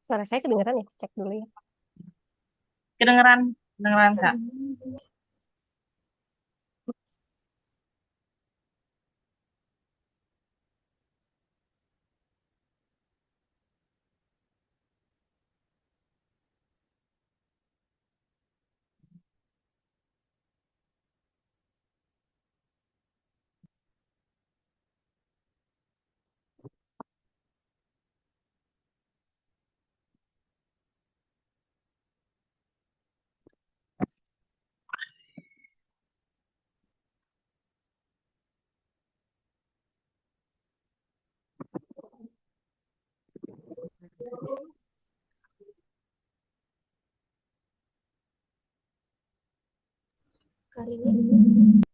Suara saya kedengeran ya? Cek dulu ya. Kedengeran, kedengeran Kak. Karini.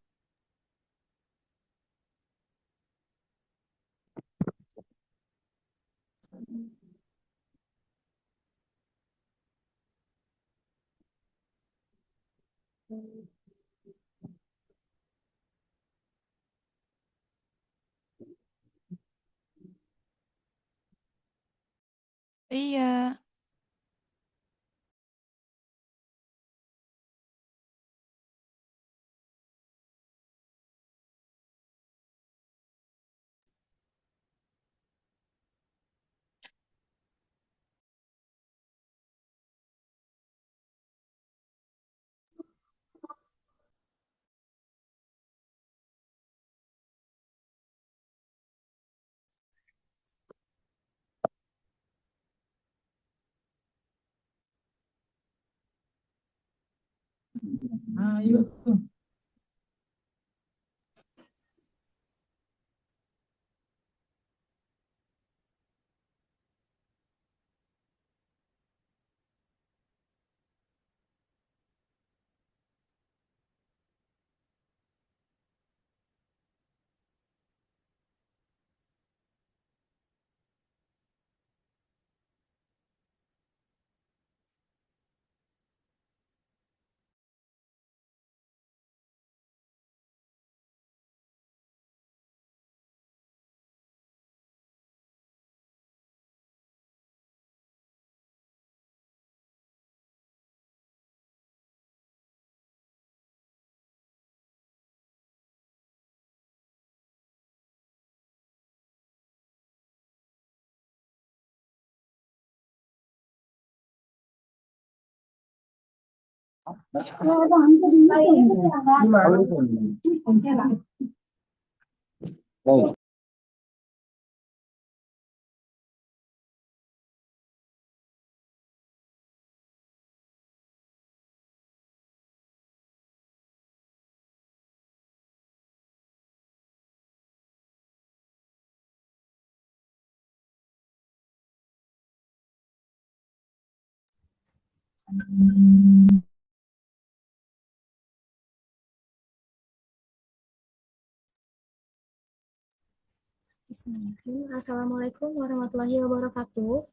Iya, Ayo. Bismillahirrahmanirrahim. Assalamualaikum warahmatullahi wabarakatuh.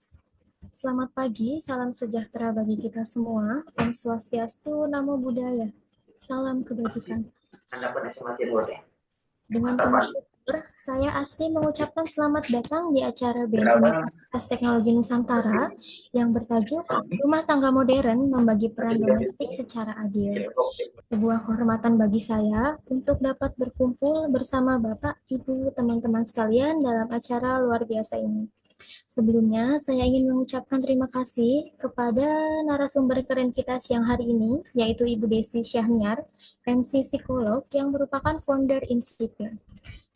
Selamat pagi, salam sejahtera bagi kita semua. Om Swastiastu, Namo Buddhaya. Salam kebajikan. Dengan penuh syukur, saya Asti mengucapkan selamat datang di acara BEM Universitas Teknologi Nusantara yang bertajuk Rumah Tangga Modern Membagi Peran Domestik Secara Adil. Sebuah kehormatan bagi saya untuk dapat berkumpul bersama Bapak, Ibu, teman-teman sekalian dalam acara luar biasa ini. Sebelumnya, saya ingin mengucapkan terima kasih kepada narasumber keren kita siang hari ini, yaitu Ibu Desi Syahniar, MC Psikolog yang merupakan founder Insipir.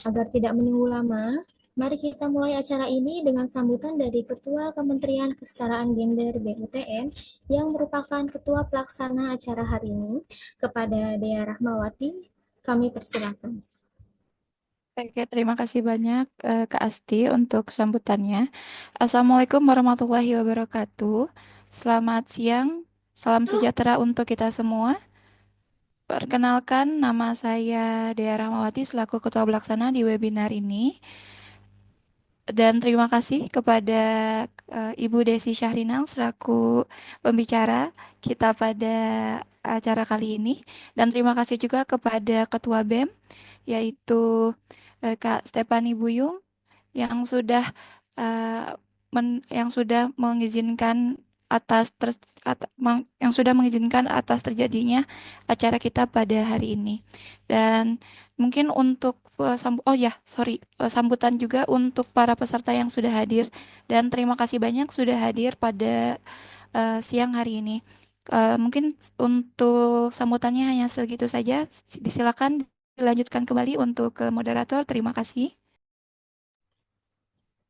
Agar tidak menunggu lama, mari kita mulai acara ini dengan sambutan dari Ketua Kementerian Kesetaraan Gender BUTN yang merupakan Ketua Pelaksana acara hari ini, kepada Dea Rahmawati. Kami persilakan. oke, terima kasih banyak Kak Asti untuk sambutannya. Assalamualaikum warahmatullahi wabarakatuh. Selamat siang, salam sejahtera untuk kita semua. Perkenalkan, nama saya Dea Rahmawati selaku Ketua Pelaksana di webinar ini. Dan terima kasih kepada Ibu Desi Syahrinang selaku pembicara kita pada acara kali ini. Dan terima kasih juga kepada Ketua BEM, yaitu Kak Stefani Buyung yang sudah eh, yang sudah mengizinkan yang sudah mengizinkan atas terjadinya acara kita pada hari ini. Dan mungkin untuk oh ya, sorry, sambutan juga untuk para peserta yang sudah hadir dan terima kasih banyak sudah hadir pada siang hari ini. Mungkin untuk sambutannya hanya segitu saja. Disilakan dilanjutkan kembali untuk ke moderator. Terima kasih.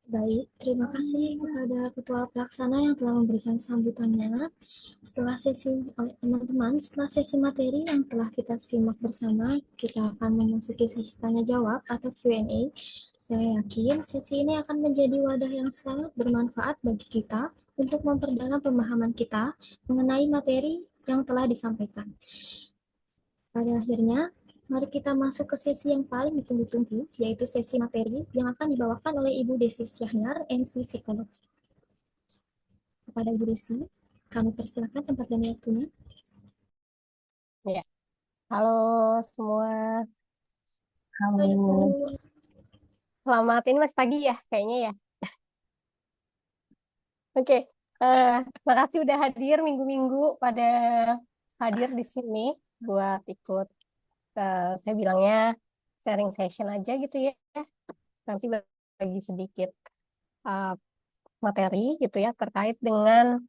Baik, terima kasih kepada Ketua Pelaksana yang telah memberikan sambutannya. Setelah sesi materi yang telah kita simak bersama, kita akan memasuki sesi tanya jawab atau Q&A. Saya yakin sesi ini akan menjadi wadah yang sangat bermanfaat bagi kita untuk memperdalam pemahaman kita mengenai materi yang telah disampaikan. Pada akhirnya, mari kita masuk ke sesi yang paling ditunggu-tunggu, yaitu sesi materi yang akan dibawakan oleh Ibu Desi Syahnar, MC Psikolog. Kepada Ibu Desi, kami persilakan tempat dan waktunya. Ya, halo semua. Baik, Bu. Selamat, ini masih pagi ya, kayaknya ya. Oke, makasih udah hadir minggu-minggu pada hadir di sini buat ikut, saya bilangnya sharing session aja gitu ya. Nanti bagi sedikit uh, materi gitu ya terkait dengan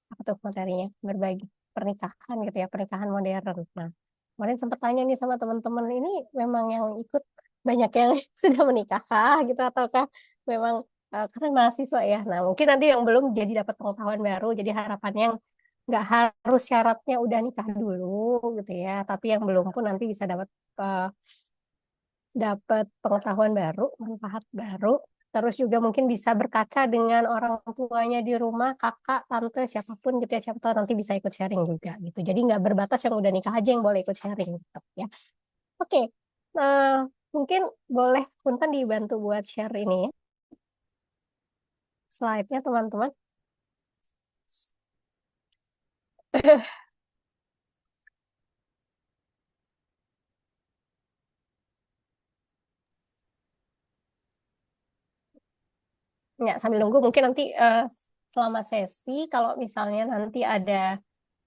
apa tuh materinya, berbagi pernikahan gitu ya, pernikahan modern. Nah, kemarin sempat tanya nih sama teman-teman, ini memang yang ikut banyak yang sudah menikah kah gitu ataukah memang karena mahasiswa ya. Nah, mungkin nanti yang belum jadi dapat pengetahuan baru, jadi harapannya yang nggak harus syaratnya udah nikah dulu gitu ya, tapi yang belum pun nanti bisa dapat uh, dapat pengetahuan baru, manfaat baru. Terus juga mungkin bisa berkaca dengan orang tuanya di rumah, kakak, tante, siapapun gitu ya, siapa tahu nanti bisa ikut sharing juga gitu. Jadi nggak berbatas yang udah nikah aja yang boleh ikut sharing gitu ya. Oke, nah mungkin boleh Punten dibantu buat share ini ya, slide-nya teman-teman. Ya, sambil nunggu mungkin nanti selama sesi kalau misalnya nanti ada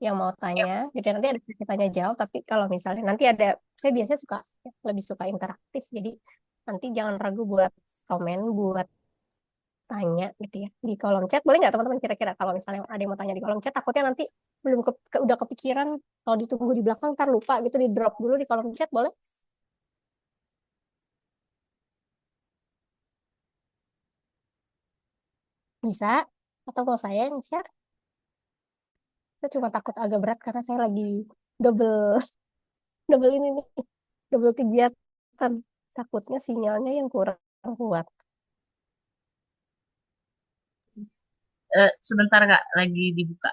yang mau tanya, gitu ya, nanti ada sesi tanya jawab. Tapi kalau misalnya nanti ada, saya biasanya suka lebih suka interaktif, jadi nanti jangan ragu buat komen, buat tanya gitu ya di kolom chat. Boleh nggak teman-teman kira-kira kalau misalnya ada yang mau tanya di kolom chat, takutnya nanti belum udah kepikiran, kalau ditunggu di belakang ntar lupa gitu, di drop dulu di kolom chat boleh? Bisa? Atau mau saya yang share? Saya cuma takut agak berat karena saya lagi double double ini nih, double kegiatan. Takutnya sinyalnya yang kurang kuat. Sebentar Kak, lagi dibuka.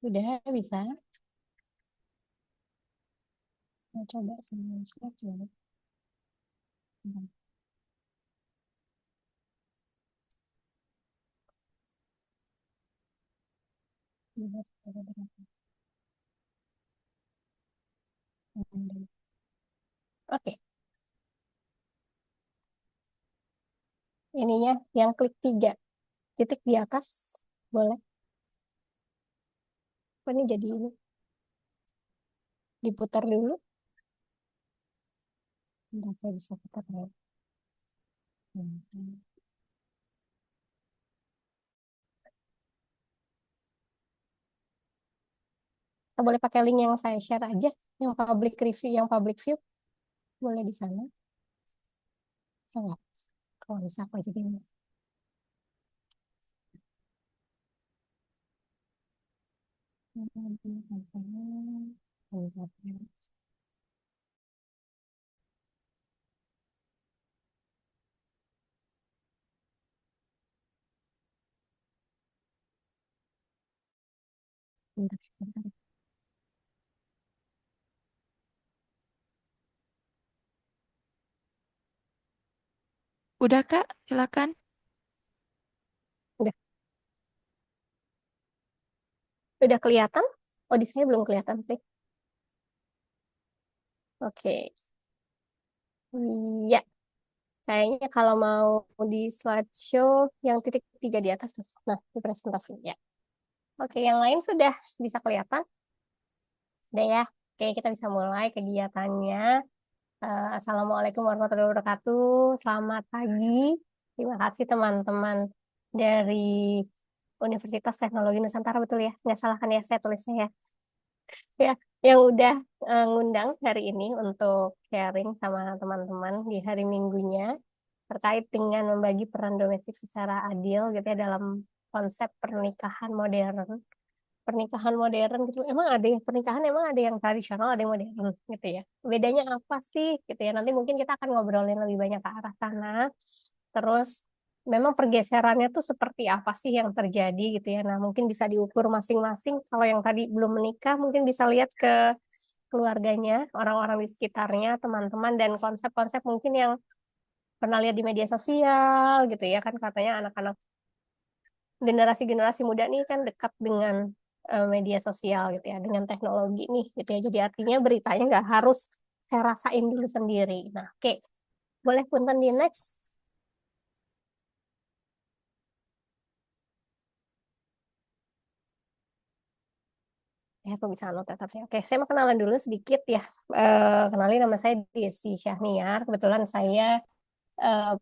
Udah bisa? Mau coba share coba. Oke, ininya yang klik 3 titik di atas, boleh. Apa ini jadi ini? Diputar dulu. Bentar, saya bisa putar ya. Kita boleh pakai link yang saya share aja, yang public review, yang public view. Boleh di sana. Bisa nggak? Kalau bisa aku aja ini. Bentar, bentar. Udah Kak, silakan. Udah, udah kelihatan? Oh, di saya belum kelihatan sih. Oke. Iya, kayaknya kalau mau di slideshow yang titik 3 di atas tuh. Nah, di presentasi ya. Oke, yang lain sudah bisa kelihatan? Udah ya. Oke, kita bisa mulai kegiatannya. Assalamualaikum warahmatullahi wabarakatuh. Selamat pagi. Terima kasih teman-teman dari Universitas Teknologi Nusantara, betul ya? Nggak salah kan ya saya tulisnya ya? Ya, yang udah ngundang hari ini untuk sharing sama teman-teman di hari Minggunya terkait dengan membagi peran domestik secara adil gitu ya dalam konsep pernikahan modern. Pernikahan modern gitu, emang ada yang pernikahan emang ada yang tradisional, ada yang modern gitu ya. Bedanya apa sih gitu ya? Nanti mungkin kita akan ngobrolin lebih banyak ke arah sana. Terus memang pergeserannya tuh seperti apa sih yang terjadi gitu ya. Nah, mungkin bisa diukur masing-masing. Kalau yang tadi belum menikah mungkin bisa lihat ke keluarganya, orang-orang di sekitarnya, teman-teman, dan konsep-konsep mungkin yang pernah lihat di media sosial gitu ya, kan katanya anak-anak generasi-generasi muda nih kan dekat dengan media sosial gitu ya, dengan teknologi nih gitu ya. Jadi artinya beritanya nggak harus saya rasain dulu sendiri. Nah, oke. Boleh punten di next. Ya, aku bisa anotat sih. Oke, saya mau kenalan dulu sedikit ya. Kenalin, nama saya Desi Syahniar. Kebetulan saya eh,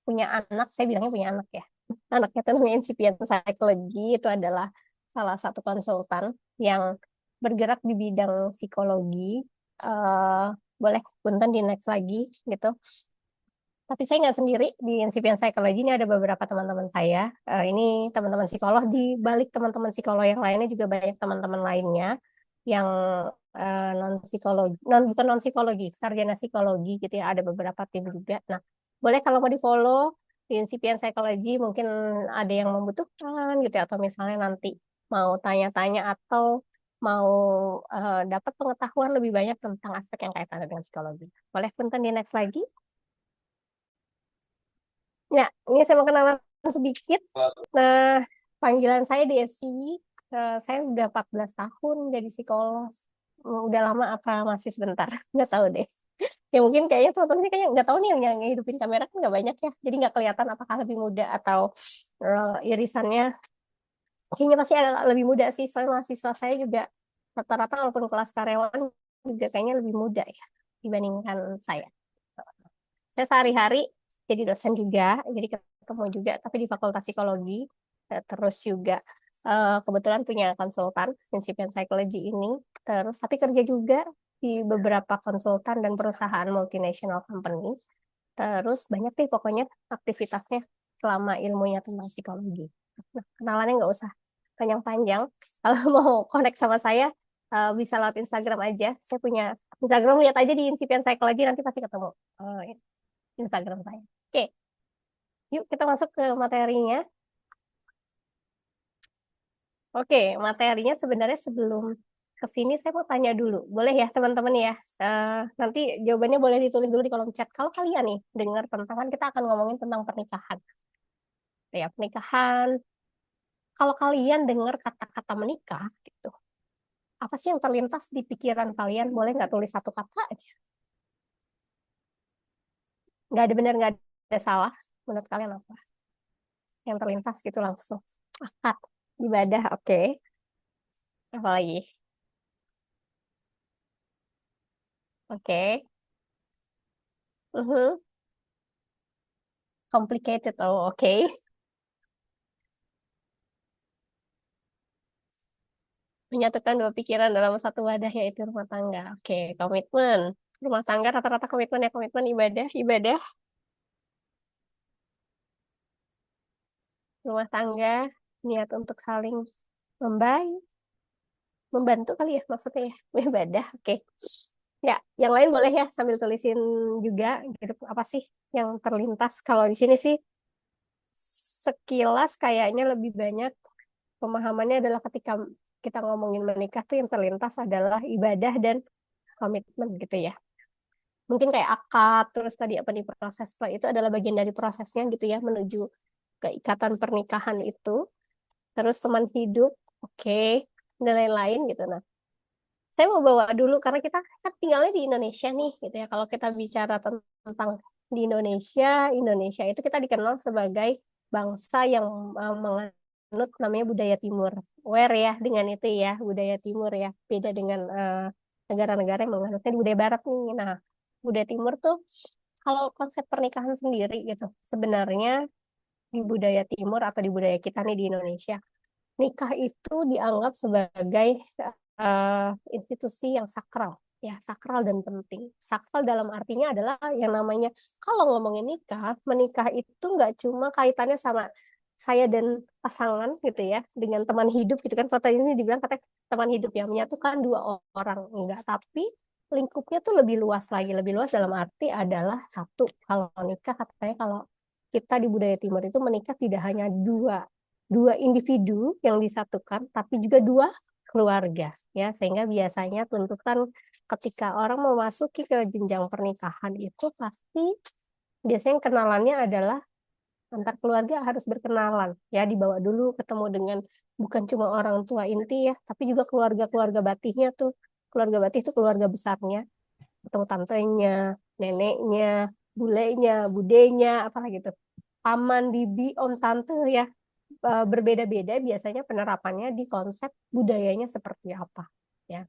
punya anak, saya bilangnya punya anak ya. Anaknya itu namanya Incipient Psychology, itu adalah salah satu konsultan yang bergerak di bidang psikologi. Eh, Boleh punten di next lagi gitu. Tapi saya nggak sendiri di Incipient Psychology, ini ada beberapa teman-teman saya. Ini teman-teman psikolog, di balik teman-teman psikolog yang lainnya juga banyak teman-teman lainnya yang non psikologi, bukan non psikologi, sarjana psikologi gitu ya. Ada beberapa tim juga. Nah, boleh kalau mau di follow di Incipient Psychology, mungkin ada yang membutuhkan gitu ya, atau misalnya nanti mau tanya-tanya atau mau dapat pengetahuan lebih banyak tentang aspek yang kaitannya dengan psikologi. Boleh punten di next lagi. Ya, ini saya mau kenalan sedikit. Nah, panggilan saya Desi. Saya udah 14 tahun jadi psikolog. Udah lama apa masih sebentar? Nggak tahu deh. Ya mungkin kayaknya teman-teman sih kayaknya nggak tahu nih yang ngehidupin kamera kan nggak banyak ya. Jadi nggak kelihatan apakah lebih muda atau irisannya. Kayaknya pasti agak lebih muda sih. Soalnya mahasiswa saya juga rata-rata walaupun kelas karyawan juga kayaknya lebih muda ya dibandingkan saya. Saya sehari-hari jadi dosen juga, jadi ketemu juga, tapi di Fakultas Psikologi. Terus juga kebetulan punya konsultan, Incipient Psychology ini. Terus tapi kerja juga di beberapa konsultan dan perusahaan multinational company. Terus banyak deh pokoknya aktivitasnya selama ilmunya tentang psikologi. Nah, kenalannya nggak usah panjang-panjang. Kalau mau connect sama saya, bisa lewat Instagram aja. Saya punya Instagram, lihat aja di Incipient Psychology, nanti pasti ketemu Instagram saya. Oke, yuk kita masuk ke materinya. Oke, materinya sebenarnya sebelum ke sini saya mau tanya dulu. Boleh ya teman-teman ya? Nanti jawabannya boleh ditulis dulu di kolom chat. Kalau kalian nih dengar tentang, kan kita akan ngomongin tentang pernikahan. Ya, pernikahan Kalau kalian dengar kata-kata menikah gitu, apa sih yang terlintas di pikiran kalian? Boleh nggak tulis satu kata aja? Nggak ada benar, nggak ada salah. Menurut kalian apa? Yang terlintas gitu langsung. Akad, ibadah, oke. Apa lagi? Oke. Mhm. Complicated, oh oke. Menyatukan dua pikiran dalam satu wadah yaitu rumah tangga. Oke, komitmen. Rumah tangga rata-rata komitmen ya, komitmen ibadah, ibadah. Rumah tangga, niat untuk saling membaik, membantu kali ya maksudnya ya. Ibadah, oke. Ya, yang lain boleh ya sambil tulisin juga gitu. Apa sih yang terlintas? Kalau di sini sih sekilas kayaknya lebih banyak pemahamannya adalah ketika kita ngomongin menikah tuh yang terlintas adalah ibadah dan komitmen gitu ya. Mungkin kayak akad, terus tadi apa nih proses itu adalah bagian dari prosesnya gitu ya menuju ke ikatan pernikahan itu. Terus teman hidup, oke, dan lain-lain gitu. Nah, saya mau bawa dulu karena kita kan tinggalnya di Indonesia nih gitu ya. Kalau kita bicara tentang di Indonesia, Indonesia itu kita dikenal sebagai bangsa yang menganut namanya budaya Timur. Aware ya dengan itu ya, budaya Timur ya. Beda dengan negara-negara yang menganutnya di budaya Barat nih. Nah, budaya Timur tuh kalau konsep pernikahan sendiri gitu, sebenarnya di budaya Timur atau di budaya kita nih di Indonesia, nikah itu dianggap sebagai eh, institusi yang sakral, ya sakral dan penting. Sakral dalam artinya adalah yang namanya kalau ngomongin nikah, menikah itu nggak cuma kaitannya sama saya dan pasangan gitu ya, dengan teman hidup gitu kan. Foto ini dibilang katanya teman hidup yang menyatukan dua orang, enggak, tapi lingkupnya tuh lebih luas lagi, lebih luas dalam arti adalah satu, kalau nikah katanya kalau kita di budaya Timur itu menikah tidak hanya dua dua individu yang disatukan, tapi juga dua keluarga, ya. Sehingga biasanya tuntutan ketika orang memasuki ke jenjang pernikahan itu pasti biasanya kenalannya adalah antar keluarga harus berkenalan, ya. Dibawa dulu ketemu dengan bukan cuma orang tua inti ya, tapi juga keluarga-keluarga batihnya tuh. Keluarga batih itu keluarga besarnya, ketemu tantenya, neneknya, bulenya, budenya, apalagi tuh. Paman, bibi, om, tante ya, berbeda-beda biasanya penerapannya di konsep budayanya seperti apa ya.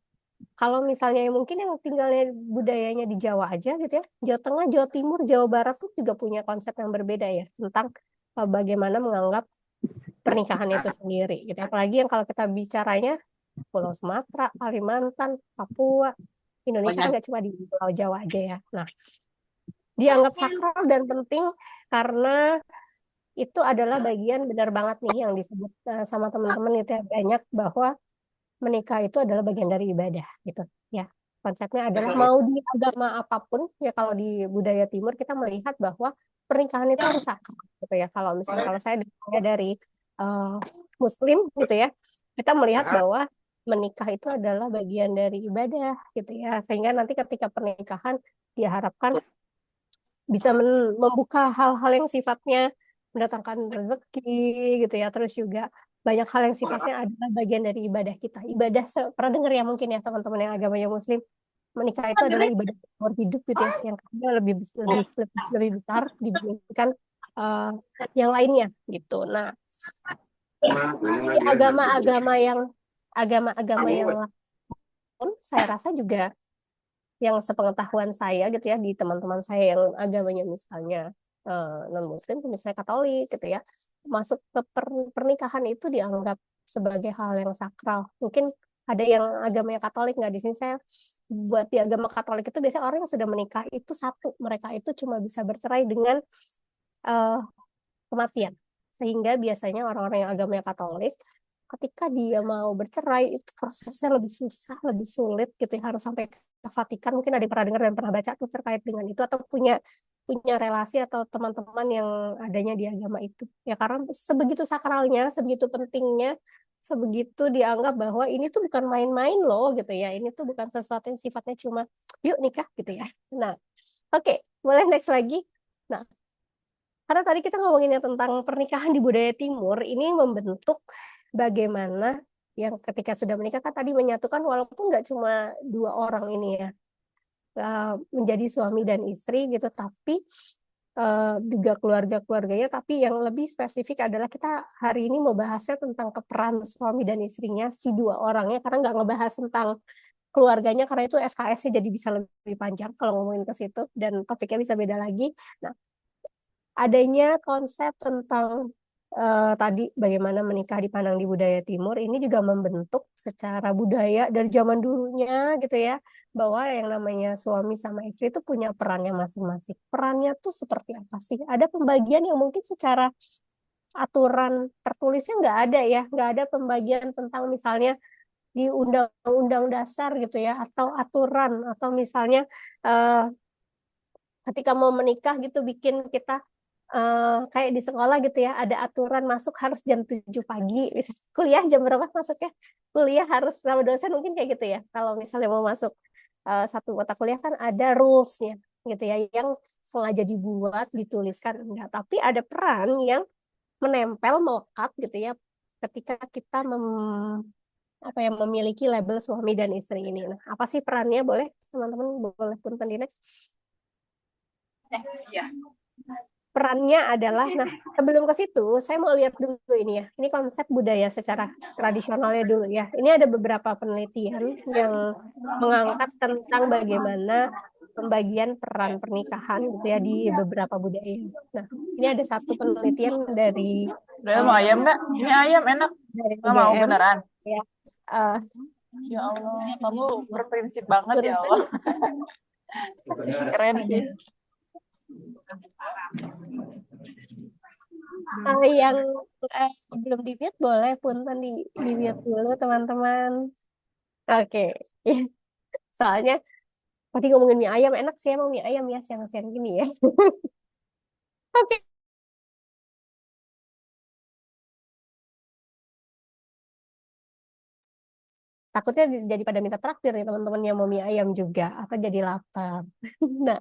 Kalau misalnya mungkin yang tinggalnya budayanya di Jawa aja gitu ya, Jawa Tengah, Jawa Timur, Jawa Barat tuh juga punya konsep yang berbeda ya tentang bagaimana menganggap pernikahan itu sendiri gitu. Apalagi yang kalau kita bicaranya Pulau Sumatera, Kalimantan, Papua, Indonesia kan nggak cuma di Pulau Jawa aja ya. Nah, dianggap sakral dan penting karena itu adalah bagian benar banget nih yang disebut sama teman-teman itu ya, banyak bahwa menikah itu adalah bagian dari ibadah gitu ya. Konsepnya adalah mau di agama apapun ya, kalau di budaya Timur kita melihat bahwa pernikahan itu harus sakral gitu ya. Kalau misalnya kalau saya dari uh, Muslim gitu ya, kita melihat bahwa menikah itu adalah bagian dari ibadah gitu ya. Sehingga nanti ketika pernikahan diharapkan bisa membuka hal-hal yang sifatnya mendatangkan rezeki gitu ya, terus juga banyak hal yang sifatnya adalah bagian dari ibadah kita. Ibadah pernah dengar ya mungkin ya teman-teman yang agamanya Muslim, menikah itu adalah ibadah seumur hidup gitu ya, yang kadang lebih besar dibandingkan uh, yang lainnya gitu. Nah, di agama-agama yang lain saya rasa juga yang sepengetahuan saya gitu ya, di teman-teman saya yang agamanya misalnya non muslim misalnya Katolik gitu ya, masuk ke pernikahan itu dianggap sebagai hal yang sakral. Mungkin ada yang agamanya Katolik nggak, di sini saya buat di agama Katolik itu biasanya orang yang sudah menikah itu satu, mereka itu cuma bisa bercerai dengan uh, kematian. Sehingga biasanya orang-orang yang agamanya Katolik ketika dia mau bercerai itu prosesnya lebih susah, lebih sulit gitu ya, harus sampai ke Vatikan. Mungkin ada yang pernah dengar dan pernah baca tuh terkait dengan itu, atau punya punya relasi atau teman-teman yang adanya di agama itu. Ya karena sebegitu sakralnya, sebegitu pentingnya, sebegitu dianggap bahwa ini tuh bukan main-main loh gitu ya. Ini tuh bukan sesuatu yang sifatnya cuma yuk nikah gitu ya. Nah, oke, boleh next lagi. Nah, Karena tadi kita ngomonginnya tentang pernikahan di budaya timur, ini membentuk bagaimana yang ketika sudah menikah kan tadi menyatukan walaupun nggak cuma dua orang ini ya, menjadi suami dan istri gitu, tapi juga keluarga-keluarganya, tapi yang lebih spesifik adalah kita hari ini mau bahasnya tentang peran suami dan istrinya, si dua orangnya, karena nggak ngebahas tentang keluarganya, karena itu SKS-nya jadi bisa lebih panjang kalau ngomongin ke situ, dan topiknya bisa beda lagi. Nah, adanya konsep tentang tadi bagaimana menikah dipandang di budaya timur, ini juga membentuk secara budaya dari zaman dulunya gitu ya, bahwa yang namanya suami sama istri itu punya perannya masing-masing. Perannya tuh seperti apa sih? Ada pembagian yang mungkin secara aturan tertulisnya nggak ada ya, nggak ada pembagian tentang misalnya di undang-undang dasar gitu ya, atau aturan, atau misalnya ketika mau menikah gitu bikin kita kayak di sekolah gitu ya, ada aturan masuk harus jam 7 pagi. Kuliah jam berapa masuknya? Kuliah harus sama dosen mungkin kayak gitu ya. Kalau misalnya mau masuk satu mata kuliah kan ada rules-nya gitu ya, yang sengaja dibuat, dituliskan enggak. Tapi ada peran yang menempel, melekat gitu ya, ketika kita memiliki label suami dan istri ini. Nah, apa sih perannya? Boleh teman-teman, boleh punten di next. Iya. Perannya adalah, nah sebelum ke situ, saya mau lihat dulu ini ya. Ini konsep budaya secara tradisionalnya dulu ya. Ini ada beberapa penelitian yang mengangkat tentang bagaimana pembagian peran pernikahan gitu ya di beberapa budaya. Nah, ini ada satu penelitian dari Udah mau ayam nggak? Ini ayam enak. dari Nggak mau UGM beneran. ya. Eh, Ya Allah, kamu berprinsip banget ya punten, Allah. Keren sih. yang belum di-mute boleh punten di-mute dulu teman-teman. Oke. Soalnya tadi ngomongin mie ayam enak sih, emang mie ayam ya siang-siang gini ya. Oke. Takutnya jadi pada minta traktir nih teman-teman yang mau mie ayam juga, atau jadi lapar. Nah,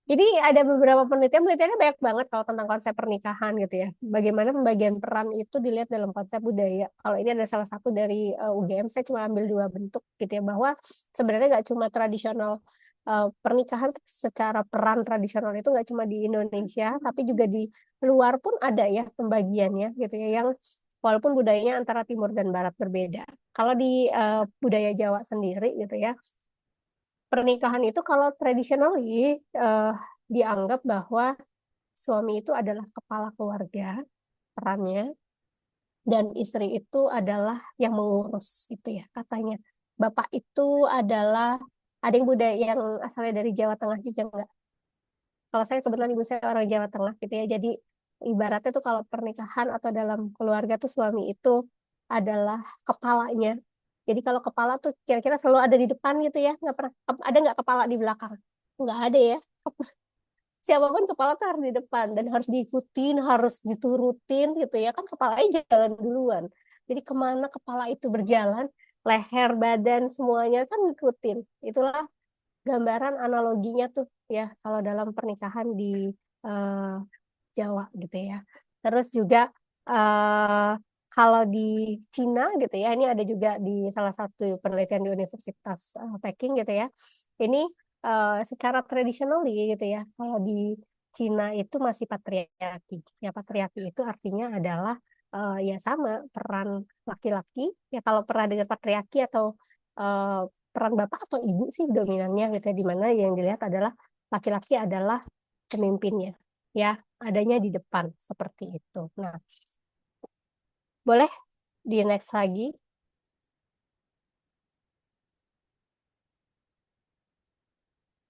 jadi ada beberapa penelitiannya banyak banget kalau tentang konsep pernikahan gitu ya. Bagaimana pembagian peran itu dilihat dalam konsep budaya. Kalau ini ada salah satu dari UGM, saya cuma ambil dua bentuk gitu ya, bahwa sebenarnya nggak cuma tradisional pernikahan secara peran tradisional itu nggak cuma di Indonesia, tapi juga di luar pun ada ya pembagiannya gitu ya, yang walaupun budayanya antara timur dan barat berbeda. Kalau di budaya Jawa sendiri gitu ya, pernikahan itu kalau traditionally dianggap bahwa suami itu adalah kepala keluarga perannya, dan istri itu adalah yang mengurus itu ya katanya. Bapak itu adalah, ada yang budaya yang asalnya dari Jawa Tengah juga enggak? Kalau saya kebetulan ibu saya orang Jawa Tengah gitu ya. Jadi ibaratnya tuh kalau pernikahan atau dalam keluarga tuh suami itu adalah kepalanya. Jadi kalau kepala tuh kira-kira selalu ada di depan gitu ya. Nggak pernah ada nggak kepala di belakang? Nggak ada ya. Siapapun kepala tuh harus di depan dan harus diikutin, harus diturutin gitu ya, kan kepalanya jalan duluan. Jadi kemana kepala itu berjalan, leher, badan semuanya kan ngikutin. Itulah gambaran analoginya tuh ya kalau dalam pernikahan di eh, Jawa gitu ya. Terus juga kalau di Cina gitu ya, ini ada juga di salah satu penelitian di Universitas Peking gitu ya. Ini secara tradisional gitu ya, kalau di Cina itu masih patriarki. Ya patriarki itu artinya adalah ya sama peran laki-laki. Ya kalau pernah dengar patriarki atau peran bapak atau ibu sih dominannya gitu ya, di mana yang dilihat adalah laki-laki adalah pemimpinnya. Ya, adanya di depan seperti itu. Nah, boleh di next lagi.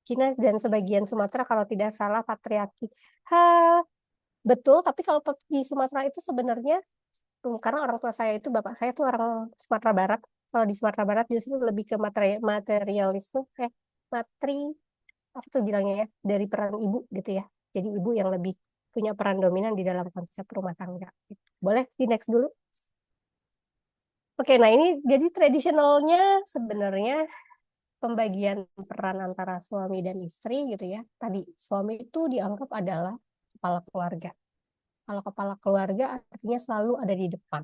Cina dan sebagian Sumatera kalau tidak salah patriarki. Ha, betul, tapi kalau di Sumatera itu sebenarnya karena orang tua saya itu bapak saya itu orang Sumatera Barat. Kalau di Sumatera Barat justru lebih ke materialisme, matri apa tuh bilangnya ya, dari peran ibu gitu ya. Jadi ibu yang lebih punya peran dominan di dalam konsep rumah tangga. Boleh di next dulu. Oke, nah ini jadi tradisionalnya sebenarnya pembagian peran antara suami dan istri gitu ya. Tadi suami itu dianggap adalah kepala keluarga. Kalau kepala keluarga artinya selalu ada di depan.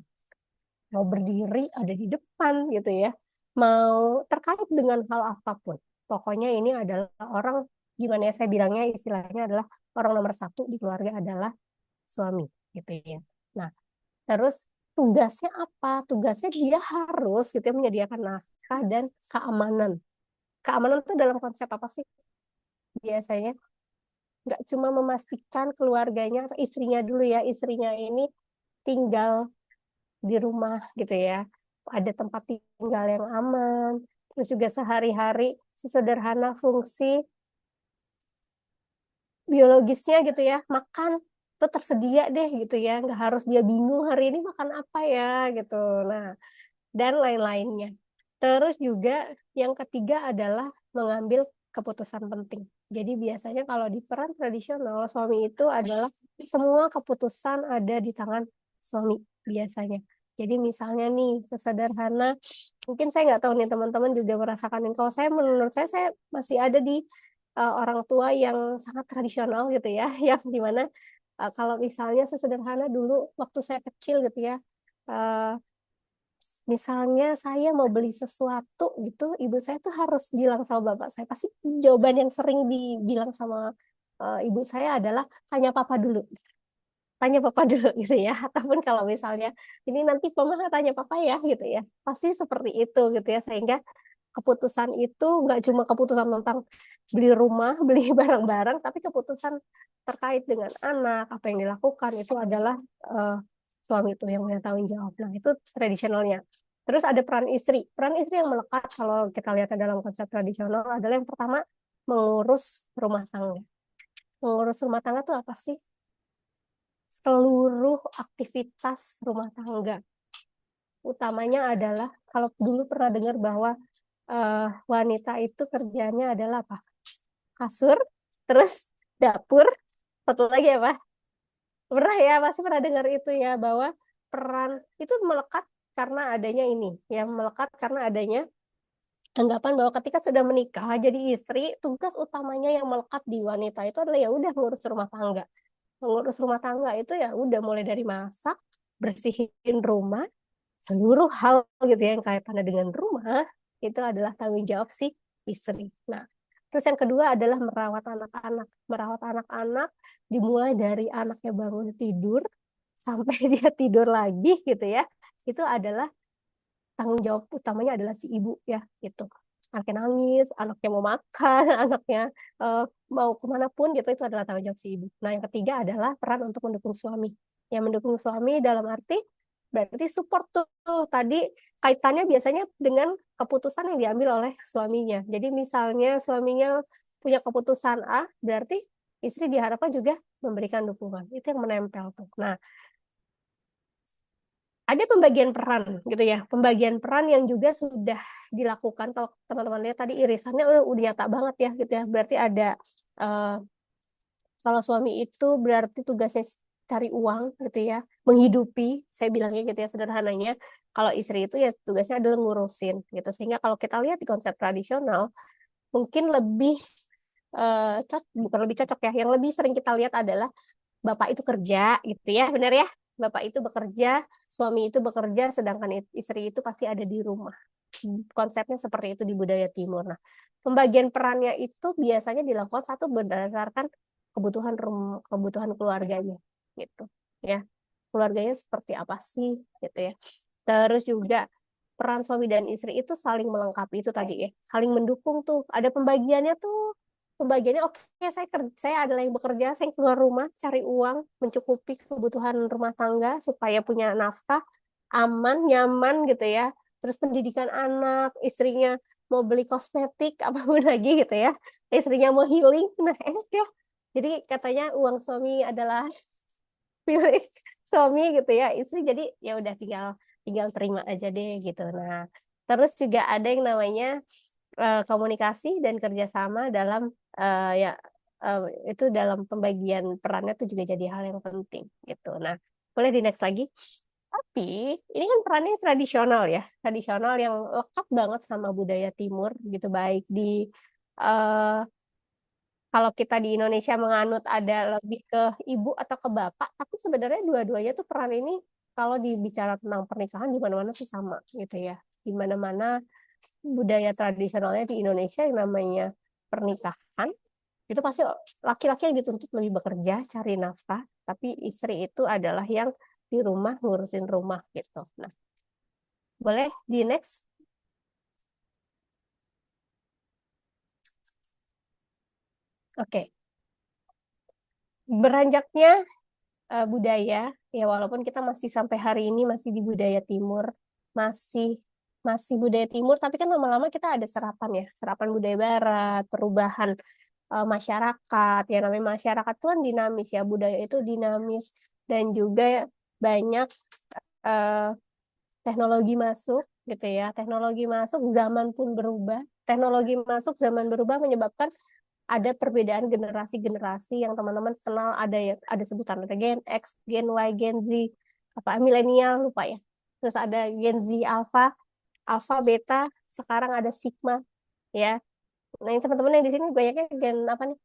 Mau berdiri ada di depan gitu ya. Mau terkait dengan hal apapun. Pokoknya ini adalah orang, gimana ya saya bilangnya, istilahnya adalah orang nomor satu di keluarga adalah suami gitu ya. Nah, terus tugasnya apa? Tugasnya dia harus gitu ya, menyediakan nafkah dan keamanan. Keamanan itu dalam konsep apa sih biasanya? Nggak cuma memastikan keluarganya atau istrinya dulu ya, istrinya ini tinggal di rumah gitu ya, ada tempat tinggal yang aman, terus juga sehari-hari sesederhana fungsi biologisnya gitu ya, makan itu tersedia deh gitu ya, nggak harus dia bingung hari ini makan apa ya gitu. Nah, dan lain-lainnya. Terus juga yang ketiga adalah mengambil keputusan penting. Jadi biasanya kalau di peran tradisional, suami itu adalah semua keputusan ada di tangan suami biasanya. Jadi misalnya nih, sesederhana, mungkin saya nggak tahu nih teman-teman juga merasakan ini. Kalau saya, menurut saya masih ada di orang tua yang sangat tradisional gitu ya, yang dimana kalau misalnya sesederhana dulu waktu saya kecil gitu ya, uh, misalnya saya mau beli sesuatu gitu, ibu saya tuh harus bilang sama bapak saya. Pasti jawaban yang sering dibilang sama ibu saya adalah tanya papa dulu. Tanya papa dulu gitu ya. Ataupun kalau misalnya ini nanti mama tanya papa ya gitu ya. Pasti seperti itu gitu ya. Sehingga keputusan itu nggak cuma keputusan tentang beli rumah, beli barang-barang, tapi keputusan terkait dengan anak, apa yang dilakukan itu adalah suami itu yang punya tanggung jawab. Nah, itu tradisionalnya. Terus ada peran istri. Peran istri yang melekat kalau kita lihat dalam konsep tradisional adalah yang pertama mengurus rumah tangga. Mengurus rumah tangga itu apa sih? Seluruh aktivitas rumah tangga. Utamanya adalah kalau dulu pernah dengar bahwa wanita itu kerjanya adalah apa? Kasur, terus dapur, satu lagi apa? Pernah ya, pasti pernah dengar itu ya, bahwa peran itu melekat karena adanya ini, yang melekat karena adanya anggapan bahwa ketika sudah menikah jadi istri, tugas utamanya yang melekat di wanita itu adalah ya udah ngurus rumah tangga. Mengurus rumah tangga itu ya udah mulai dari masak, bersihin rumah, seluruh hal gitu ya yang kaitannya dengan rumah itu adalah tanggung jawab si istri. Nah, terus yang kedua adalah merawat anak-anak. Merawat anak-anak dimulai dari anaknya bangun tidur sampai dia tidur lagi gitu ya. Itu adalah tanggung jawab utamanya adalah si ibu ya gitu. Anaknya nangis, anaknya mau makan, anaknya mau kemana pun gitu, itu adalah tanggung jawab si ibu. Nah, yang ketiga adalah peran untuk mendukung suami. Yang mendukung suami dalam arti berarti support tuh tadi kaitannya biasanya dengan keputusan yang diambil oleh suaminya. Jadi misalnya suaminya punya keputusan A, berarti istri diharapkan juga memberikan dukungan. Itu yang menempel tuh. Nah, ada pembagian peran gitu ya. Pembagian peran yang juga sudah dilakukan. Kalau teman-teman lihat tadi irisannya udah nyata banget ya gitu ya. Berarti ada kalau suami itu berarti tugasnya cari uang gitu ya, menghidupi, saya bilangnya gitu ya sederhananya. Kalau istri itu ya tugasnya adalah ngurusin gitu. Sehingga kalau kita lihat di konsep tradisional, mungkin lebih bukan lebih cocok ya. Yang lebih sering kita lihat adalah bapak itu kerja gitu ya, benar ya? Bapak itu bekerja, suami itu bekerja, sedangkan istri itu pasti ada di rumah. Konsepnya seperti itu di budaya Timur. Nah, pembagian perannya itu biasanya dilakukan satu berdasarkan kebutuhan keluarganya gitu ya. Keluarganya seperti apa sih gitu ya. Terus juga peran suami dan istri itu saling melengkapi itu tadi ya, saling mendukung tuh. Ada pembagiannya tuh. Pembagiannya oke, saya adalah yang bekerja, saya keluar rumah cari uang mencukupi kebutuhan rumah tangga supaya punya nafkah aman, nyaman gitu ya. Terus pendidikan anak, istrinya mau beli kosmetik apapun lagi gitu ya. Istrinya mau healing, nah enak ya. Jadi katanya uang suami adalah milik suami gitu ya. Istri jadi ya udah tinggal tinggal terima aja deh gitu. Nah, terus juga ada yang namanya komunikasi dan kerjasama dalam ya itu dalam pembagian perannya itu juga jadi hal yang penting gitu. Nah, boleh di next lagi. Tapi ini kan perannya tradisional ya, tradisional yang lekat banget sama budaya Timur gitu, baik di eh, kalau kita di Indonesia menganut ada lebih ke ibu atau ke bapak, tapi sebenarnya dua-duanya tuh peran ini kalau dibicara tentang pernikahan di mana-mana tuh sama gitu ya. Di mana-mana budaya tradisionalnya di Indonesia yang namanya pernikahan itu pasti laki-laki yang dituntut lebih bekerja cari nafkah, tapi istri itu adalah yang di rumah ngurusin rumah gitu. Nah, boleh di next. Oke. Beranjaknya budaya ya, walaupun kita masih sampai hari ini masih di budaya timur, masih masih budaya timur, tapi kan lama-lama kita ada serapan ya, serapan budaya barat, perubahan masyarakat. Yang namanya masyarakat itu kan dinamis ya, budaya itu dinamis, dan juga banyak eh, teknologi masuk gitu ya. Teknologi masuk, zaman pun berubah. Teknologi masuk, zaman berubah menyebabkan ada perbedaan generasi-generasi yang teman-teman kenal, ada sebutan, ada Gen X, Gen Y, Gen Z, apa milenial lupa ya. Terus ada Gen Z Alpha, Alpha Beta, sekarang ada Sigma ya. Nah, ini teman-teman yang di sini banyaknya Gen apa nih?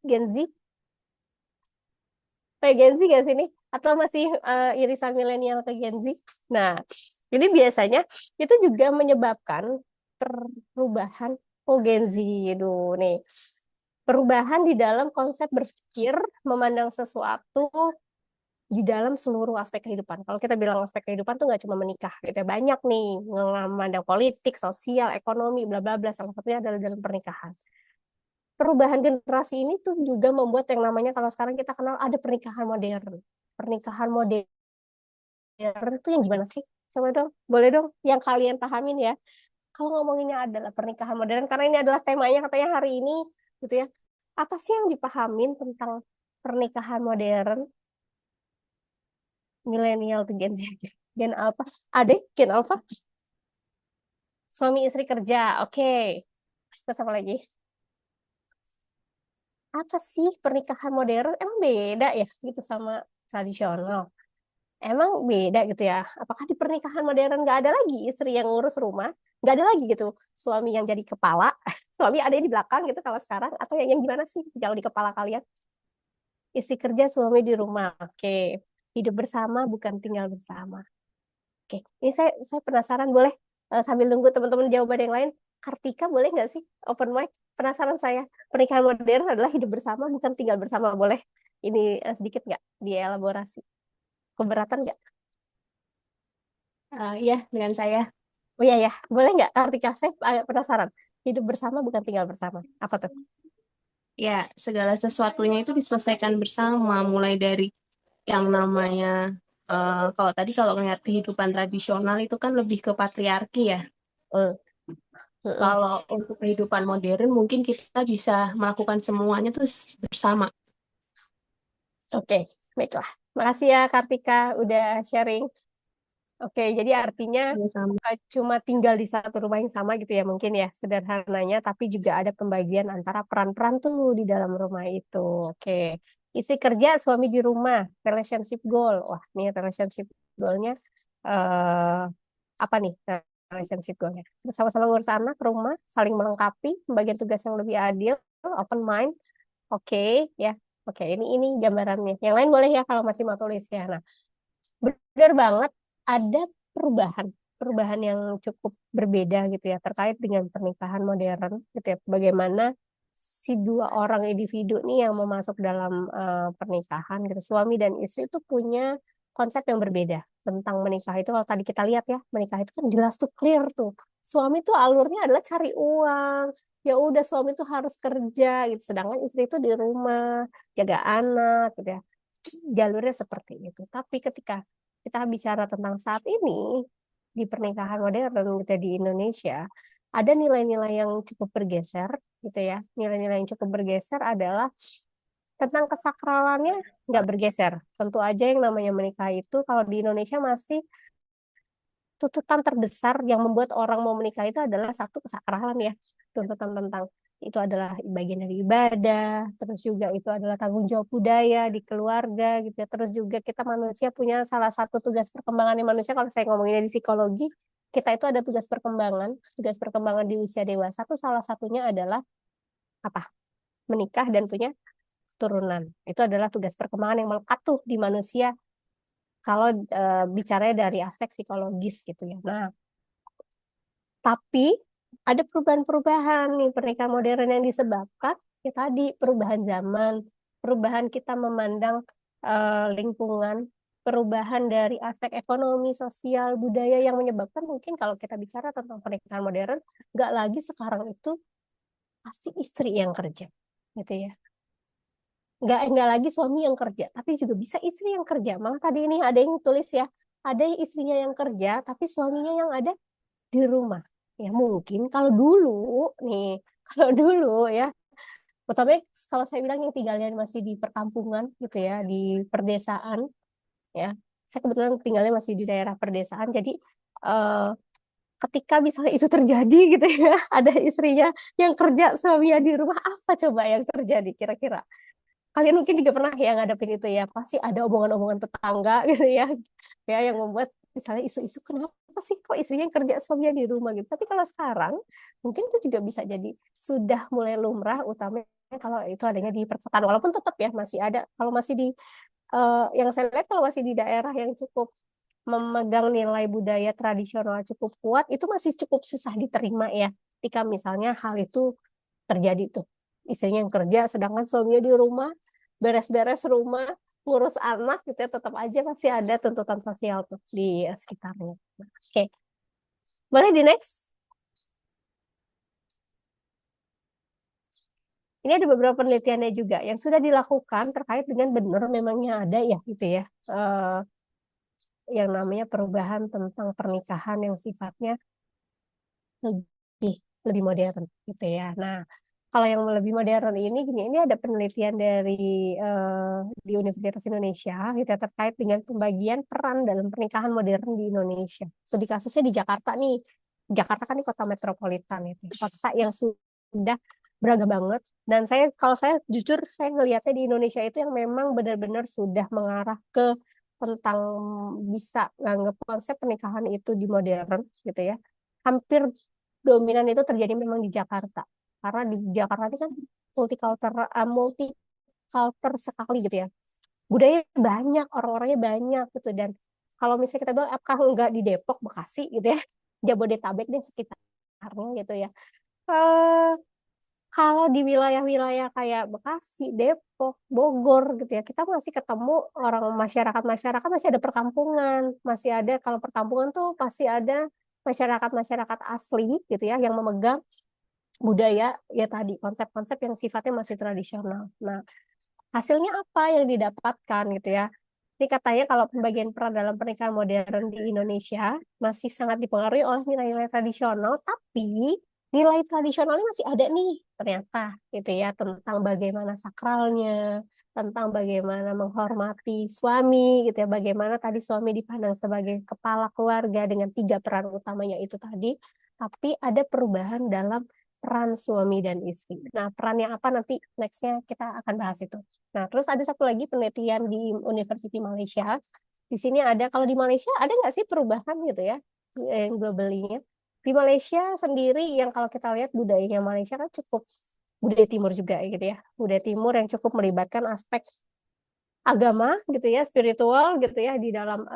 Gen Z, kayak Gen Z gak sih ini? Atau masih irisan milenial ke Gen Z? Nah, jadi biasanya itu juga menyebabkan perubahan. Oh, Gen Z, aduh nih. Perubahan di dalam konsep berpikir, memandang sesuatu di dalam seluruh aspek kehidupan. Kalau kita bilang aspek kehidupan tuh nggak cuma menikah, gitu ya. Banyak nih, memandang politik, sosial, ekonomi, bla bla bla. Salah satunya adalah dalam pernikahan. Perubahan generasi ini tuh juga membuat yang namanya kalau sekarang kita kenal ada pernikahan modern. Pernikahan modern itu yang gimana sih? Coba dong, boleh dong yang kalian pahamin ya. Kalau ngomonginnya adalah pernikahan modern, karena ini adalah temanya katanya hari ini, gitu ya. Apa sih yang dipahamin tentang pernikahan modern? Milenial tuh Gen Z, Gen Alpha, adek Gen Alpha, suami istri kerja, oke. Terus apa lagi? Apa sih pernikahan modern? Emang beda ya gitu sama tradisional? Emang beda gitu ya? Apakah di pernikahan modern nggak ada lagi istri yang ngurus rumah? Nggak ada lagi gitu suami yang jadi kepala, suami ada di belakang gitu kalau sekarang? Atau yang gimana sih kalau di kepala kalian? Istri kerja, suami di rumah. Oke. Hidup bersama bukan tinggal bersama. Oke. Ini saya penasaran, boleh sambil nunggu teman-teman jawaban yang lain, Kartika boleh nggak sih open mic? Penasaran saya. Pernikahan modern adalah hidup bersama bukan tinggal bersama. Boleh ini sedikit nggak dielaborasi? Keberatan nggak? Iya, dengan saya. Oh iya ya, boleh nggak Kartika? Saya agak penasaran. Hidup bersama bukan tinggal bersama. Apa tuh? Ya, segala sesuatunya itu diselesaikan bersama, mulai dari yang namanya, kalau tadi kalau ngeliat kehidupan tradisional itu kan lebih ke patriarki ya. Uh, Kalau untuk kehidupan modern mungkin kita bisa melakukan semuanya tuh bersama. Oke, baiklah. Makasih ya Kartika udah sharing. Oke, jadi artinya Bersama. bukan cuma tinggal di satu rumah yang sama gitu ya mungkin ya sederhananya, tapi juga ada pembagian antara peran-peran tuh di dalam rumah itu. Oke, isi kerja, suami di rumah, relationship goal. Wah, ini relationship goalnya eh apa nih relationship goalnya? Terus sama-sama ngurus anak, rumah, saling melengkapi, pembagian tugas yang lebih adil, open mind. Oke, ya. Oke, ini gambarannya. Yang lain boleh ya kalau masih mau tulis ya. Nah, benar banget ada perubahan perubahan yang cukup berbeda gitu ya terkait dengan pernikahan modern gitu ya, bagaimana si dua orang individu nih yang mau masuk dalam pernikahan gitu, suami dan istri itu punya konsep yang berbeda tentang menikah itu. Kalau tadi kita lihat ya, menikah itu kan jelas tuh, clear tuh, suami tuh alurnya adalah cari uang, ya udah suami tuh harus kerja gitu, sedangkan istri itu di rumah jaga anak gitu ya, jalurnya seperti itu. Tapi ketika kita bicara tentang saat ini di pernikahan modern kita di Indonesia, ada nilai-nilai yang cukup bergeser gitu ya. Nilai-nilai yang cukup bergeser adalah tentang kesakralannya nggak bergeser. Tentu aja yang namanya menikah itu kalau di Indonesia masih tuntutan terbesar yang membuat orang mau menikah itu adalah satu, kesakralan ya. Tuntutan tentang itu adalah bagian dari ibadah, terus juga itu adalah tanggung jawab budaya di keluarga gitu ya. Terus juga kita manusia punya salah satu tugas perkembangan manusia, kalau saya ngomonginnya di psikologi, kita itu ada tugas perkembangan di usia dewasa tuh salah satunya adalah apa? menikah dan punya keturunan. Itu adalah tugas perkembangan yang melekat tuh di manusia kalau bicaranya dari aspek psikologis gitu ya. Nah, tapi ada perubahan-perubahan nih pernikahan modern yang disebabkan ya tadi perubahan zaman, perubahan kita memandang lingkungan, perubahan dari aspek ekonomi, sosial, budaya yang menyebabkan mungkin kalau kita bicara tentang pernikahan modern, nggak lagi sekarang itu pasti istri yang kerja, gitu ya. Nggak lagi suami yang kerja, tapi juga bisa istri yang kerja. Malah tadi ini ada yang tulis ya, ada yang istrinya yang kerja, tapi suaminya yang ada di rumah. Ya mungkin kalau dulu nih, kalau dulu ya, utamanya kalau saya bilang yang tinggalnya masih di perkampungan gitu ya, di perdesaan ya. Saya kebetulan tinggalnya masih di daerah perdesaan, jadi eh, ketika misalnya itu terjadi gitu ya, ada istrinya yang kerja, suaminya di rumah, apa coba yang terjadi kira-kira? Kalian mungkin juga pernah ya ngadepin itu ya, pasti ada omongan-omongan tetangga gitu ya yang membuat misalnya isu-isu kenapa sih kok istrinya yang kerja suaminya di rumah gitu. Tapi kalau sekarang mungkin itu juga bisa jadi sudah mulai lumrah, utamanya kalau itu adanya di perkotaan, walaupun tetap ya masih ada, kalau masih di yang saya lihat kalau masih di daerah yang cukup memegang nilai budaya tradisional cukup kuat, itu masih cukup susah diterima ya ketika misalnya hal itu terjadi tuh, istrinya yang kerja sedangkan suaminya di rumah beres-beres rumah, ngurus anak gitu ya, tetap aja masih ada tuntutan sosial tuh di sekitarnya. Oke, boleh di next. Ini ada beberapa penelitiannya juga yang sudah dilakukan terkait dengan benar memangnya ada ya gitu ya, yang namanya perubahan tentang pernikahan yang sifatnya lebih lebih modern gitu ya. Nah, kalau yang lebih modern ini gini, ini ada penelitian dari di Universitas Indonesia gitu ya, terkait dengan pembagian peran dalam pernikahan modern di Indonesia. Studi kasusnya di Jakarta nih. Jakarta kan di kota metropolitan itu, kota yang sudah beragam banget. Dan kalau saya jujur saya ngelihatnya di Indonesia itu yang memang benar-benar sudah mengarah ke tentang bisa nganggap konsep pernikahan itu di modern gitu ya. Hampir dominan itu terjadi memang di Jakarta. Karena di Jakarta itu kan multicultural sekali gitu ya. Budaya banyak, orang-orangnya banyak gitu. Dan kalau misalnya kita bilang apakah enggak di Depok, Bekasi gitu ya, Jabodetabek dan sekitarnya gitu ya. Eh, Kalau di wilayah-wilayah kayak Bekasi, Depok, Bogor gitu ya, kita masih ketemu orang masyarakat-masyarakat masih ada perkampungan, masih ada kalau perkampungan tuh masih ada masyarakat-masyarakat asli gitu ya yang memegang budaya ya tadi konsep-konsep yang sifatnya masih tradisional. Nah, hasilnya apa yang didapatkan gitu ya? Ini katanya kalau pembagian peran dalam pernikahan modern di Indonesia masih sangat dipengaruhi oleh nilai-nilai tradisional, tapi nilai tradisionalnya masih ada nih ternyata gitu ya, tentang bagaimana sakralnya, tentang bagaimana menghormati suami gitu ya, bagaimana tadi suami dipandang sebagai kepala keluarga dengan 3 peran utamanya itu tadi, tapi ada perubahan dalam peran suami dan istri. Nah, perannya apa nanti nextnya kita akan bahas itu. Nah, terus ada satu lagi penelitian di University Malaysia. Di sini ada, kalau di Malaysia ada nggak sih perubahan gitu ya, yang globally-nya? Di Malaysia sendiri yang kalau kita lihat budayanya Malaysia kan cukup budaya timur juga gitu ya. Budaya timur yang cukup melibatkan aspek agama gitu ya, spiritual gitu ya di dalam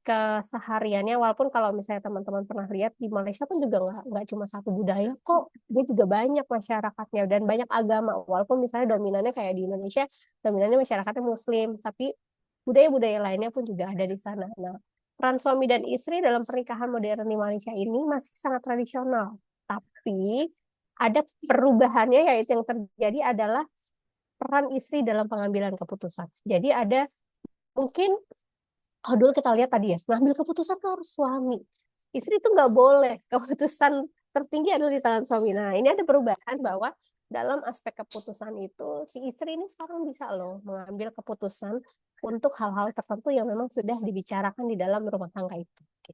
kesehariannya. Walaupun kalau misalnya teman-teman pernah lihat di Malaysia pun juga nggak cuma satu budaya kok, dia juga banyak masyarakatnya dan banyak agama. Walaupun misalnya dominannya kayak di Indonesia, dominannya masyarakatnya Muslim, tapi budaya-budaya lainnya pun juga ada di sana. Nah, peran suami dan istri dalam pernikahan modern di Malaysia ini masih sangat tradisional, tapi ada perubahannya yaitu yang terjadi adalah peran istri dalam pengambilan keputusan. Jadi ada mungkin kalau dulu kita lihat tadi ya, ngambil keputusan tuh harus suami. Istri itu nggak boleh, keputusan tertinggi adalah di tangan suami. Nah, ini ada perubahan bahwa dalam aspek keputusan itu, si istri ini sekarang bisa loh mengambil keputusan untuk hal-hal tertentu yang memang sudah dibicarakan di dalam rumah tangga itu. Oke.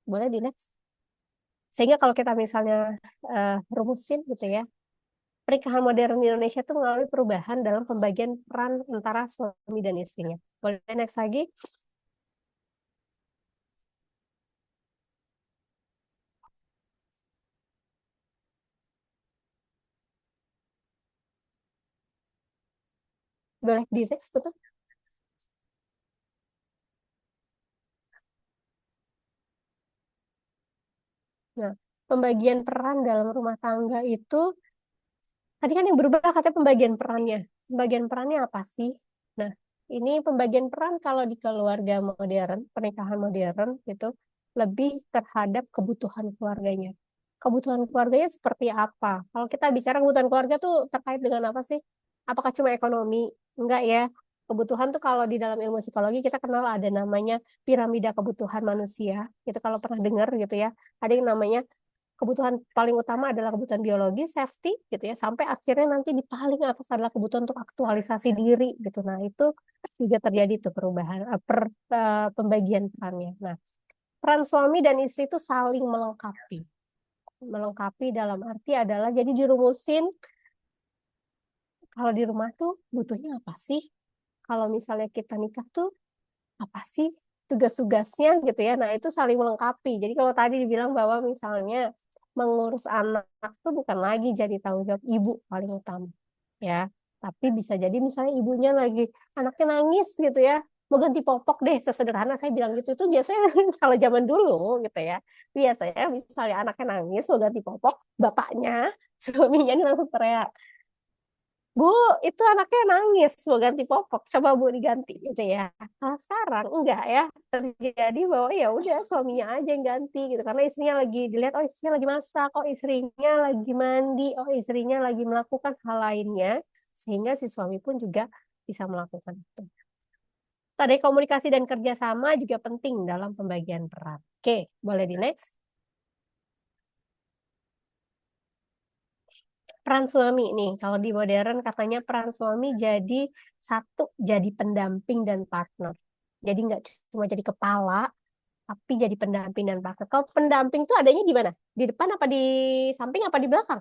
Boleh di next? Sehingga kalau kita misalnya rumusin gitu ya, pernikahan modern di Indonesia itu mengalami perubahan dalam pembagian peran antara suami dan istrinya. Boleh next lagi? Boleh di next, betul? Nah, pembagian peran dalam rumah tangga itu, tadi kan yang berubah katanya pembagian perannya. Pembagian perannya apa sih? Nah, ini pembagian peran kalau di keluarga modern, pernikahan modern itu lebih terhadap kebutuhan keluarganya. Kebutuhan keluarganya seperti apa? Kalau kita bicara kebutuhan keluarga tuh terkait dengan apa sih? Apakah cuma ekonomi? Enggak ya. Kebutuhan tuh kalau di dalam ilmu psikologi kita kenal ada namanya piramida kebutuhan manusia. Itu kalau pernah dengar gitu ya. Ada yang namanya kebutuhan paling utama adalah kebutuhan biologi, safety gitu ya, sampai akhirnya nanti di paling atas adalah kebutuhan untuk aktualisasi diri gitu. Nah, itu juga terjadi tuh perubahan pembagian perannya. Nah, peran suami dan istri itu saling melengkapi. Melengkapi dalam arti adalah jadi dirumusin kalau di rumah tuh butuhnya apa sih? Kalau misalnya kita nikah tuh apa sih tugas-tugasnya gitu ya. Nah, itu saling melengkapi. Jadi kalau tadi dibilang bahwa misalnya mengurus anak tuh bukan lagi jadi tanggung jawab ibu paling utama ya. Tapi bisa jadi misalnya ibunya lagi anaknya nangis gitu ya. Mau ganti popok deh, sesederhana saya bilang gitu. Itu biasanya kalau zaman dulu gitu ya. Biasanya misalnya anaknya nangis mau ganti popok, bapaknya, suaminya ini langsung teriak, Bu, itu anaknya nangis mau ganti popok, coba Bu diganti gitu ya. Kalau sekarang enggak ya, terjadi bahwa ya udah suaminya aja yang ganti gitu karena istrinya lagi dilihat, oh istrinya lagi masak, oh istrinya lagi mandi, oh istrinya lagi melakukan hal lainnya sehingga si suami pun juga bisa melakukan itu. Tadi komunikasi dan kerjasama juga penting dalam pembagian peran. Oke, boleh di next. Peran suami nih, kalau di modern katanya peran suami jadi satu, jadi pendamping dan partner. Jadi nggak cuma jadi kepala, tapi jadi pendamping dan partner. Kalau pendamping tuh adanya di mana? Di depan apa di samping apa di belakang?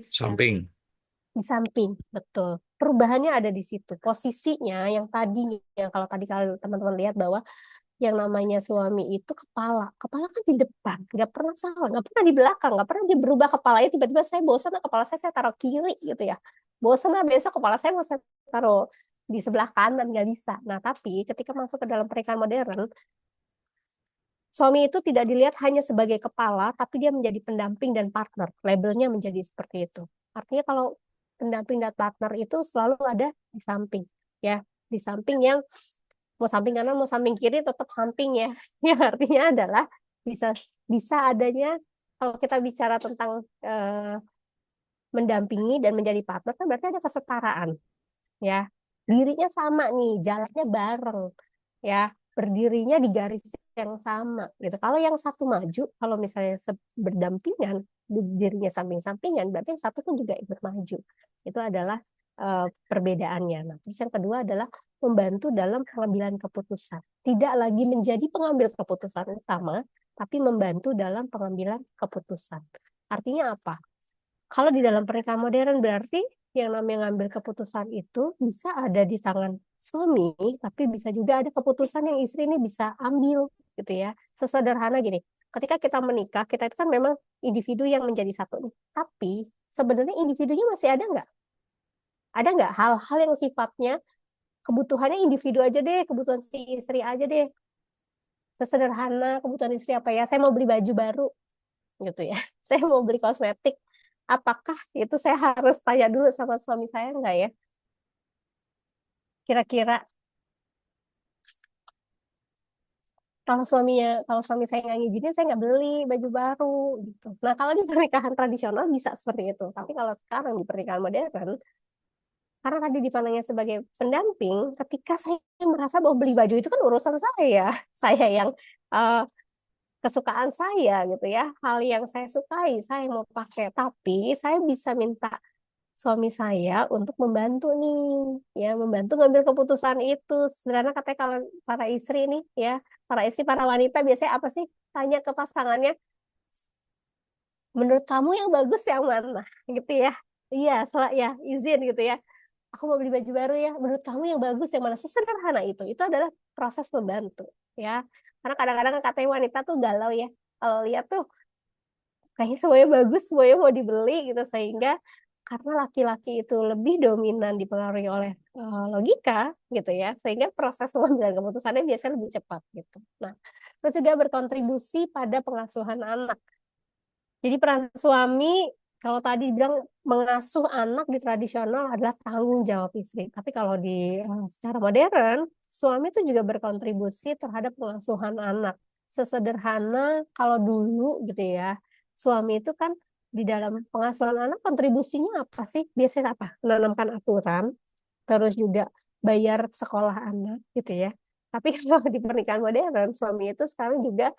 Samping. Di samping, betul. Perubahannya ada di situ. Posisinya yang tadinya, kalau tadi kalau teman-teman lihat bahwa yang namanya suami itu kepala. Kepala kan di depan, nggak pernah salah, nggak pernah di belakang, nggak pernah dia berubah kepalanya. Tiba-tiba saya bosan, kepala saya taruh kiri gitu ya. Bosan lah besok kepala saya mau saya taruh di sebelah kanan, nggak bisa. Nah, tapi ketika masuk ke dalam pernikahan modern, suami itu tidak dilihat hanya sebagai kepala, tapi dia menjadi pendamping dan partner. Labelnya menjadi seperti itu. Artinya kalau pendamping dan partner itu selalu ada di samping, ya, di samping yang mau samping kanan mau samping kiri tetap samping ya. Yang artinya adalah bisa bisa adanya kalau kita bicara tentang mendampingi dan menjadi partner kan berarti ada kesetaraan ya. Dirinya sama nih, jalannya bareng ya, berdirinya di garis yang sama gitu. Kalau yang satu maju, kalau misalnya berdampingan, dirinya samping-sampingan, berarti yang satu pun juga ikut maju. Itu adalah perbedaannya. Nah, terus yang kedua adalah membantu dalam pengambilan keputusan. Tidak lagi menjadi pengambil keputusan utama, tapi membantu dalam pengambilan keputusan. Artinya apa? Kalau di dalam pernikahan modern berarti yang namanya ngambil keputusan itu bisa ada di tangan suami, tapi bisa juga ada keputusan yang istri ini bisa ambil gitu ya. Sesederhana gini, ketika kita menikah, kita itu kan memang individu yang menjadi satu nih. Tapi sebenarnya individunya masih ada nggak? Ada nggak hal-hal yang sifatnya kebutuhannya individu aja deh, kebutuhan si istri aja deh. Sesederhana kebutuhan istri apa ya? Saya mau beli baju baru gitu ya. Saya mau beli kosmetik. Apakah itu saya harus tanya dulu sama suami saya enggak ya? Kira-kira kalau suami saya nggak ngizinin, saya nggak beli baju baru gitu. Nah, kalau di pernikahan tradisional bisa seperti itu. Tapi kalau sekarang di pernikahan modern, karena tadi dipandangnya sebagai pendamping, ketika saya merasa bahwa beli baju itu kan urusan saya, saya yang kesukaan saya gitu ya, hal yang saya sukai, saya mau pakai. Tapi saya bisa minta suami saya untuk membantu nih, ya membantu ngambil keputusan itu. Sederhana katanya kalau para istri nih, ya para istri, para wanita biasanya apa sih? Tanya ke pasangannya, menurut kamu yang bagus yang mana, gitu ya? Iya, ya izin gitu ya. Aku mau beli baju baru ya. Menurut kamu yang bagus yang mana? Sesederhana itu. Itu adalah proses membantu, ya. Karena kadang-kadang kan katanya wanita tuh galau ya. Kalau lihat tuh kayaknya semuanya bagus, semuanya mau dibeli gitu sehingga karena laki-laki itu lebih dominan dipengaruhi oleh logika gitu ya, sehingga proses pengambilan keputusannya biasanya lebih cepat gitu. Nah, terus juga berkontribusi pada pengasuhan anak. Jadi peran suami kalau tadi bilang mengasuh anak di tradisional adalah tanggung jawab istri. Tapi kalau di secara modern, suami itu juga berkontribusi terhadap pengasuhan anak. Sesederhana kalau dulu gitu ya, suami itu kan di dalam pengasuhan anak kontribusinya apa sih? Biasanya apa? Menanamkan aturan, terus juga bayar sekolah anak gitu ya. Tapi kalau di pernikahan modern, suami itu sekarang juga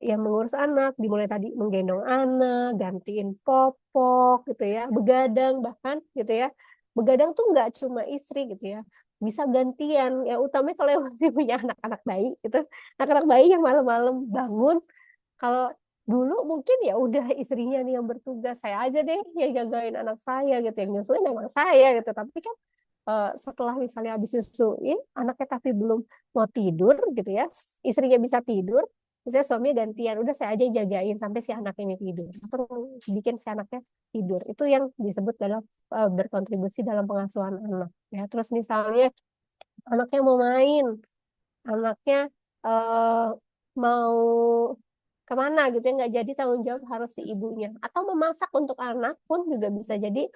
yang mengurus anak, dimulai tadi menggendong anak, gantiin popok gitu ya, begadang bahkan gitu ya. Begadang tuh nggak cuma istri gitu ya, bisa gantian. Ya utamanya kalau yang masih punya anak-anak bayi gitu, anak-anak bayi yang malam-malam bangun. Kalau dulu mungkin ya udah istrinya nih yang bertugas, saya aja deh yang jagain anak saya gitu, yang nyusuin emang saya gitu. Tapi kan setelah misalnya habis susuin anaknya tapi belum mau tidur gitu ya, istrinya bisa tidur, misalnya suaminya gantian, udah saya aja yang jagain sampai si anak ini tidur atau bikin si anaknya tidur. Itu yang disebut dalam berkontribusi dalam pengasuhan anak ya. Terus misalnya anaknya mau main, anaknya eh, mau kemana gitu ya, nggak jadi tanggung jawab harus si ibunya, atau memasak untuk anak pun juga bisa jadi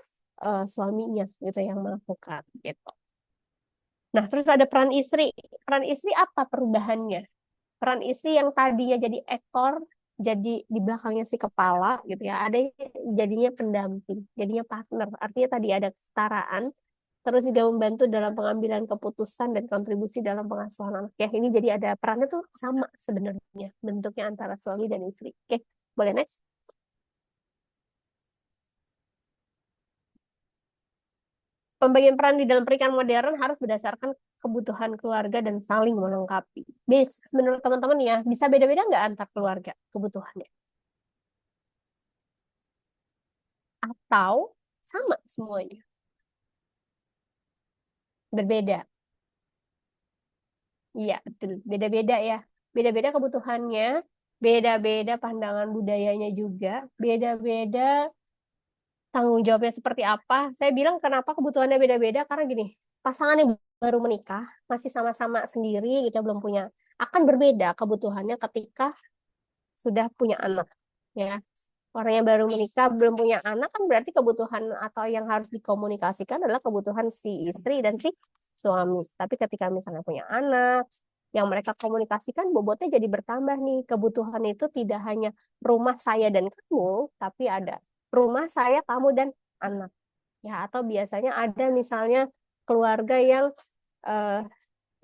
suaminya gitu yang melakukan gitu. Nah, terus ada peran istri. Peran istri apa perubahannya? Peran istri yang tadinya jadi ekor, jadi di belakangnya si kepala gitu ya, ada jadinya pendamping, jadinya partner. Artinya tadi ada kesetaraan, terus juga membantu dalam pengambilan keputusan dan kontribusi dalam pengasuhan anak. Ya, ini jadi ada perannya tuh sama sebenarnya bentuknya antara suami dan istri. Oke, boleh next? Pembagian peran di dalam pernikahan modern harus berdasarkan kebutuhan keluarga dan saling melengkapi. Menurut teman-teman ya, bisa beda-beda nggak antar keluarga kebutuhannya? Atau sama semuanya? Berbeda. Iya, betul. Beda-beda ya. Beda-beda kebutuhannya, beda-beda pandangan budayanya juga, beda-beda tanggung jawabnya seperti apa. Saya bilang kenapa kebutuhannya beda-beda, karena gini, pasangan yang baru menikah, masih sama-sama sendiri gitu, belum punya, akan berbeda kebutuhannya ketika sudah punya anak. Ya, orang yang baru menikah belum punya anak kan berarti kebutuhan atau yang harus dikomunikasikan adalah kebutuhan si istri dan si suami. Tapi ketika misalnya punya anak, yang mereka komunikasikan bobotnya jadi bertambah nih. Kebutuhan itu tidak hanya rumah saya dan kamu, tapi ada rumah saya, kamu dan anak. Ya, atau biasanya ada misalnya keluarga yang eh,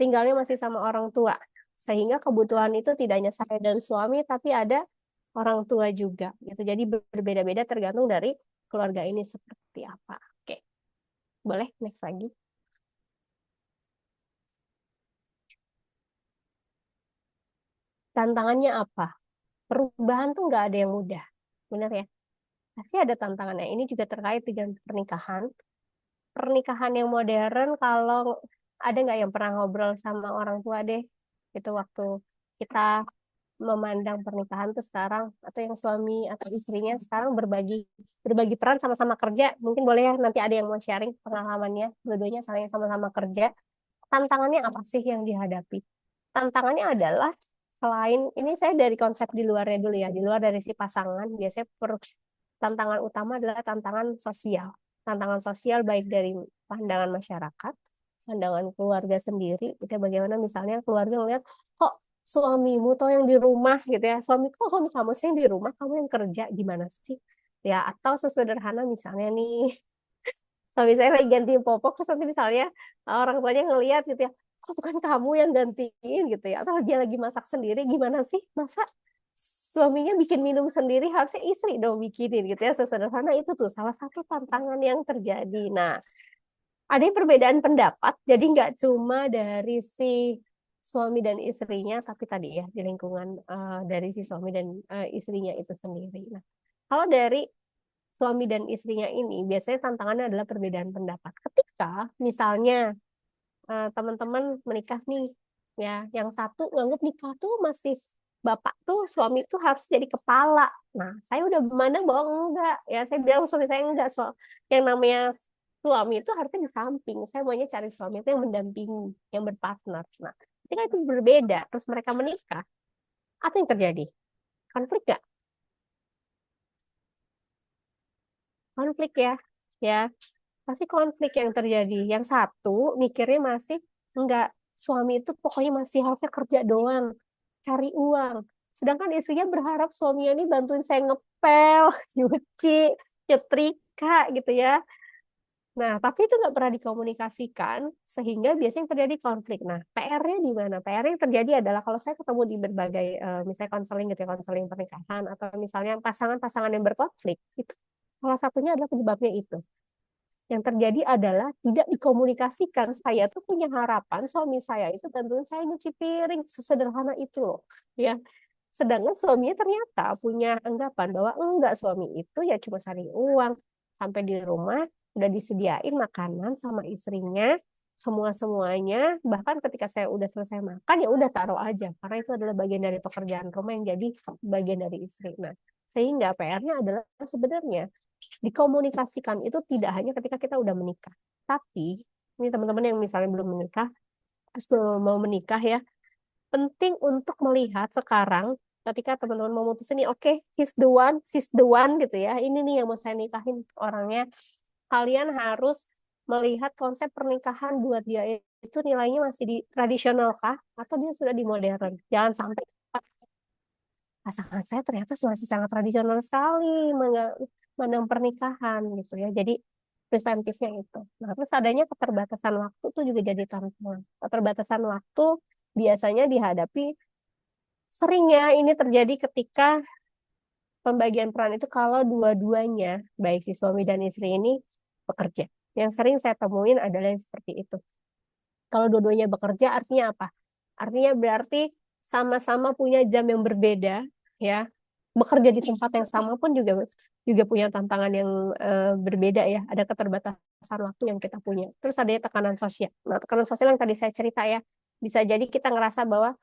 tinggalnya masih sama orang tua. Sehingga kebutuhan itu tidak hanya saya dan suami, tapi ada orang tua juga. Gitu. Jadi berbeda-beda tergantung dari keluarga ini seperti apa. Oke, boleh next lagi. Tantangannya apa? Perubahan tuh nggak ada yang mudah. Benar ya? Pasti ada tantangannya. Ini juga terkait dengan pernikahan. Pernikahan yang modern, kalau ada nggak yang pernah ngobrol sama orang tua deh? Itu waktu kita memandang pernikahan tuh sekarang, atau yang suami atau istrinya sekarang berbagi berbagi peran sama-sama kerja. Mungkin boleh ya nanti ada yang mau sharing pengalamannya, dua-duanya saling sama-sama kerja. Tantangannya apa sih yang dihadapi? Tantangannya adalah, selain ini saya dari konsep di luarnya dulu ya, di luar dari si pasangan, biasanya tantangan utama adalah tantangan sosial. Tantangan sosial baik dari pandangan masyarakat, pandangan keluarga sendiri, gitu ya, bagaimana misalnya keluarga melihat, kok suamimu tuh yang di rumah gitu ya, suami kamu sih yang di rumah, kamu yang kerja, gimana sih? Ya, atau sesederhana misalnya nih, suami saya lagi gantiin popok, terus nanti misalnya orang tuanya ngelihat gitu ya, kok bukan kamu yang gantiin gitu ya, atau dia lagi masak sendiri, gimana sih, masa suaminya bikin minum sendiri, harusnya istri dong bikinin gitu ya. Sesederhana itu tuh salah satu tantangan yang terjadi. Nah, ada perbedaan pendapat, jadi nggak cuma dari si suami dan istrinya, tapi tadi ya di lingkungan dari si suami dan istrinya itu sendiri. Nah, kalau dari suami dan istrinya ini, biasanya tantangannya adalah perbedaan pendapat. Ketika misalnya teman-teman menikah nih, ya, yang satu nganggap nikah tuh masih bapak tuh suami tuh harus jadi kepala. Nah, saya udah memandang bahwa enggak ya. Saya bilang suami saya enggak, yang namanya suami itu harusnya di samping. Saya maunya cari suami itu yang mendampingi, yang berpartner. Nah, ketika itu berbeda, terus mereka menikah, apa yang terjadi? Konflik nggak? Konflik ya, ya pasti konflik yang terjadi. Yang satu mikirnya masih enggak, suami itu pokoknya masih harusnya kerja doang, cari uang. Sedangkan istrinya berharap suaminya ini bantuin saya ngepel, nyuci, nyetrika gitu ya. Nah, tapi itu nggak pernah dikomunikasikan, sehingga biasanya terjadi konflik. Nah, PR-nya di mana? PR yang terjadi adalah kalau saya ketemu di berbagai, misalnya konseling gitu ya, konseling pernikahan, atau misalnya pasangan-pasangan yang berkonflik, itu salah satunya adalah penyebabnya itu. Yang terjadi adalah tidak dikomunikasikan. Saya tuh punya harapan suami saya itu bantuin saya nyuci piring, sesederhana itu loh. Ya, sedangkan suaminya ternyata punya anggapan bahwa enggak, suami itu ya cuma cari uang. Sampai di rumah udah disediain makanan sama istrinya, semua-semuanya. Bahkan ketika saya udah selesai makan, ya udah taruh aja. Karena itu adalah bagian dari pekerjaan rumah yang jadi bagian dari istri. Nah, sehingga PR-nya adalah sebenarnya dikomunikasikan itu tidak hanya ketika kita udah menikah. Tapi, ini teman-teman yang misalnya belum menikah, terus mau menikah ya, penting untuk melihat sekarang ketika teman-teman mau mutusin nih, oke, he's the one, she's the one gitu ya. Ini nih yang mau saya nikahin orangnya. Kalian harus melihat konsep pernikahan buat dia itu nilainya masih di tradisional kah atau dia sudah di modern. Jangan sampai pasangan saya ternyata masih sangat tradisional sekali mandang pernikahan gitu ya. Jadi preventifnya itu. Nah, terus adanya keterbatasan waktu tuh juga jadi tantangan. Keterbatasan waktu biasanya dihadapi, seringnya ini terjadi ketika pembagian peran itu kalau dua-duanya, baik si suami dan istri ini bekerja. Yang sering saya temuin adalah yang seperti itu. Kalau dua-duanya bekerja artinya apa? Artinya berarti sama-sama punya jam yang berbeda, ya. Bekerja di tempat yang sama pun juga punya tantangan yang berbeda ya. Ada keterbatasan waktu yang kita punya. Terus ada tekanan sosial. Nah, tekanan sosial yang tadi saya cerita ya, bisa jadi kita ngerasa bahwa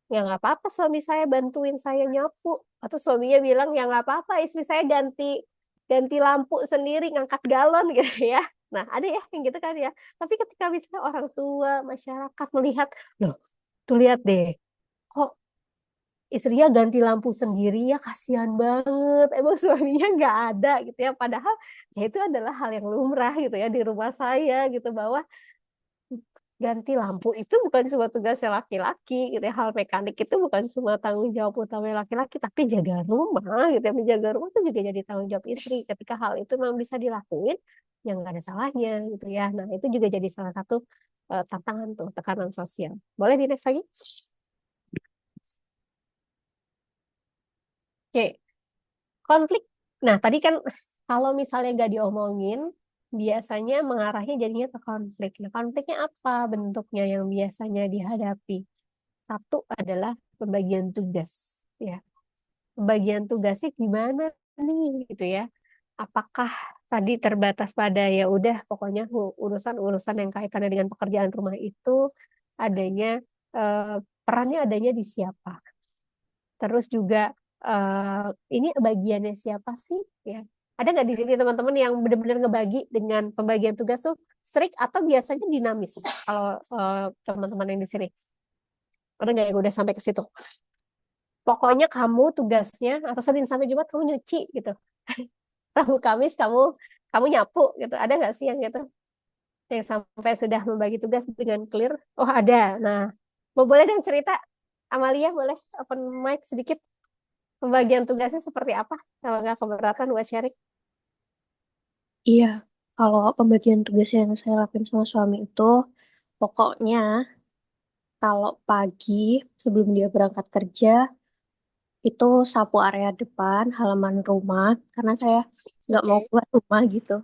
ya nggak apa-apa suami saya bantuin saya nyapu, atau suaminya bilang ya nggak apa-apa istri saya ganti ganti lampu sendiri, ngangkat galon gitu ya. Nah, ada ya yang gitu kan ya. Tapi ketika misalnya orang tua, masyarakat melihat, loh, tuh lihat deh, kok istrinya ganti lampu sendiri ya, kasihan banget. Emang suaminya nggak ada gitu ya. Padahal ya itu adalah hal yang lumrah gitu ya di rumah saya gitu, bahwa ganti lampu itu bukan cuma tugasnya laki-laki gitu ya. Hal mekanik itu bukan cuma tanggung jawab utama laki-laki, tapi jaga rumah gitu ya. Menjaga rumah itu juga jadi tanggung jawab istri. Ketika hal itu memang bisa dilakuin, yang nggak ada salahnya gitu ya. Nah, itu juga jadi salah satu tantangan tuh, tekanan sosial. Boleh di next lagi? Oke, konflik. Nah, tadi kan kalau misalnya nggak diomongin, biasanya mengarahnya jadinya ke konflik. Nah, konfliknya apa bentuknya yang biasanya dihadapi? Satu adalah pembagian tugas, ya. Pembagian tugasnya gimana nih, gitu ya? Apakah tadi terbatas pada ya udah pokoknya urusan-urusan yang kaitannya dengan pekerjaan rumah itu adanya, eh, perannya adanya di siapa? Terus juga ini bagiannya siapa sih, ya? Ada nggak di sini teman-teman yang benar-benar ngebagi dengan pembagian tugas tuh strict atau biasanya dinamis? Kalau teman-teman yang di sini, ada nggak yang udah sampai ke situ? Pokoknya kamu tugasnya atau Senin sampai Jumat kamu nyuci gitu. Rabu Kamis kamu nyapu gitu. Ada nggak sih yang gitu? Yang sampai sudah membagi tugas dengan clear? Oh, ada. Nah, boleh dong cerita. Amalia boleh open mic sedikit. Pembagian tugasnya seperti apa? Kalau nggak keberatan buat sharing. Iya, kalau pembagian tugas yang saya lakuin sama suami itu, pokoknya kalau pagi sebelum dia berangkat kerja, itu sapu area depan, halaman rumah, karena saya nggak mau Oke. keluar rumah gitu.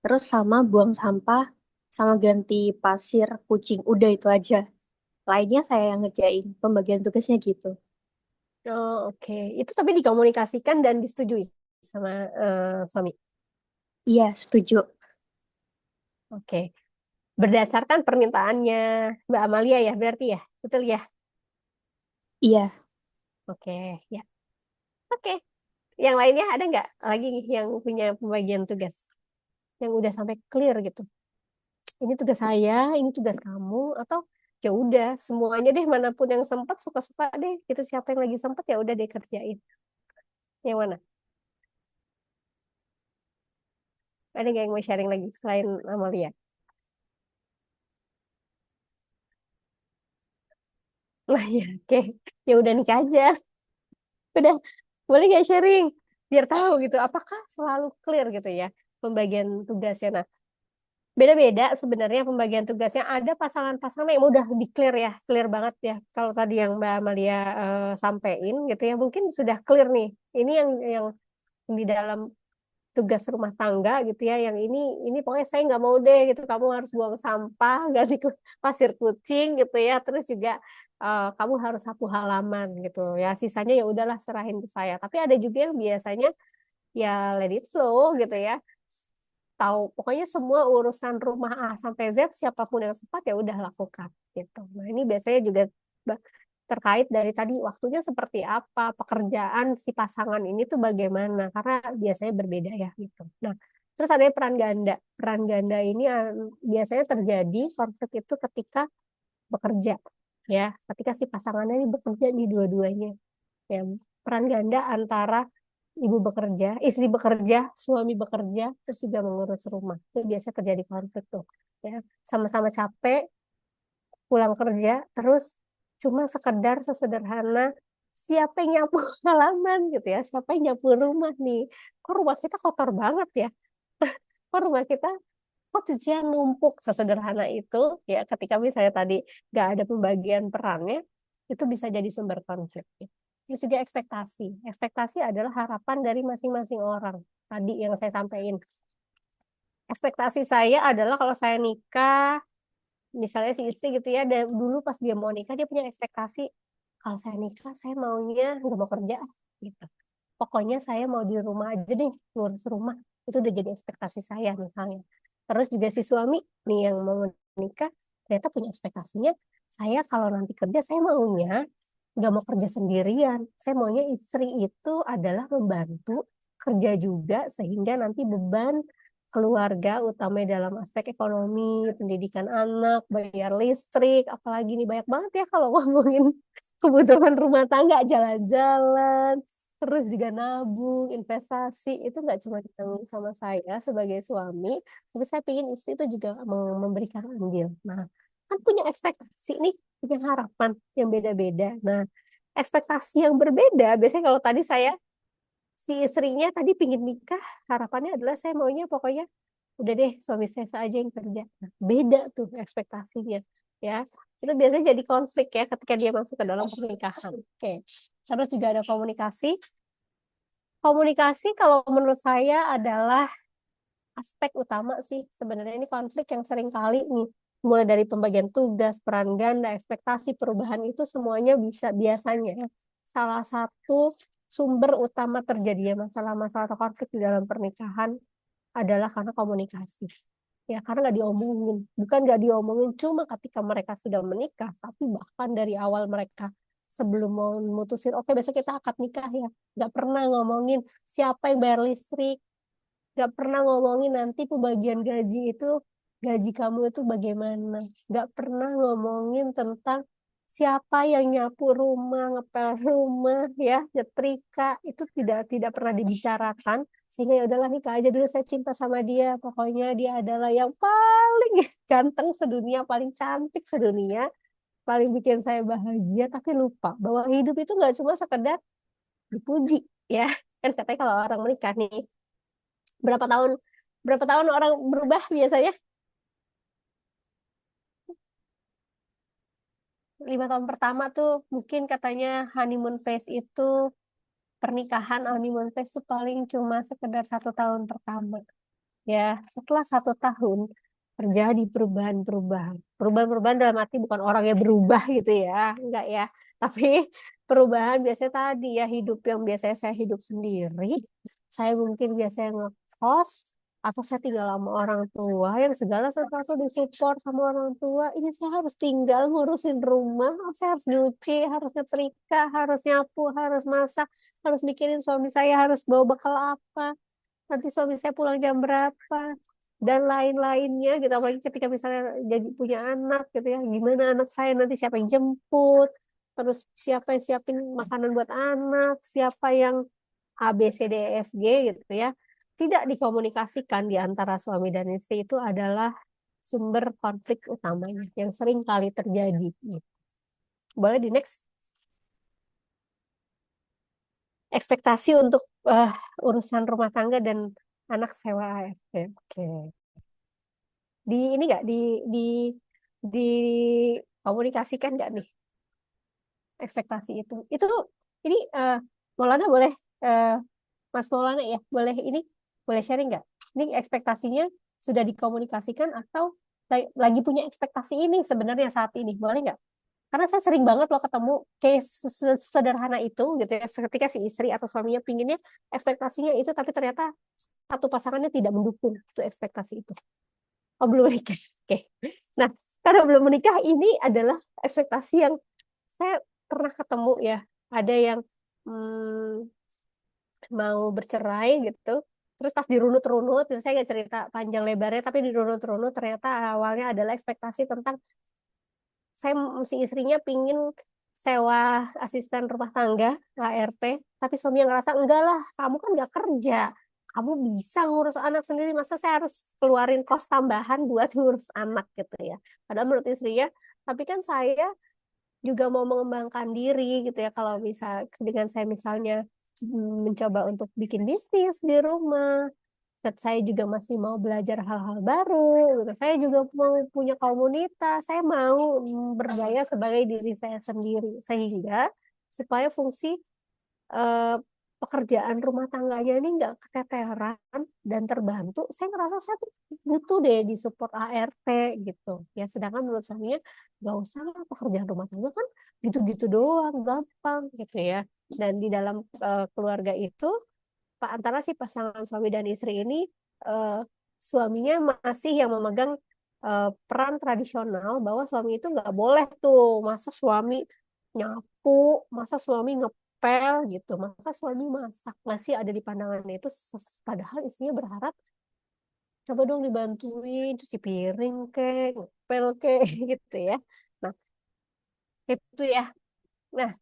Terus sama buang sampah, sama ganti pasir kucing, udah itu aja. Lainnya saya yang ngerjain, pembagian tugasnya gitu. Oh, oke. Itu tapi dikomunikasikan dan disetujui sama suami. Iya, setuju. Oke. Berdasarkan permintaannya Mbak Amalia ya, berarti ya? Betul ya? Iya, Oke, ya. Oke. Yang lainnya ada nggak lagi yang punya pembagian tugas yang udah sampai clear gitu? Ini tugas saya, ini tugas kamu, atau ya udah semuanya deh, manapun yang sempat suka-suka deh. Gitu, siapa yang lagi sempat ya udah deh kerjain. Yang mana? Ada nggak yang mau sharing lagi selain Amalia? Nah ya, oke. Ya udah nikah aja. Udah, boleh nggak sharing? Biar tahu gitu, apakah selalu clear gitu ya pembagian tugasnya. Nah, beda-beda sebenarnya pembagian tugasnya. Ada pasangan-pasangan yang udah di clear ya, clear banget ya. Kalau tadi yang Mbak Amalia sampein gitu ya, mungkin sudah clear nih. Ini yang di dalam tugas rumah tangga gitu ya, yang ini pokoknya saya nggak mau deh gitu, kamu harus buang sampah, ganti pasir kucing gitu ya, terus juga kamu harus sapu halaman gitu ya, sisanya ya udahlah serahin ke saya. Tapi ada juga yang biasanya ya let it flow gitu ya, tahu pokoknya semua urusan rumah A sampai Z siapapun yang sempat ya udah lakukan gitu. Nah ini biasanya juga terkait dari tadi waktunya seperti apa, pekerjaan si pasangan ini tuh bagaimana, karena biasanya berbeda ya gitu. Nah terus ada peran ganda. Peran ganda ini biasanya terjadi konflik itu ketika bekerja ya, ketika si pasangannya ini bekerja di dua-duanya ya. Peran ganda antara ibu bekerja, istri bekerja, suami bekerja, terus juga mengurus rumah. Itu biasa terjadi konflik tuh. Ya, sama-sama capek, pulang kerja, terus cuma sekedar sesederhana siapa yang nyapu halaman gitu ya, siapa yang nyapu rumah nih. Kok rumah kita kotor banget ya? Kok rumah kita kok cucian numpuk, sesederhana itu ya, ketika misalnya tadi nggak ada pembagian perannya, itu bisa jadi sumber konflik. Terus juga ekspektasi. Ekspektasi adalah harapan dari masing-masing orang. Tadi yang saya sampaikan. Ekspektasi saya adalah kalau saya nikah, misalnya si istri gitu ya, dan dulu pas dia mau nikah, dia punya ekspektasi, kalau saya nikah, saya maunya nggak mau kerja, gitu. Pokoknya saya mau di rumah aja deh, ngurus rumah. Itu udah jadi ekspektasi saya misalnya. Terus juga si suami nih yang mau nikah, ternyata punya ekspektasinya, saya kalau nanti kerja, saya maunya nggak mau kerja sendirian. Saya maunya istri itu adalah membantu kerja juga sehingga nanti beban keluarga utama dalam aspek ekonomi, pendidikan anak, bayar listrik, apalagi nih banyak banget ya kalau ngomongin kebutuhan rumah tangga, jalan-jalan, terus juga nabung, investasi, itu nggak cuma ditanggung sama saya sebagai suami, tapi saya ingin istri itu juga memberikan andil. Nah, kan punya ekspektasi nih, punya harapan yang beda-beda. Nah, ekspektasi yang berbeda, biasanya kalau tadi saya, si istrinya tadi pingin nikah, harapannya adalah saya maunya pokoknya udah deh suami saya saja yang kerja. Nah, beda tuh ekspektasinya ya. Itu biasanya jadi konflik ya ketika dia masuk ke dalam pernikahan. Oke. Terus juga ada komunikasi. Komunikasi kalau menurut saya adalah aspek utama sih. Sebenarnya ini konflik yang sering kali nih. Mulai dari pembagian tugas, peran ganda, ekspektasi, perubahan itu semuanya bisa biasanya salah satu sumber utama terjadinya masalah-masalah atau konflik di dalam pernikahan adalah karena komunikasi. Ya, karena nggak diomongin. Bukan nggak diomongin cuma ketika mereka sudah menikah, tapi bahkan dari awal mereka sebelum mau memutusin, oke besok kita akad nikah ya. Nggak pernah ngomongin siapa yang bayar listrik, nggak pernah ngomongin nanti pembagian gaji itu, gaji kamu itu bagaimana. Nggak pernah ngomongin tentang siapa yang nyapu rumah, ngepel rumah, ya, nyetrika. Itu tidak pernah dibicarakan. Sehingga ya udahlah nikah aja dulu, saya cinta sama dia. Pokoknya dia adalah yang paling ganteng sedunia, paling cantik sedunia, paling bikin saya bahagia. Tapi lupa bahwa hidup itu nggak cuma sekedar dipuji, ya. Kan katanya kalau orang menikah nih, berapa tahun berapa tahun orang berubah biasanya? 5 tahun pertama tuh mungkin katanya honeymoon phase itu, pernikahan honeymoon phase itu paling cuma sekedar 1 tahun pertama. Ya, setelah 1 tahun terjadi perubahan-perubahan. Perubahan-perubahan dalam arti bukan orangnya berubah gitu ya, enggak ya. Tapi perubahan biasanya tadi ya, hidup yang biasanya saya hidup sendiri, saya mungkin biasanya ngekos, atau saya tinggal sama orang tua yang segala sesuatu disupport sama orang tua, ini saya harus tinggal ngurusin rumah, saya harus nyuci, harus nyetrika, harus nyapu, harus masak, harus mikirin suami saya harus bawa bekal apa, nanti suami saya pulang jam berapa, dan lain-lainnya gitu. Apalagi ketika misalnya jadi punya anak gitu ya, gimana anak saya nanti, siapa yang jemput, terus siapa yang siapin makanan buat anak, siapa yang A, B, C, D, E, F, G gitu ya. Tidak dikomunikasikan di antara suami dan istri itu adalah sumber konflik utamanya yang sering kali terjadi. Gitu. Boleh di next? Ekspektasi untuk urusan rumah tangga dan anak sewa ART. Oke. Di ini nggak di komunikasikan nggak nih ekspektasi itu? Itu ini Maulana boleh Mas Maulana ya boleh sharing nggak? Ini ekspektasinya sudah dikomunikasikan atau lagi punya ekspektasi ini sebenarnya saat ini, boleh nggak? Karena saya sering banget loh ketemu case sederhana itu gitu ya, ketika si istri atau suaminya pinginnya ekspektasinya itu, tapi ternyata satu pasangannya tidak mendukung itu ekspektasi itu. Oh, belum menikah. Oke. Nah, karena belum menikah, ini adalah ekspektasi yang saya pernah ketemu ya. Ada yang mau bercerai gitu. Terus pas dirunut-runut, saya nggak cerita panjang lebarnya, tapi dirunut-runut ternyata awalnya adalah ekspektasi tentang si istrinya pingin sewa asisten rumah tangga ART, tapi suaminya ngerasa enggak lah, kamu kan nggak kerja, kamu bisa ngurus anak sendiri, masa saya harus keluarin kos tambahan buat ngurus anak gitu ya. Padahal menurut istrinya, tapi kan saya juga mau mengembangkan diri gitu ya, kalau bisa dengan saya misalnya mencoba untuk bikin bisnis di rumah, saya juga masih mau belajar hal-hal baru gitu. Saya juga mau punya komunitas, saya mau berdaya sebagai diri saya sendiri, sehingga supaya fungsi eh, pekerjaan rumah tangganya ini nggak keteteran dan terbantu, saya ngerasa saya tuh butuh deh di support ART gitu ya. Sedangkan menurut saya nggak usah lah, pekerjaan rumah tangga kan gitu-gitu doang, gampang gitu ya. Dan di dalam keluarga itu antara si pasangan suami dan istri ini, suaminya masih yang memegang peran tradisional bahwa suami itu nggak boleh tuh, masa suami nyapu, masa suami ngepel gitu, masa suami masak, masih ada di pandangannya itu. Padahal istrinya berharap coba dong dibantuin cuci piring kek, ngepel kek gitu ya. Nah itu ya. Nah,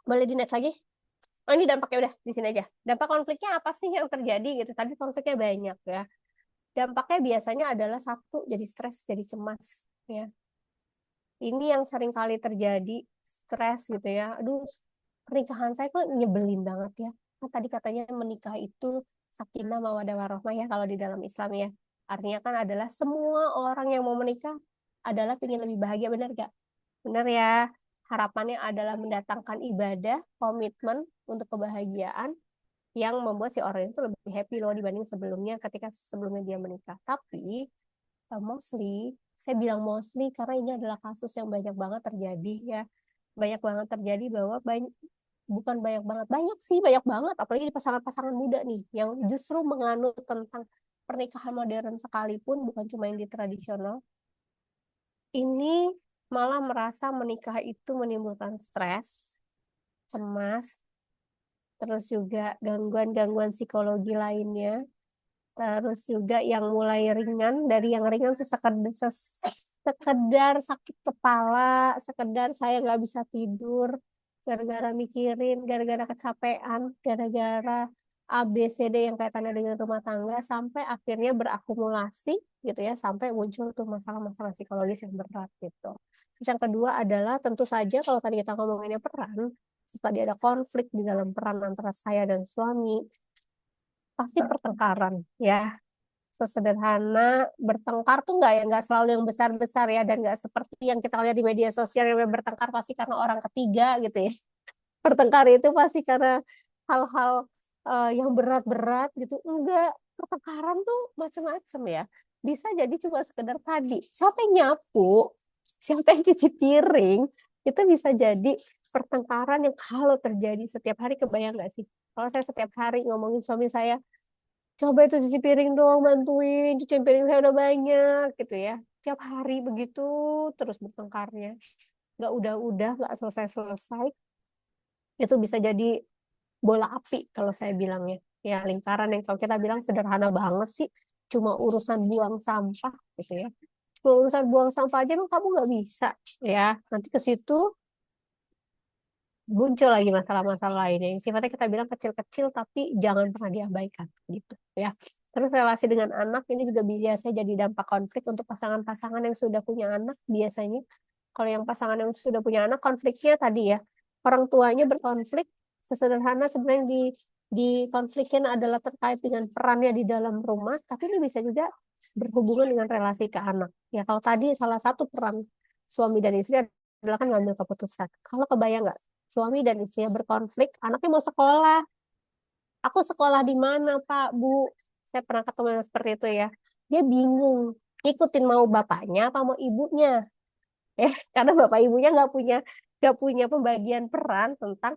boleh di next lagi. Oh, ini dampaknya udah di sini aja. Dampak konfliknya apa sih yang terjadi gitu? Tadi konfliknya banyak ya. Dampaknya biasanya adalah satu, jadi stres, jadi cemas ya. Ini yang sering kali terjadi, stres gitu ya. Aduh, pernikahan saya kok nyebelin banget ya. Nah, tadi katanya menikah itu sakinah mawaddah warahmah ya kalau di dalam Islam ya. Artinya kan adalah semua orang yang mau menikah adalah ingin lebih bahagia, benar gak? Benar ya. Harapannya adalah mendatangkan ibadah, komitmen untuk kebahagiaan yang membuat si orang itu lebih happy loh dibanding sebelumnya ketika sebelumnya dia menikah. Tapi mostly, saya bilang mostly karena ini adalah kasus yang banyak banget terjadi ya. Banyak banget terjadi bahwa bukan banyak banget, banyak sih, banyak banget. Apalagi di pasangan-pasangan muda nih yang justru menganut tentang pernikahan modern sekalipun, bukan cuma yang di tradisional. Ini malah merasa menikah itu menimbulkan stres, cemas, terus juga gangguan-gangguan psikologi lainnya, terus juga yang mulai ringan, dari yang ringan sekedar sakit kepala, sekedar saya nggak bisa tidur, gara-gara mikirin, gara-gara kecapean, gara-gara ABCD yang kaitannya dengan rumah tangga, sampai akhirnya berakumulasi gitu ya, sampai muncul tuh masalah-masalah psikologis yang berat gitu. Terus yang kedua adalah tentu saja kalau tadi kita ngomonginnya peran, terus tadi ada konflik di dalam peran antara saya dan suami, pasti pertengkaran ya. Sesederhana bertengkar tuh nggak selalu yang besar-besar ya, dan nggak seperti yang kita lihat di media sosial yang bertengkar pasti karena orang ketiga gitu ya. Bertengkar itu pasti karena hal-hal yang berat-berat gitu. Enggak, pertengkaran tuh macam-macam ya. Bisa jadi cuma sekedar tadi, siapa yang nyapu, siapa yang cuci piring, itu bisa jadi pertengkaran yang kalau terjadi setiap hari. Kebayang nggak sih? Kalau saya setiap hari ngomongin suami saya, coba itu cuci piring dong, bantuin, cuci piring saya udah banyak gitu ya. Tiap hari begitu terus bertengkarnya. Nggak udah, nggak selesai-selesai. Itu bisa jadi bola api kalau saya bilangnya. Ya lingkaran yang kalau kita bilang sederhana banget sih. Cuma urusan buang sampah gitu ya. Cuma urusan buang sampah aja emang kamu nggak bisa ya. Nanti ke situ muncul lagi masalah-masalah lainnya yang sifatnya kita bilang kecil-kecil tapi jangan pernah diabaikan gitu ya. Terus relasi dengan anak ini juga biasa jadi dampak konflik untuk pasangan-pasangan yang sudah punya anak biasanya. Kalau yang pasangan yang sudah punya anak konfliknya tadi ya orang tuanya berkonflik sesederhana sebenarnya di konfliknya adalah terkait dengan perannya di dalam rumah tapi ini bisa juga berhubungan dengan relasi ke anak. Ya kalau tadi salah satu peran suami dan istri adalah kan ngambil keputusan. Kalau kebayang nggak suami dan istrinya berkonflik, anaknya mau sekolah. Aku sekolah di mana, Pak, Bu? Saya pernah ketemu yang seperti itu ya. Dia bingung, ikutin mau bapaknya apa mau ibunya. Karena bapak ibunya nggak punya pembagian peran tentang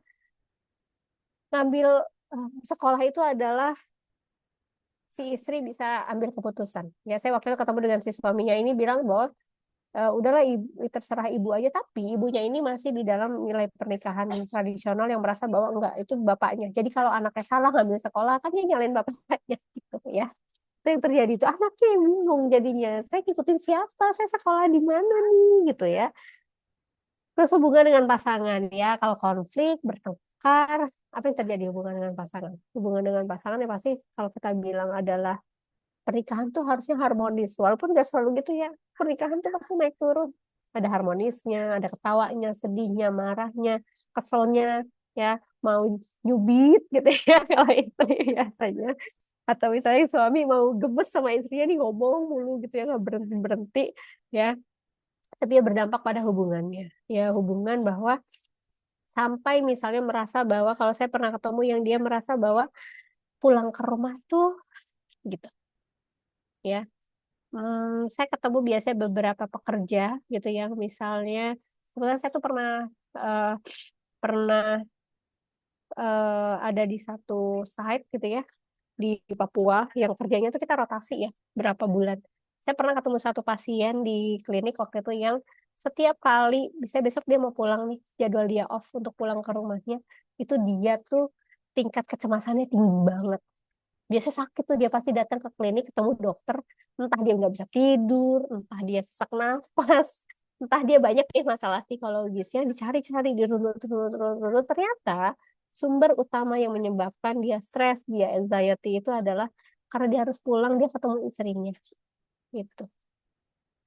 ngambil sekolah itu adalah si istri bisa ambil keputusan. Ya, saya waktu itu ketemu dengan si suaminya ini bilang bahwa udahlah ibu, terserah ibu aja tapi ibunya ini masih di dalam nilai pernikahan tradisional yang merasa bahwa enggak itu bapaknya jadi kalau anaknya salah ngambil sekolah kan dia nyalain bapaknya gitu ya itu yang terjadi itu anaknya yang bingung jadinya saya ngikutin siapa saya sekolah di mana nih gitu ya terus hubungan dengan pasangan ya kalau konflik bertengkar apa yang terjadi hubungan dengan pasangan ya pasti kalau kita bilang adalah pernikahan tuh harusnya harmonis walaupun gak selalu gitu ya pernikahan tuh pasti naik turun ada harmonisnya ada ketawanya sedihnya marahnya keselnya ya mau nyubit gitu ya kalau itu biasanya atau misalnya suami mau gemes sama istrinya nih ngomong mulu gitu ya nggak berhenti berhenti ya tapi ya berdampak pada hubungannya ya hubungan bahwa sampai misalnya merasa bahwa kalau saya pernah ketemu yang dia merasa bahwa pulang ke rumah tuh gitu ya. Saya ketemu biasanya beberapa pekerja gitu yang misalnya kebetulan saya tuh pernah eh, pernah ada di satu site gitu ya di Papua yang kerjanya tuh kita rotasi ya berapa bulan. Saya pernah ketemu satu pasien di klinik waktu itu yang setiap kali bisa besok dia mau pulang nih jadwal dia off untuk pulang ke rumahnya itu dia tuh tingkat kecemasannya tinggi banget biasa sakit tuh dia pasti datang ke klinik ketemu dokter entah dia nggak bisa tidur entah dia sesak nafas entah dia banyak masalah psikologisnya dicari-cari dirunut ternyata sumber utama yang menyebabkan dia stres dia anxiety itu adalah karena dia harus pulang dia ketemu istrinya gitu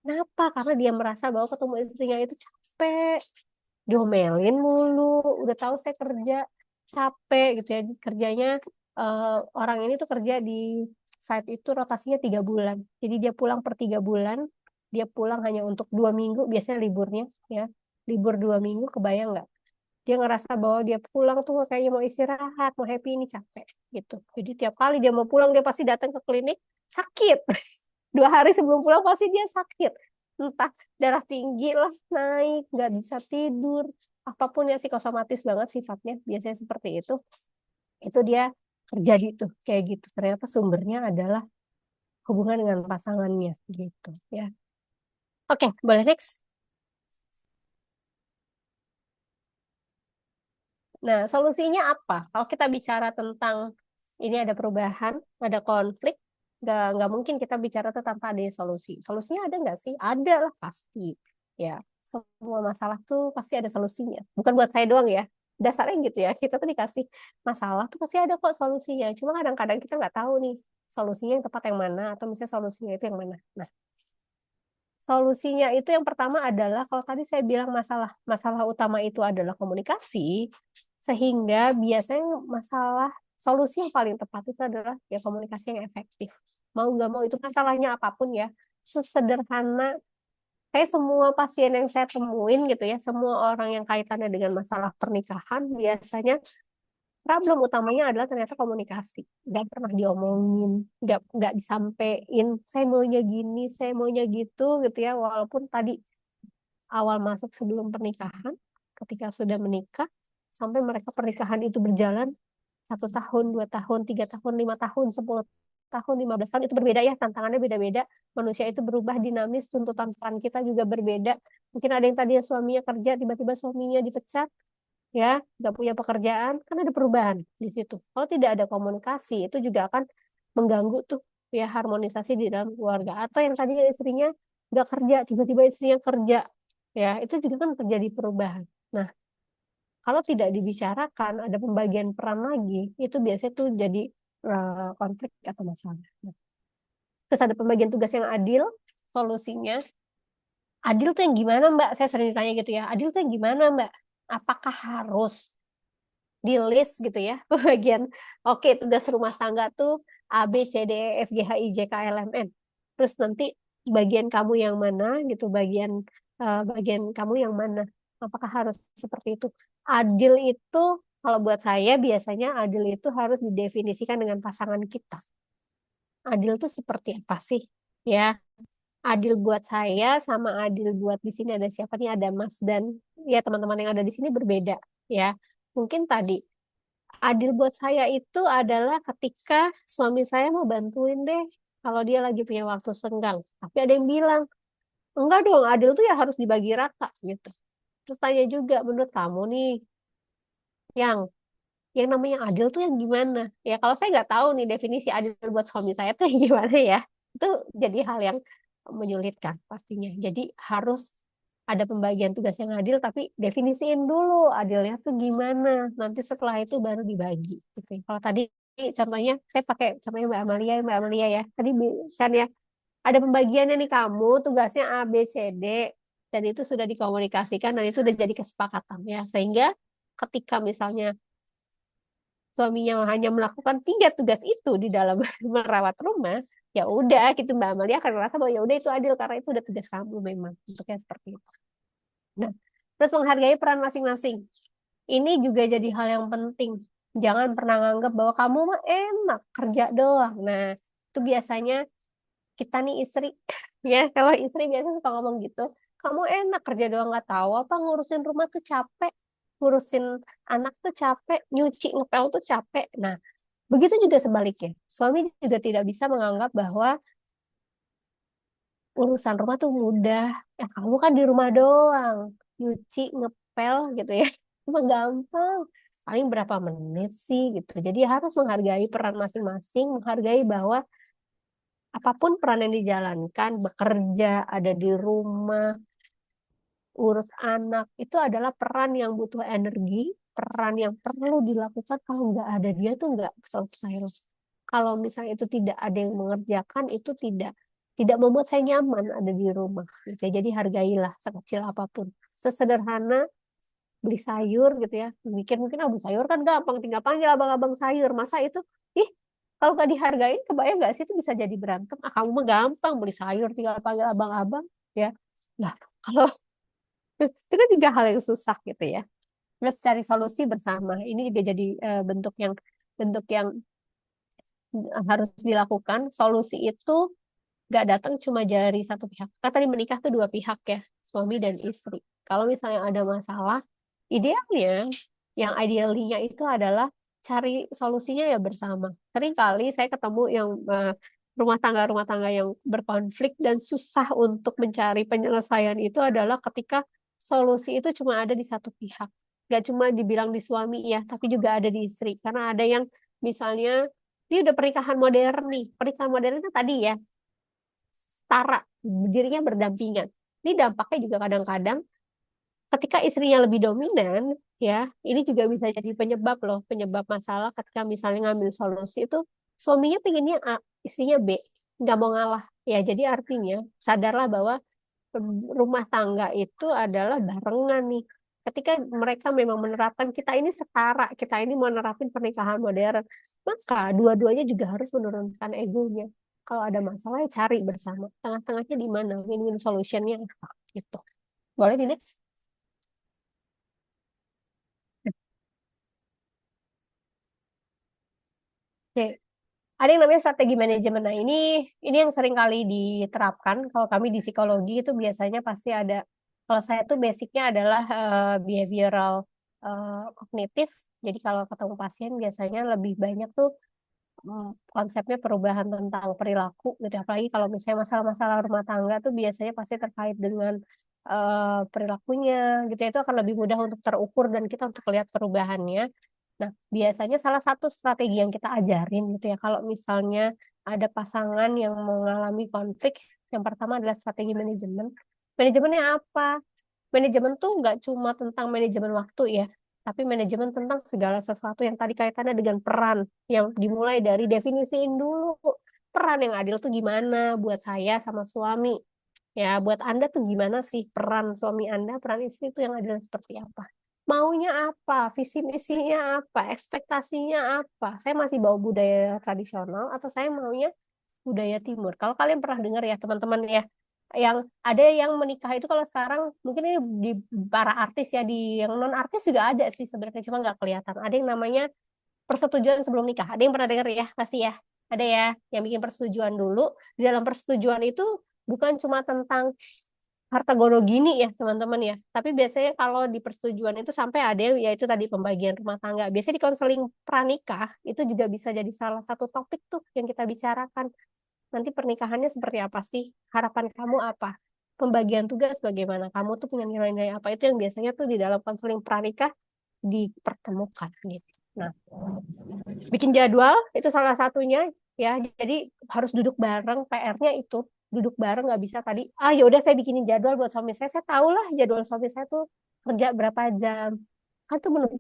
kenapa karena dia merasa bahwa ketemu istrinya itu capek diomelin mulu udah tahu saya kerja capek gitu ya kerjanya orang ini tuh kerja di site itu rotasinya 3 bulan jadi dia pulang per 3 bulan dia pulang hanya untuk 2 minggu biasanya liburnya ya libur 2 minggu kebayang nggak dia ngerasa bahwa dia pulang tuh kayaknya mau istirahat mau happy ini capek gitu jadi tiap kali dia mau pulang dia pasti datang ke klinik sakit 2 hari sebelum pulang pasti dia sakit entah darah tinggi lah naik nggak bisa tidur apapun yang psikosomatis banget sifatnya biasanya seperti itu dia terjadi tuh kayak gitu ternyata sumbernya adalah hubungan dengan pasangannya gitu ya oke boleh next nah solusinya apa kalau kita bicara tentang ini ada perubahan ada konflik nggak mungkin kita bicara tuh tanpa ada solusinya ada nggak sih ada lah pasti ya semua masalah tuh pasti ada solusinya bukan buat saya doang ya dasarnya gitu ya kita tuh dikasih masalah tuh pasti ada kok solusinya cuma kadang-kadang kita nggak tahu nih solusinya yang tepat yang mana atau misalnya solusinya itu yang mana nah solusinya itu yang pertama adalah kalau tadi saya bilang masalah utama itu adalah komunikasi sehingga biasanya solusi yang paling tepat itu adalah ya komunikasi yang efektif mau nggak mau itu masalahnya apapun ya sesederhana kayak semua pasien yang saya temuin gitu ya semua orang yang kaitannya dengan masalah pernikahan biasanya problem utamanya adalah ternyata komunikasi nggak pernah diomongin nggak disampein saya maunya gini saya maunya gitu ya walaupun tadi awal masuk sebelum pernikahan ketika sudah menikah sampai mereka pernikahan itu berjalan 1 tahun 2 tahun 3 tahun 5 tahun 10 tahun, 15 tahun itu berbeda ya, tantangannya beda-beda. Manusia itu berubah, dinamis, tuntutan peran kita juga berbeda. Mungkin ada yang tadinya suaminya kerja, tiba-tiba suaminya dipecat, ya, nggak punya pekerjaan, kan ada perubahan di situ. Kalau tidak ada komunikasi, itu juga akan mengganggu tuh ya harmonisasi di dalam keluarga. Atau yang tadinya istrinya nggak kerja, tiba-tiba istrinya kerja, ya, itu juga kan terjadi perubahan. Nah, kalau tidak dibicarakan, ada pembagian peran lagi, itu biasanya tuh jadi konflik atau masalah. Nah, terus ada pembagian tugas yang adil, solusinya. Adil tuh yang gimana, Mbak? Saya sering ditanya gitu ya. Adil tuh yang gimana, Mbak? Apakah harus di list gitu ya bagian oke, tugas rumah tangga tuh A B C D E F G H I J K L M N, terus nanti bagian kamu yang mana gitu, bagian kamu yang mana, apakah harus seperti itu? Adil itu kalau buat saya biasanya adil itu harus didefinisikan dengan pasangan kita. Adil tuh seperti apa sih ya? Adil buat saya sama adil buat di sini ada siapa nih, ada Mas dan ya teman-teman yang ada di sini berbeda ya. Mungkin tadi adil buat saya itu adalah ketika suami saya mau bantuin deh kalau dia lagi punya waktu senggang. Tapi ada yang bilang, enggak dong, adil tuh ya harus dibagi rata gitu. Terus tanya juga, menurut kamu nih, yang yang namanya adil tuh yang gimana? Ya kalau saya nggak tahu nih definisi adil buat suami saya tuh yang gimana ya. Itu jadi hal yang menyulitkan pastinya. Jadi harus ada pembagian tugas yang adil, tapi definisiin dulu adilnya tuh gimana. Nanti setelah itu baru dibagi. Gitu. Kalau tadi contohnya, saya pakai contohnya Mbak Amalia ya. Tadi kan ya, ada pembagiannya nih, kamu tugasnya A, B, C, D. Dan itu sudah dikomunikasikan dan itu sudah jadi kesepakatan ya. Sehingga ketika misalnya suaminya hanya melakukan 3 tugas itu di dalam merawat rumah, ya udah gitu Mbak Amalia akan merasa bahwa ya udah itu adil karena itu udah tugas kamu memang untuknya seperti itu. Nah, terus menghargai peran masing-masing. Ini juga jadi hal yang penting. Jangan pernah nganggap bahwa kamu mah enak kerja doang. Nah, itu biasanya kita nih istri, ya kalau istri biasanya suka ngomong gitu. Kamu enak kerja doang, nggak tahu apa ngurusin rumah tuh capek, ngurusin anak tuh capek, nyuci ngepel tuh capek. Nah, begitu juga sebaliknya. Suami juga tidak bisa menganggap bahwa urusan rumah tuh mudah. Kamu kan di rumah doang, nyuci, ngepel gitu ya. Cuma gampang. Paling berapa menit sih gitu. Jadi harus menghargai peran masing-masing, menghargai bahwa apapun peran yang dijalankan, bekerja, ada di rumah, urus anak, itu adalah peran yang butuh energi, peran yang perlu dilakukan. Kalau nggak ada dia tuh nggak selesai. Kalau misalnya itu tidak ada yang mengerjakan, itu tidak membuat saya nyaman ada di rumah. Gitu ya. Jadi hargailah sekecil apapun. Sesederhana beli sayur gitu ya. Mikir mungkin beli sayur kan gampang, tinggal panggil abang-abang sayur. Masa itu, ih, kalau nggak dihargain, kebayang nggak sih itu bisa jadi berantem? Kamu mah gampang beli sayur, tinggal panggil abang-abang ya. Lah, kalau itu kan juga hal yang susah gitu ya. Terus cari solusi bersama. Ini juga jadi bentuk yang harus dilakukan. Solusi itu nggak datang cuma dari satu pihak. Kan tadi menikah tuh 2 pihak ya, suami dan istri. Kalau misalnya ada masalah, idealnya, yang idealnya itu adalah cari solusinya ya bersama. Seringkali saya ketemu yang rumah tangga yang berkonflik dan susah untuk mencari penyelesaian itu adalah ketika solusi itu cuma ada di satu pihak. Gak cuma dibilang di suami ya, tapi juga ada di istri. Karena ada yang misalnya dia udah pernikahan modern nih. Pernikahan modern itu tadi ya, setara, dirinya berdampingan. Ini dampaknya juga kadang-kadang ketika istrinya lebih dominan, ya, ini juga bisa jadi penyebab loh, penyebab masalah ketika misalnya ngambil solusi itu suaminya pengennya A, istrinya B, nggak mau ngalah. Ya, jadi artinya sadarlah bahwa rumah tangga itu adalah barengan nih. Ketika mereka memang menerapkan kita ini setara, kita ini mau menerapin pernikahan modern, maka dua-duanya juga harus menurunkan egonya. Kalau ada masalah ya cari bersama. Tengah-tengahnya di mana? Win-win solutionnya apa? Gitu. Boleh di next? Oke. Ada yang namanya strategi manajemen. Nah, ini yang sering kali diterapkan. Kalau kami di psikologi itu biasanya pasti ada. Kalau saya tuh basicnya adalah behavioral kognitif. Jadi kalau ketemu pasien biasanya lebih banyak tuh konsepnya perubahan tentang perilaku gitu. Apalagi kalau misalnya masalah-masalah rumah tangga tuh biasanya pasti terkait dengan perilakunya gitu ya. Itu akan lebih mudah untuk terukur dan kita untuk lihat perubahannya. Nah, biasanya salah satu strategi yang kita ajarin gitu ya, kalau misalnya ada pasangan yang mengalami konflik, yang pertama adalah strategi manajemen. Manajemennya apa? Manajemen tuh nggak cuma tentang manajemen waktu ya, tapi manajemen tentang segala sesuatu yang tadi kaitannya dengan peran, yang dimulai dari definisiin dulu peran yang adil tuh gimana buat saya sama suami. Ya, buat Anda tuh gimana sih peran suami Anda, peran istri itu yang adil seperti apa? Maunya apa? Visi misinya apa? Ekspektasinya apa? Saya masih bawa budaya tradisional atau saya maunya budaya timur? Kalau kalian pernah dengar ya teman-teman ya, yang ada yang menikah itu kalau sekarang mungkin ini di para artis ya, di yang non artis juga ada sih sebenarnya cuma nggak kelihatan. Ada yang namanya persetujuan sebelum nikah. Ada yang pernah dengar ya? Pasti ya. Ada ya yang bikin persetujuan dulu. Di dalam persetujuan itu bukan cuma tentang harta gono gini ya teman-teman ya. Tapi biasanya kalau di persetujuan itu sampai ada yang yaitu tadi pembagian rumah tangga. Biasanya di konseling pranikah itu juga bisa jadi salah satu topik tuh yang kita bicarakan. Nanti pernikahannya seperti apa sih? Harapan kamu apa? Pembagian tugas bagaimana? Kamu tuh punya nilai-nilai apa? Itu yang biasanya tuh di dalam konseling pranikah dipertemukan gitu. Nah, bikin jadwal itu salah satunya ya. Jadi harus duduk bareng. PR-nya itu duduk bareng, nggak bisa tadi. Ah ya udah saya bikinin jadwal buat suami saya. Saya tahu lah jadwal suami saya tuh kerja berapa jam. Kan tuh menurut.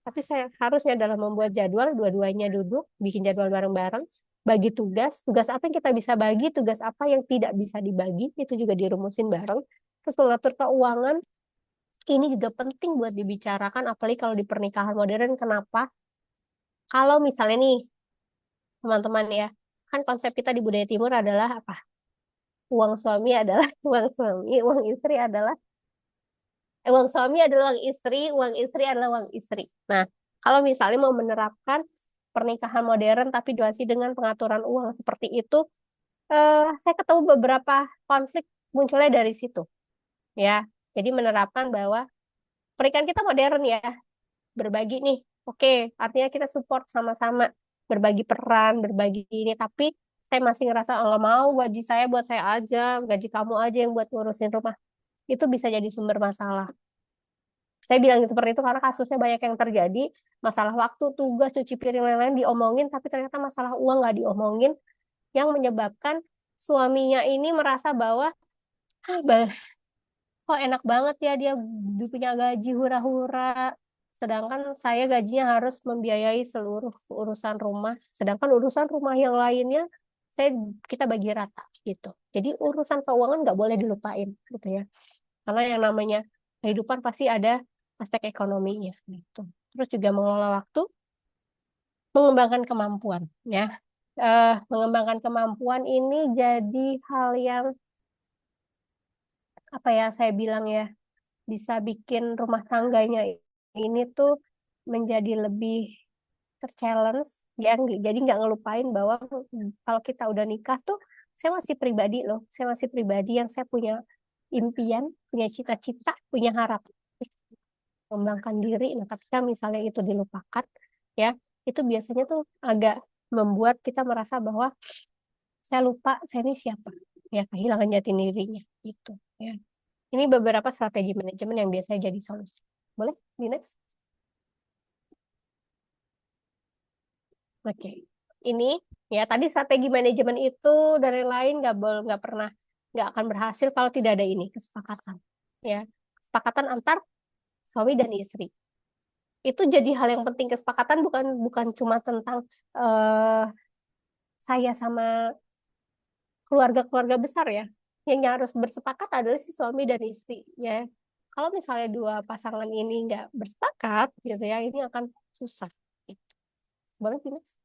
Tapi saya harusnya dalam membuat jadwal dua-duanya duduk, bikin jadwal bareng-bareng, bagi tugas. Tugas apa yang kita bisa bagi, tugas apa yang tidak bisa dibagi itu juga dirumusin bareng. Terus mengatur keuangan ini juga penting buat dibicarakan, apalagi kalau di pernikahan modern. Kenapa? Kalau misalnya nih, teman-teman ya, kan konsep kita di budaya timur adalah apa? Uang suami adalah uang suami, uang suami adalah uang istri adalah uang istri. Nah, kalau misalnya mau menerapkan pernikahan modern tapi masih dengan pengaturan uang seperti itu, saya ketemu beberapa konflik munculnya dari situ, ya. Jadi menerapkan bahwa pernikahan kita modern ya, berbagi nih. Oke, artinya kita support sama-sama, berbagi peran, berbagi ini. Tapi saya masih ngerasa, "Oh, nggak mau gaji saya buat saya aja, gaji kamu aja yang buat ngurusin rumah." Itu bisa jadi sumber masalah. Saya bilang seperti itu karena kasusnya banyak yang terjadi, masalah waktu, tugas, cuci piring, lain-lain diomongin, tapi ternyata masalah uang nggak diomongin, yang menyebabkan suaminya ini merasa bahwa, "Ah, kok enak banget ya dia punya gaji hura-hura. Sedangkan saya gajinya harus membiayai seluruh urusan rumah. Sedangkan urusan rumah yang lainnya saya kita bagi rata gitu. Jadi urusan keuangan nggak boleh dilupain gitu ya. Karena yang namanya kehidupan pasti ada aspek ekonominya gitu. Terus juga mengelola waktu, mengembangkan kemampuan ya. Mengembangkan kemampuan ini jadi hal yang apa ya saya bilang ya, bisa bikin rumah tangganya ini tuh menjadi lebih terchallenge ya. Jadi nggak ngelupain bahwa kalau kita udah nikah tuh saya masih pribadi loh, saya masih pribadi yang saya punya impian, punya cita-cita, punya harapan mengembangkan diri. Nah, ketika misalnya itu dilupakan ya, itu biasanya tuh agak membuat kita merasa bahwa saya lupa saya ini siapa, ya kehilangan jati dirinya gitu ya. Ini beberapa strategi manajemen yang biasanya jadi solusi. Boleh di next? Oke, ini ya tadi strategi manajemen itu dan lain-lain nggak pernah nggak akan berhasil kalau tidak ada ini kesepakatan ya, kesepakatan antar suami dan istri. Itu jadi hal yang penting. Kesepakatan bukan bukan cuma tentang eh, saya sama keluarga-keluarga besar ya. Yang harus bersepakat adalah si suami dan istri ya. Kalau misalnya dua pasangan ini nggak bersepakat gitu ya, ini akan susah. Boleh, Dimas?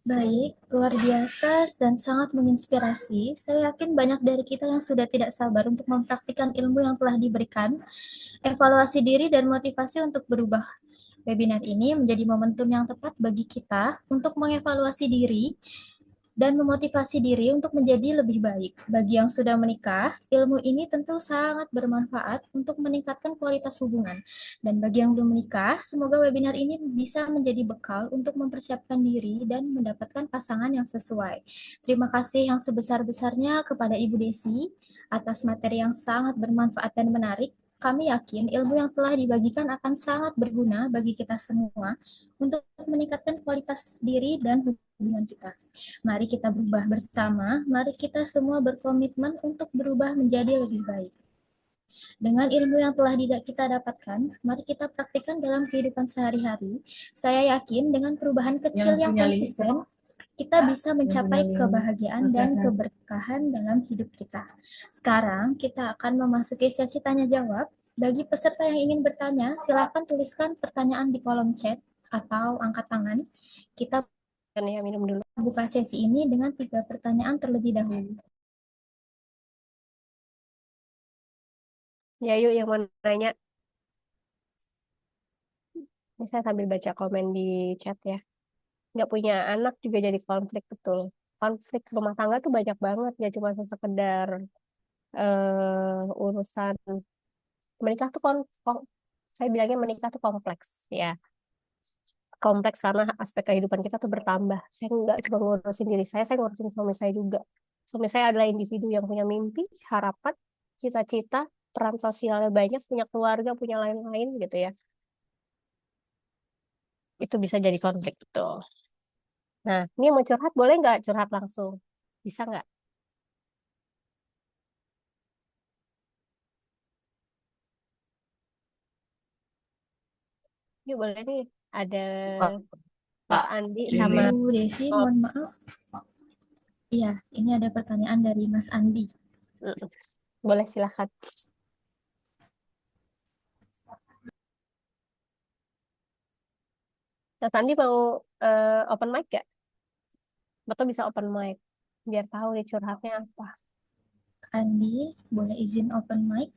Baik, luar biasa dan sangat menginspirasi. Saya yakin banyak dari kita yang sudah tidak sabar untuk mempraktikkan ilmu yang telah diberikan, evaluasi diri, dan motivasi untuk berubah. Webinar ini menjadi momentum yang tepat bagi kita untuk mengevaluasi diri dan memotivasi diri untuk menjadi lebih baik. Bagi yang sudah menikah, ilmu ini tentu sangat bermanfaat untuk meningkatkan kualitas hubungan. Dan bagi yang belum menikah, semoga webinar ini bisa menjadi bekal untuk mempersiapkan diri dan mendapatkan pasangan yang sesuai. Terima kasih yang sebesar-besarnya kepada Ibu Desi atas materi yang sangat bermanfaat dan menarik. Kami yakin ilmu yang telah dibagikan akan sangat berguna bagi kita semua untuk meningkatkan kualitas diri dan hubungan kita. Mari kita berubah bersama, mari kita semua berkomitmen untuk berubah menjadi lebih baik. Dengan ilmu yang telah kita dapatkan, mari kita praktikkan dalam kehidupan sehari-hari. Saya yakin dengan perubahan kecil yang konsisten, kita bisa mencapai kebahagiaan dan keberkahan dalam hidup kita. Sekarang kita akan memasuki sesi tanya jawab. Bagi peserta yang ingin bertanya, silakan tuliskan pertanyaan di kolom chat atau angkat tangan. Kita Ya, minum dulu. buka sesi ini dengan 3 pertanyaan terlebih dahulu. Ya, yuk yang mau nanya. Ini saya sambil baca komen di chat ya. Nggak punya anak juga jadi konflik, betul. Konflik rumah tangga tuh banyak banget, ya cuma sekedar urusan menikah tuh saya bilangnya menikah tuh kompleks ya. Kompleks karena aspek kehidupan kita tuh bertambah. Saya nggak cuma ngurusin diri saya ngurusin suami saya juga. Suami saya adalah individu yang punya mimpi, harapan, cita-cita, peran sosialnya banyak, punya keluarga, punya lain-lain gitu ya. Itu bisa jadi konflik, betul. Nah, ini yang mau curhat, boleh nggak curhat langsung? Bisa nggak? Yuk, boleh nih. Ada Mas Andi sama Bu Desi, mohon maaf. Iya, ini ada pertanyaan dari Mas Andi. boleh, silahkan. Mas Andi mau open mic gak? Betul, bisa open mic. Biar tahu nih curhatnya apa. Andi, boleh izin open mic?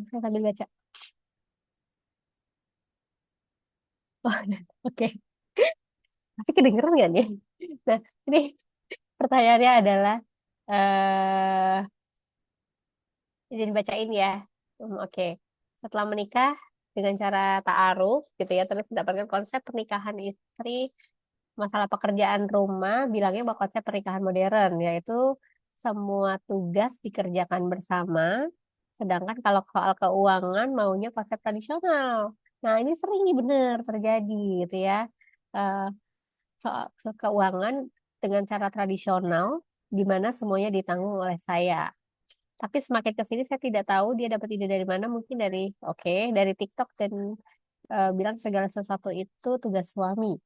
Saya sambil baca. Oh, oke. Tapi kedengeran nggak nih? Nah, ini pertanyaannya adalah, izin bacain ya. Oke. Setelah menikah dengan cara ta'aruf, gitu ya, terus mendapatkan konsep pernikahan istri, masalah pekerjaan rumah, bilangnya bahwa konsep pernikahan modern, yaitu semua tugas dikerjakan bersama, sedangkan kalau soal keuangan maunya konsep tradisional. Nah, ini sering nih benar terjadi gitu ya. Eh, soal keuangan dengan cara tradisional, di mana semuanya ditanggung oleh saya. Tapi semakin ke sini saya tidak tahu dia dapat ide dari mana, mungkin dari TikTok dan bilang segala sesuatu itu tugas suami.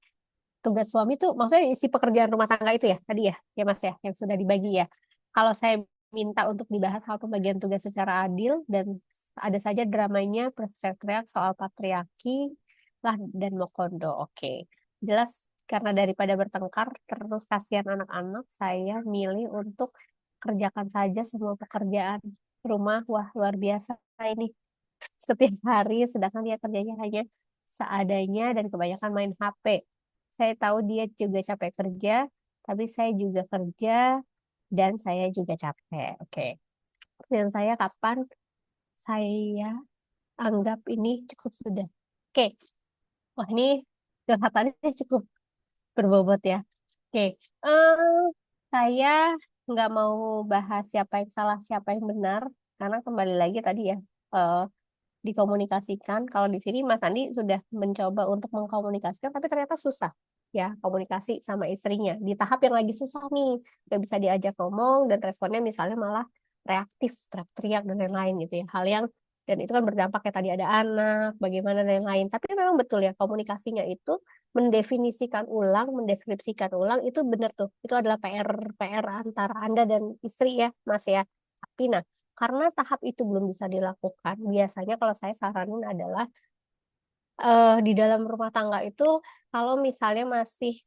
Tugas suami itu maksudnya isi pekerjaan rumah tangga itu ya tadi ya Mas ya, yang sudah dibagi ya. Kalau saya minta untuk dibahas soal pembagian tugas secara adil dan ada saja dramanya plus teriak soal patriarki lah dan Mokondo. Oke. Jelas karena daripada bertengkar terus kasihan anak-anak, saya milih untuk kerjakan saja semua pekerjaan rumah. Wah, luar biasa ini. Setiap hari, sedangkan dia kerjanya hanya seadanya dan kebanyakan main HP. Saya tahu dia juga capek kerja, tapi saya juga kerja dan saya juga capek. Oke. Dan saya kapan saya anggap ini cukup sudah. Oke. Wah, ini curhatannya cukup berbobot ya. Oke. Saya nggak mau bahas siapa yang salah, siapa yang benar, karena kembali lagi tadi ya, eh, dikomunikasikan. Kalau di sini Mas Andi sudah mencoba untuk mengkomunikasikan, tapi ternyata susah ya komunikasi sama istrinya. Di tahap yang lagi susah nih, nggak bisa diajak ngomong dan responnya misalnya malah reaktif, teriak-teriak dan lain-lain gitu ya. Hal yang dan itu kan berdampak kayak tadi ada anak, bagaimana dan lain-lain. Tapi memang betul ya komunikasinya itu mendefinisikan ulang, mendeskripsikan ulang itu benar tuh. Itu adalah PR antara Anda dan istri ya, Mas ya. Tapi nah, karena tahap itu belum bisa dilakukan, biasanya kalau saya saranin adalah di dalam rumah tangga itu kalau misalnya masih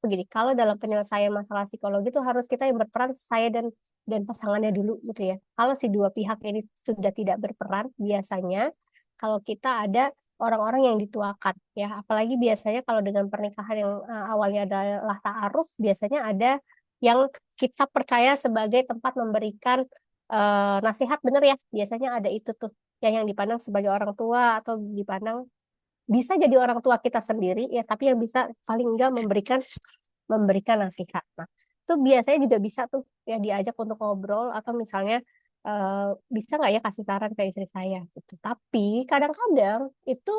begini, kalau dalam penyelesaian masalah psikologi itu harus kita yang berperan saya dan dan pasangannya dulu gitu ya. Kalau si dua pihak ini sudah tidak berperan, biasanya kalau kita ada orang-orang yang dituakan ya, apalagi biasanya kalau dengan pernikahan yang awalnya adalah ta'aruf, biasanya ada yang kita percaya sebagai tempat memberikan nasihat, bener ya, biasanya ada itu tuh yang dipandang sebagai orang tua atau dipandang bisa jadi orang tua kita sendiri ya, tapi yang bisa paling enggak memberikan nasihat. Nah, itu biasanya juga bisa tuh ya diajak untuk ngobrol atau misalnya bisa nggak ya kasih saran ke istri saya gitu. Tapi kadang-kadang itu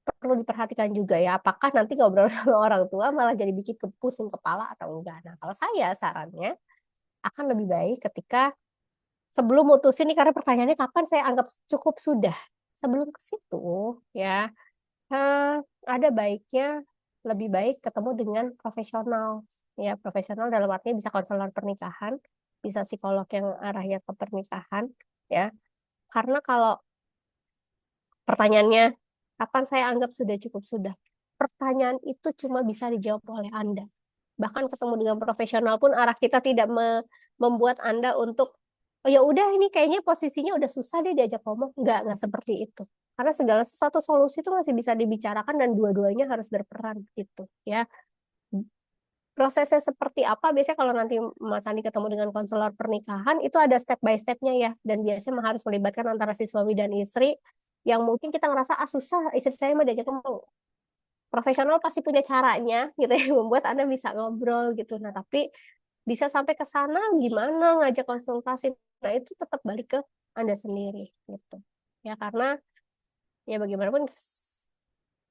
perlu diperhatikan juga ya, apakah nanti ngobrol sama orang tua malah jadi bikin pusing kepala atau enggak. Nah, kalau saya sarannya akan lebih baik ketika sebelum mutusin nih, karena pertanyaannya kapan saya anggap cukup sudah. Sebelum ke situ ya, eh, ada baiknya lebih baik ketemu dengan profesional. Ya, profesional dalam artinya bisa konselor pernikahan, bisa psikolog yang arahnya ke pernikahan, ya. Karena kalau pertanyaannya kapan saya anggap sudah cukup sudah, pertanyaan itu cuma bisa dijawab oleh Anda. Bahkan ketemu dengan profesional pun arah kita tidak membuat Anda untuk oh ya udah ini kayaknya posisinya udah susah deh diajak ngomong. Enggak seperti itu. Karena segala sesuatu solusi itu masih bisa dibicarakan dan dua-duanya harus berperan gitu ya. Prosesnya seperti apa? Biasanya kalau nanti Mas Andi ketemu dengan konselor pernikahan itu ada step by stepnya ya, dan biasanya harus melibatkan antara si suami dan istri yang mungkin kita ngerasa susah, istri saya mah diajak ngomong. Profesional pasti punya caranya gitu ya membuat Anda bisa ngobrol gitu. Nah, tapi bisa sampai ke sana gimana ngajak konsultasi. Nah, itu tetap balik ke Anda sendiri gitu. Ya karena ya bagaimanapun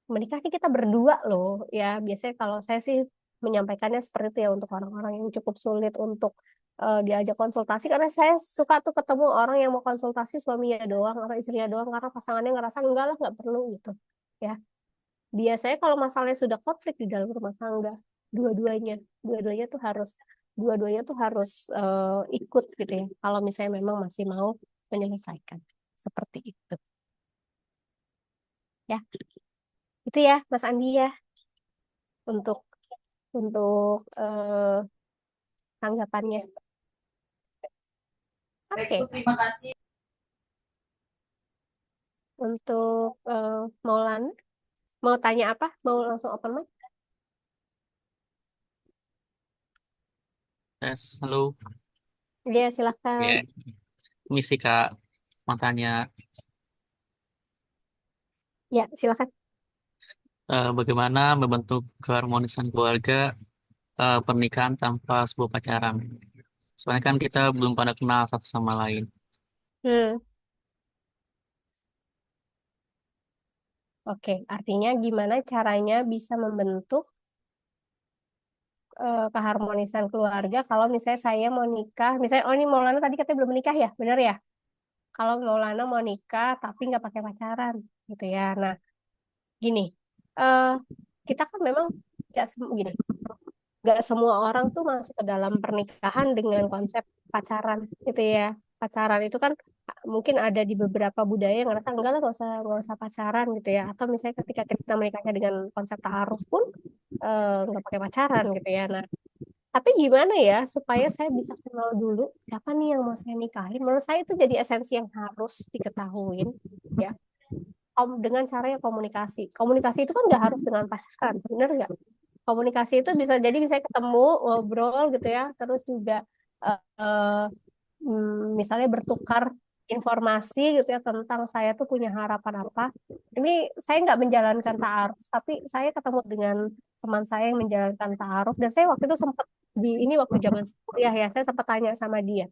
menikah ini kita berdua loh. Ya biasanya kalau saya sih menyampaikannya seperti itu ya untuk orang-orang yang cukup sulit untuk diajak konsultasi, karena saya suka tuh ketemu orang yang mau konsultasi suaminya doang atau istrinya doang karena pasangannya ngerasa enggak lah nggak perlu gitu ya. Biasanya kalau masalahnya sudah konflik di dalam rumah tangga, dua-duanya dua-duanya tuh harus dua-duanya tuh harus ikut gitu ya kalau misalnya memang masih mau menyelesaikan seperti itu ya. Itu ya Mas Andi ya untuk tanggapannya. Oke, terima kasih. untuk Maulana mau tanya apa? Mau langsung open mic? Yes, halo. Iya, silakan. Ya, misi Kak, mau tanya Ya, silakan. bagaimana membentuk keharmonisan keluarga pernikahan tanpa sebuah pacaran. Soalnya kan kita belum pada kenal satu sama lain. Hmm, oke. Artinya gimana caranya bisa membentuk keharmonisan keluarga kalau misalnya saya mau nikah, misalnya oh ini Maulana tadi katanya belum menikah ya, benar ya? Kalau Maulana mau nikah tapi nggak pakai pacaran, gitu ya. Nah, gini, eh kita kan memang gini, nggak semua orang tuh masuk ke dalam pernikahan dengan konsep pacaran gitu ya. Pacaran itu kan mungkin ada di beberapa budaya yang ngerasa enggak lah nggak usah pacaran gitu ya. Atau misalnya ketika kita menikahnya dengan konsep ta'aruf pun nggak pakai pacaran gitu ya. Nah, tapi gimana ya supaya saya bisa kenal dulu siapa nih yang mau saya nikahin? Menurut saya itu jadi esensi yang harus diketahuin ya. Dengan cara yang komunikasi. Komunikasi itu kan nggak harus dengan pacaran, bener nggak? Komunikasi itu bisa jadi bisa ketemu ngobrol gitu ya, terus juga eh, eh, misalnya bertukar informasi gitu ya tentang saya tuh punya harapan apa. Ini saya nggak menjalankan ta'aruf, tapi saya ketemu dengan teman saya yang menjalankan ta'aruf, dan saya waktu itu sempat ini waktu zaman kuliah ya, saya sempat tanya sama dia,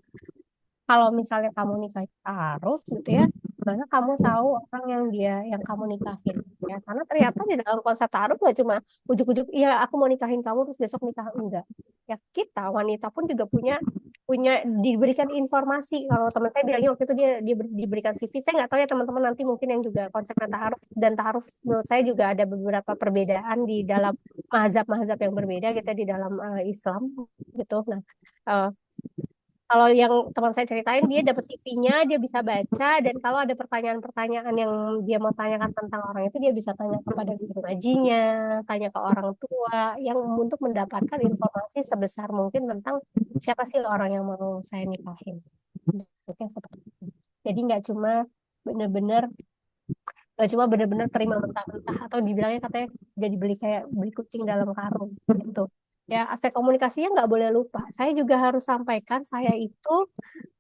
kalau misalnya kamu nikah harus gitu ya, mana kamu tahu orang yang kamu nikahin ya, karena ternyata di dalam konsep taruh gak cuma ujuk-ujuk iya aku mau nikahin kamu terus besok nikah, enggak ya. Kita wanita pun juga punya punya diberikan informasi. Kalau teman saya bilangnya waktu itu dia diberikan CV, saya nggak tahu ya teman-teman nanti mungkin yang juga konsep taaruf, dan taaruf menurut saya juga ada beberapa perbedaan di dalam mazhab-mazhab yang berbeda gitu ya, di dalam Islam gitu. Nah, eh, Kalau yang teman saya ceritain, dia dapat CV-nya, dia bisa baca, dan kalau ada pertanyaan-pertanyaan yang dia mau tanyakan tentang orang itu, dia bisa tanya kepada guru ngajinya, tanya ke orang tua, yang untuk mendapatkan informasi sebesar mungkin tentang siapa sih orang yang mau saya nikahin. Bentuknya seperti itu. Jadi nggak cuma benar-benar terima mentah-mentah atau dibilangnya katanya jadi kayak beli kucing dalam karung gitu. Ya, aspek komunikasinya nggak boleh lupa. Saya juga harus sampaikan saya itu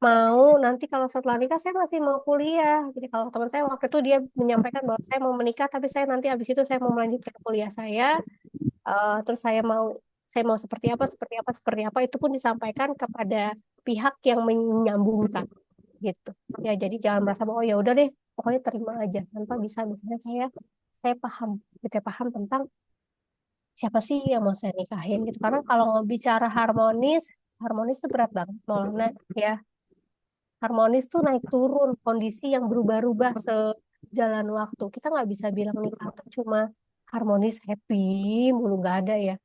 mau nanti kalau setelah nikah saya masih mau kuliah. Jadi kalau teman saya waktu itu dia menyampaikan bahwa saya mau menikah tapi saya nanti habis itu saya mau melanjutkan kuliah saya. Terus saya mau seperti apa itu pun disampaikan kepada pihak yang menyambungkan gitu. Ya jadi jangan merasa bahwa oh ya udah deh pokoknya terima aja tanpa bisa misalnya saya paham kita paham tentang siapa sih yang mau saya nikahin gitu. Karena kalau bicara harmonis, harmonis itu berat banget Maulana ya. Harmonis tuh naik turun, kondisi yang berubah-ubah sejalan waktu. Kita nggak bisa bilang nikah tuh cuma harmonis, happy, mulu nggak ada ya.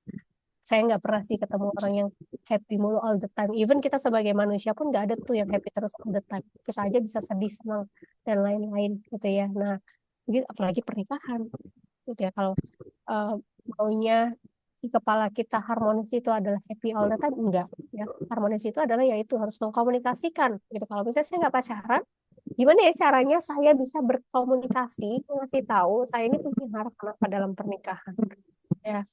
Saya nggak pernah sih ketemu orang yang happy mulu all the time. Even kita sebagai manusia pun nggak ada tuh yang happy terus all the time. Kita aja bisa sedih, senang, dan lain-lain gitu ya. Nah, begitu apalagi pernikahan gitu ya. Kalau eh, maunya di kepala kita harmonis itu adalah happy all the time, enggak ya. Harmonis itu adalah yaitu harus mengkomunikasikan gitu. Kalau misalnya saya nggak pacaran, gimana ya caranya saya bisa berkomunikasi, ngasih tahu saya ini punya harapan apa dalam pernikahan ya.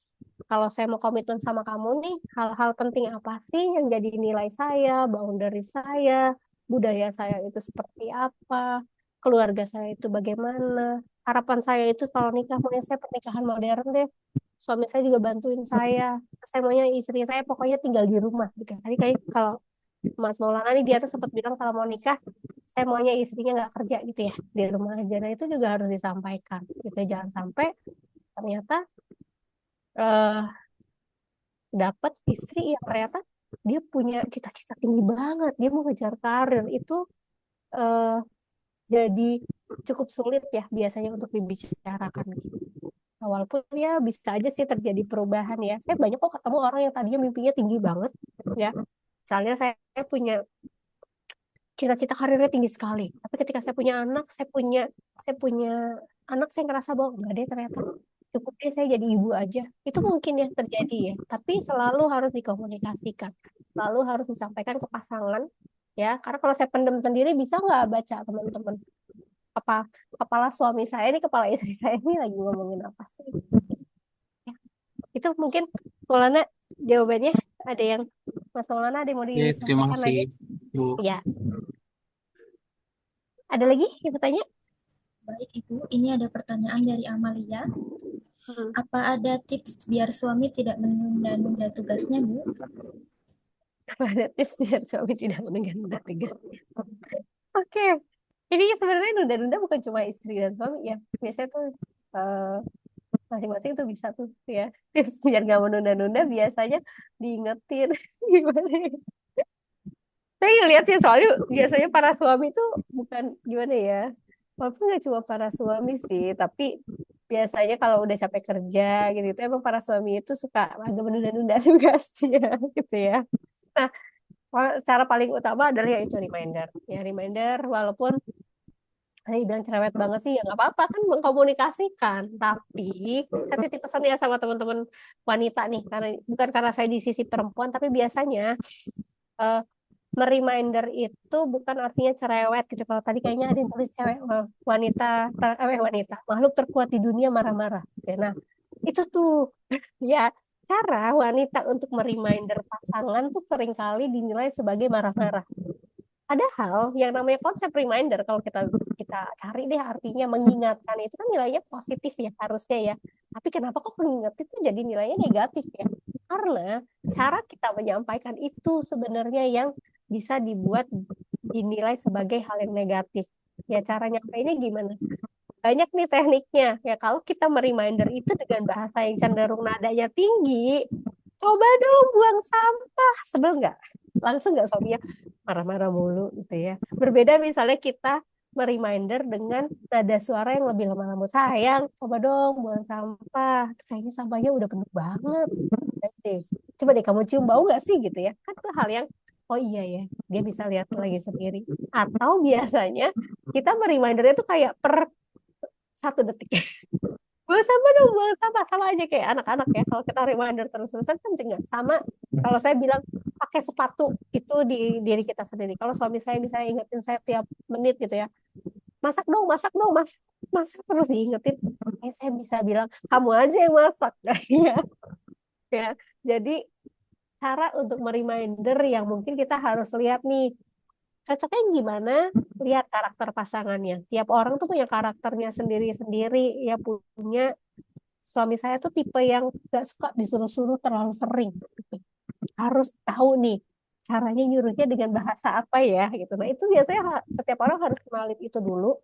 Kalau saya mau komitmen sama kamu nih, hal-hal penting apa sih yang jadi nilai saya, boundary saya, budaya saya itu seperti apa, keluarga saya itu bagaimana, harapan saya itu kalau nikah maunya saya pernikahan modern deh, suami saya juga bantuin saya maunya istri saya pokoknya tinggal di rumah gitu. Tadi kayak kalau Mas Maulana nih dia tuh sempat bilang kalau mau nikah, saya maunya istrinya nggak kerja gitu ya, di rumah aja. Nah itu juga harus disampaikan gitu, jangan sampai ternyata eh dapat istri yang ternyata dia punya cita-cita tinggi banget, dia mau ngejar karir itu eh, jadi cukup sulit ya biasanya untuk dibicarakan gitu. Nah, walaupun ya bisa aja sih terjadi perubahan ya. Saya banyak kok ketemu orang yang tadinya mimpinya tinggi banget ya. Misalnya saya punya cita-cita karirnya tinggi sekali, tapi ketika saya punya anak saya ngerasa bahwa enggak deh ternyata cukup deh saya jadi ibu aja. Itu mungkin ya terjadi ya, tapi selalu harus dikomunikasikan, selalu harus disampaikan ke pasangan ya. Karena kalau saya pendem sendiri bisa nggak baca teman-teman apa kepala suami saya ini kepala istri saya ini lagi ngomongin apa sih? Ya, itu mungkin Maulana jawabannya ada yang Mas Maulana ada yang mau Oke, terima disampaikan kasih, lagi? Bu. Ya, ada lagi yang bertanya? Baik Ibu, ini ada pertanyaan dari Amalia. Apa ada tips biar suami tidak menunda-nunda tugasnya, Bu? Ada tips biar suami tidak menunda tugas. Oke, ini sebenarnya nunda-nunda bukan cuma istri dan suami ya. Biasanya tuh eh, masing-masing tuh bisa tuh ya. Tips biar nggak menunda-nunda biasanya diingetin gimana ya. Saya ngeliat sih soalnya biasanya para suami tuh bukan gimana ya. Walaupun nggak cuma para suami sih, tapi biasanya kalau udah capek kerja gitu, itu emang para suami itu suka agak menunda-nunda tugasnya gitu ya. Nah, cara paling utama adalah yaitu reminder. Ya, reminder walaupun bilang cerewet banget sih ya nggak apa-apa kan mengkomunikasikan. Tapi saya titip pesan ya sama teman-teman wanita nih karena bukan karena saya di sisi perempuan tapi biasanya eh, mereminder itu bukan artinya cerewet gitu. Kalau tadi kayaknya ada yang tulis cewek wanita makhluk terkuat di dunia marah-marah. Oke, nah itu tuh ya cara wanita untuk mereminder pasangan tuh seringkali dinilai sebagai marah-marah. Padahal yang namanya konsep reminder kalau kita kita cari deh artinya mengingatkan itu kan nilainya positif ya harusnya ya. Tapi kenapa kok mengingat itu jadi nilainya negatif ya? Karena cara kita menyampaikan itu sebenarnya yang bisa dibuat dinilai sebagai hal yang negatif. Ya cara nyampainya gimana? Banyak nih tekniknya. Ya kalau kita mereminder itu dengan bahasa yang cenderung nadanya tinggi, coba dong buang sampah. Sebel nggak? Langsung nggak suaminya marah-marah mulu gitu ya. Berbeda misalnya kita mereminder dengan nada suara yang lebih lemah lembut. Sayang, coba dong buang sampah. Kayaknya sampahnya udah penuh banget. Coba deh kamu cium bau nggak sih gitu ya. Kan itu hal yang oh iya ya, dia bisa lihat lagi sendiri. Atau biasanya kita reminder itu kayak per 1 detik. Buang sampah dong, buang sampah. Sama aja kayak anak-anak ya. Kalau kita reminder terus-terusan kan juga sama. Kalau saya bilang pakai sepatu itu di diri kita sendiri. Kalau suami saya misalnya ingetin saya tiap menit gitu ya, masak dong, masak dong, masak, masak terus diingetin. Saya bisa bilang kamu aja yang masak. Ya, ya. Jadi cara untuk mereminder yang mungkin kita harus lihat nih cocoknya gimana, lihat karakter pasangannya. Tiap orang tuh punya karakternya sendiri-sendiri, ya punya. Suami saya tuh tipe yang gak suka disuruh-suruh terlalu sering gitu. Harus tahu nih caranya nyuruhnya dengan bahasa apa ya gitu. Nah itu biasanya setiap orang harus kenalin itu dulu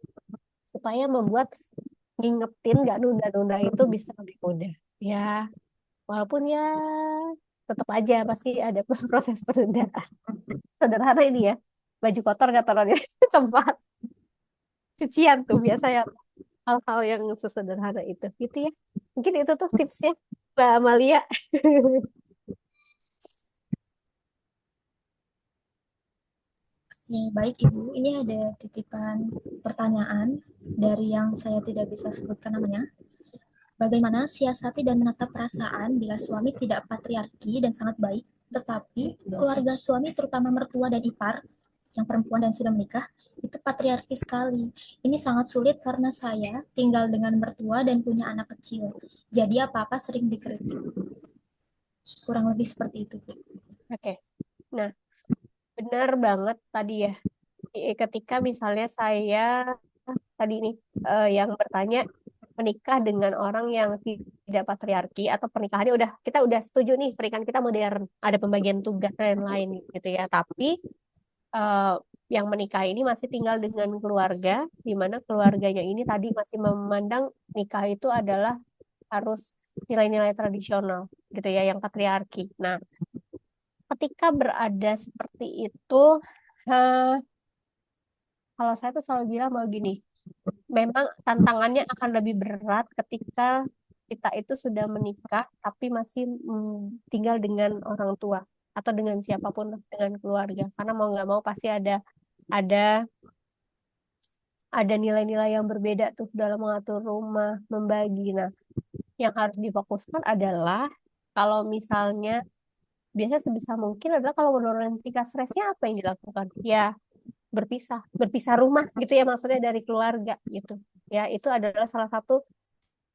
supaya membuat ngingetin gak nunda-nunda itu bisa lebih mudah. Ya walaupun ya tetap aja pasti ada proses penundaan. Sederhana ini ya, baju kotor gak taruhnya di tempat cucian tuh biasanya, hal-hal yang sesederhana itu gitu ya. Mungkin itu tuh tipsnya Mbak Amalia. Ya, baik Ibu, ini ada titipan pertanyaan dari yang saya tidak bisa sebutkan namanya. Bagaimana siasati dan menata perasaan bila suami tidak patriarki dan sangat baik, tetapi keluarga suami terutama mertua dan ipar yang perempuan dan sudah menikah itu patriarki sekali. Ini sangat sulit karena saya tinggal dengan mertua dan punya anak kecil. Jadi apa-apa sering dikritik. Kurang lebih seperti itu. Oke. Nah, benar banget tadi ya. Ketika misalnya saya tadi nih yang bertanya menikah dengan orang yang tidak patriarki atau pernikahannya kita udah setuju nih pernikahan kita modern, ada pembagian tugas dan lain gitu ya. Tapi eh, yang menikah ini masih tinggal dengan keluarga, di mana keluarganya ini tadi masih memandang nikah itu adalah harus nilai-nilai tradisional gitu ya, yang patriarki. Nah, ketika berada seperti itu, eh, kalau saya tuh selalu bilang mau gini, memang tantangannya akan lebih berat ketika kita itu sudah menikah tapi masih tinggal dengan orang tua atau dengan siapapun dengan keluarga. Karena mau nggak mau pasti ada ada nilai-nilai yang berbeda tuh dalam mengatur rumah, membagi. Nah, yang harus difokuskan adalah kalau misalnya biasanya sebisa mungkin adalah kalau menurunkan tingkat stresnya apa yang dilakukan? Ya berpisah rumah gitu ya, maksudnya dari keluarga gitu. Ya, itu adalah salah satu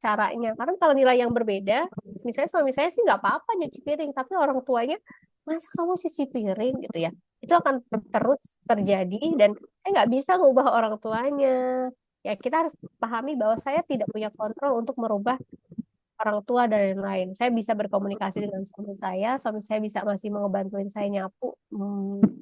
caranya. Karena kalau nilai yang berbeda, misalnya suami saya sih nggak apa-apa nyuci piring, tapi orang tuanya, masa kamu cuci piring gitu ya? Itu akan terus terjadi dan saya nggak bisa ngubah orang tuanya. Ya, kita harus pahami bahwa saya tidak punya kontrol untuk merubah orang tua dan lain-lain. Saya bisa berkomunikasi dengan suami saya bisa masih mau ngebantuin saya nyapu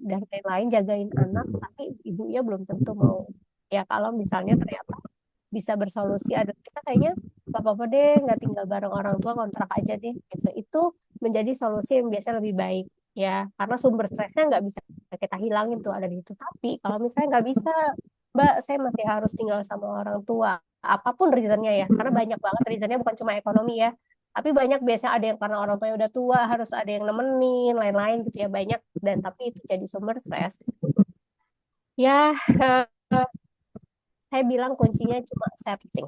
dan lain-lain, jagain anak, tapi ibunya belum tentu mau. Ya kalau misalnya ternyata bisa bersolusi, ada kita kayaknya gak apa-apa deh, nggak tinggal bareng orang tua, kontrak aja deh. Gitu. Itu menjadi solusi yang biasanya lebih baik. Ya, karena sumber stresnya nggak bisa kita hilangin tuh ada di situ. Tapi kalau misalnya nggak bisa, Mbak, saya masih harus tinggal sama orang tua. Apapun reasonnya ya, karena banyak banget reasonnya bukan cuma ekonomi ya. Tapi banyak biasanya ada yang karena orang tuanya udah tua, harus ada yang nemenin, lain-lain gitu ya, banyak. Dan tapi itu jadi sumber stres. Ya, saya bilang kuncinya cuma accepting,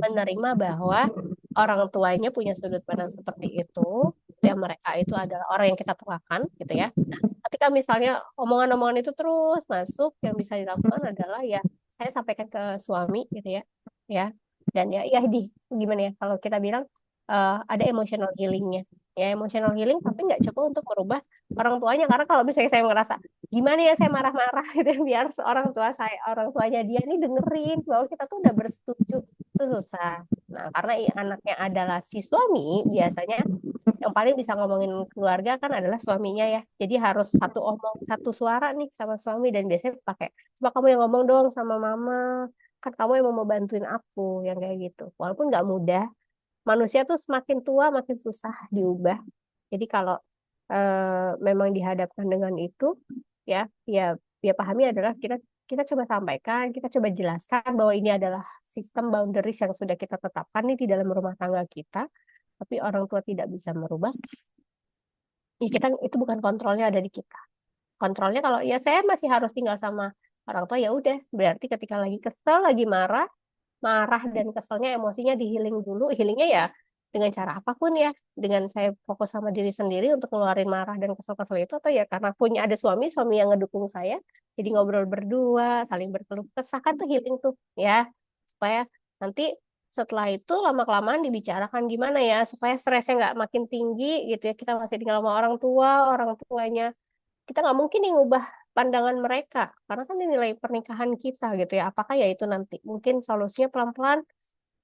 menerima bahwa orang tuanya punya sudut pandang seperti itu, dan mereka itu adalah orang yang kita tuakan, gitu ya. Nah, ketika misalnya omongan-omongan itu terus masuk, yang bisa dilakukan adalah ya saya sampaikan ke suami, gitu ya, ya, dan ya di gimana ya kalau kita bilang ada emotional healingnya, ya emotional healing, tapi nggak cukup untuk merubah orang tuanya, karena kalau misalnya saya merasa gimana ya saya marah-marah gitu ya, biar orang tuanya dia nih dengerin bahwa kita tuh udah bersetuju, itu susah. Nah karena anaknya adalah si suami, biasanya yang paling bisa ngomongin keluarga kan adalah suaminya ya, jadi harus satu suara nih sama suami, dan biasanya pakai coba kamu yang ngomong dong sama mama, kan kamu yang mau bantuin aku, yang kayak gitu. Walaupun nggak mudah, manusia tuh semakin tua makin susah diubah. Jadi kalau memang dihadapkan dengan itu, ya, ya, ya pahami adalah kita kita coba sampaikan, kita coba jelaskan bahwa ini adalah sistem boundaries yang sudah kita tetapkan nih di dalam rumah tangga kita, tapi orang tua tidak bisa merubah. Ya kita itu bukan kontrolnya ada di kita. Kontrolnya kalau ya saya masih harus tinggal sama orang tua, ya udah berarti ketika lagi kesel, lagi marah, marah dan keselnya emosinya dihealing dulu. Healingnya ya dengan cara apapun ya, dengan saya fokus sama diri sendiri untuk ngeluarin marah dan kesel-kesel itu, atau ya karena punya ada suami yang ngedukung saya, jadi ngobrol berdua saling berkeluh kesah, kan tuh healing tuh ya, supaya nanti setelah itu lama-kelamaan dibicarakan gimana ya supaya stresnya nggak makin tinggi gitu ya. Kita masih tinggal sama orang tuanya kita nggak mungkin nih ngubah pandangan mereka karena kan ini nilai pernikahan kita gitu ya. Apakah ya itu nanti mungkin solusinya pelan-pelan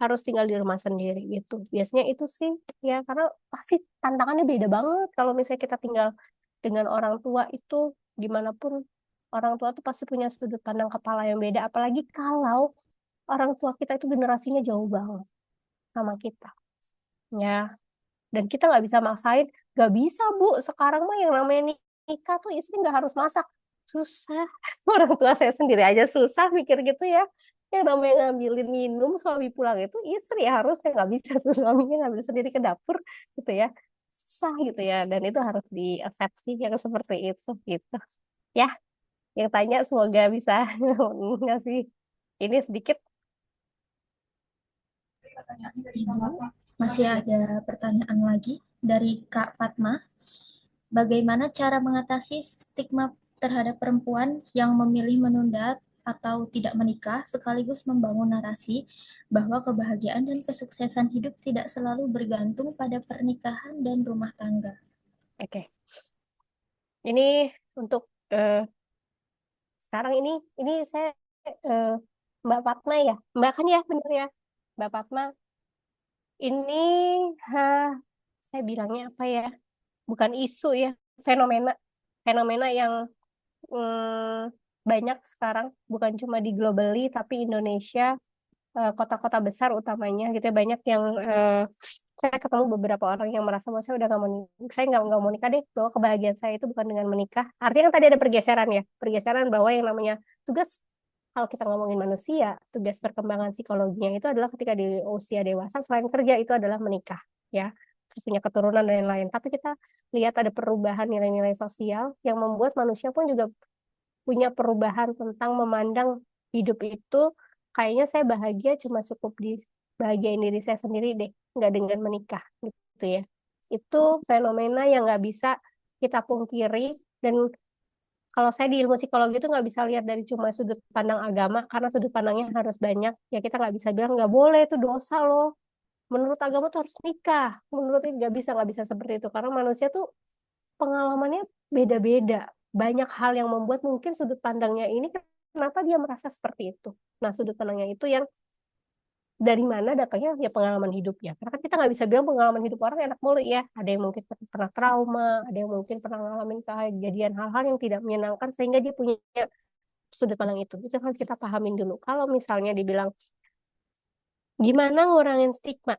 harus tinggal di rumah sendiri gitu. Biasanya itu sih ya, karena pasti tantangannya beda banget kalau misalnya kita tinggal dengan orang tua itu, dimanapun orang tua tuh pasti punya sudut pandang kepala yang beda. Apalagi kalau orang tua kita itu generasinya jauh banget sama kita ya. Dan kita nggak bisa maksain, nggak bisa Bu, sekarang mah yang namanya nikah tuh istri nggak harus masak. Susah. Orang tua saya sendiri aja susah mikir gitu ya. Yang namanya ngambilin minum, suami pulang itu istri ya, harusnya nggak bisa tuh suaminya ngambil sendiri ke dapur gitu ya. Susah gitu ya, dan itu harus diaksepsi yang seperti itu gitu. Ya, yang tanya semoga bisa ngasih ini sedikit. Ibu, masih ada pertanyaan lagi dari Kak Fatma. Bagaimana cara mengatasi stigma terhadap perempuan yang memilih menunda atau tidak menikah, sekaligus membangun narasi bahwa kebahagiaan dan kesuksesan hidup tidak selalu bergantung pada pernikahan dan rumah tangga? Oke. Ini untuk sekarang ini saya eh, Mbak Fatma ya, Mbak kan ya, bener ya, Mbak Fatma. Ini saya bilangnya apa ya? Bukan isu ya, fenomena, fenomena yang banyak sekarang, bukan cuma di globally tapi Indonesia, kota-kota besar utamanya gitu ya, banyak yang saya ketemu beberapa orang yang merasa bahwa saya udah nggak mau saya nggak mau nikah deh, bahwa kebahagiaan saya itu bukan dengan menikah. Artinya kan tadi ada pergeseran ya, pergeseran bahwa yang namanya tugas, kalau kita ngomongin manusia, tugas perkembangan psikologinya itu adalah ketika di usia dewasa selain kerja itu adalah menikah ya, terus punya keturunan dan lain-lain. Tapi kita lihat ada perubahan nilai-nilai sosial yang membuat manusia pun juga punya perubahan tentang memandang hidup itu, kayaknya saya bahagia cuma cukup di bahagiain diri saya sendiri deh, nggak dengan menikah gitu ya. Itu fenomena yang nggak bisa kita pungkiri, dan kalau saya di ilmu psikologi itu nggak bisa lihat dari cuma sudut pandang agama, karena sudut pandangnya harus banyak ya. Kita nggak bisa bilang nggak boleh, itu dosa loh, menurut agama tuh harus nikah, menurut ini nggak bisa seperti itu, karena manusia tuh pengalamannya beda-beda. Banyak hal yang membuat mungkin sudut pandangnya ini kenapa dia merasa seperti itu. Nah, sudut pandangnya itu yang dari mana datangnya ya, pengalaman hidupnya. Karena kan kita nggak bisa bilang pengalaman hidup orang enak mulu ya. Ada yang mungkin pernah trauma, ada yang mungkin pernah ngalamin kejadian hal-hal yang tidak menyenangkan sehingga dia punya sudut pandang itu. Itu harus kita pahamin dulu. Kalau misalnya dibilang gimana ngurangin stigma,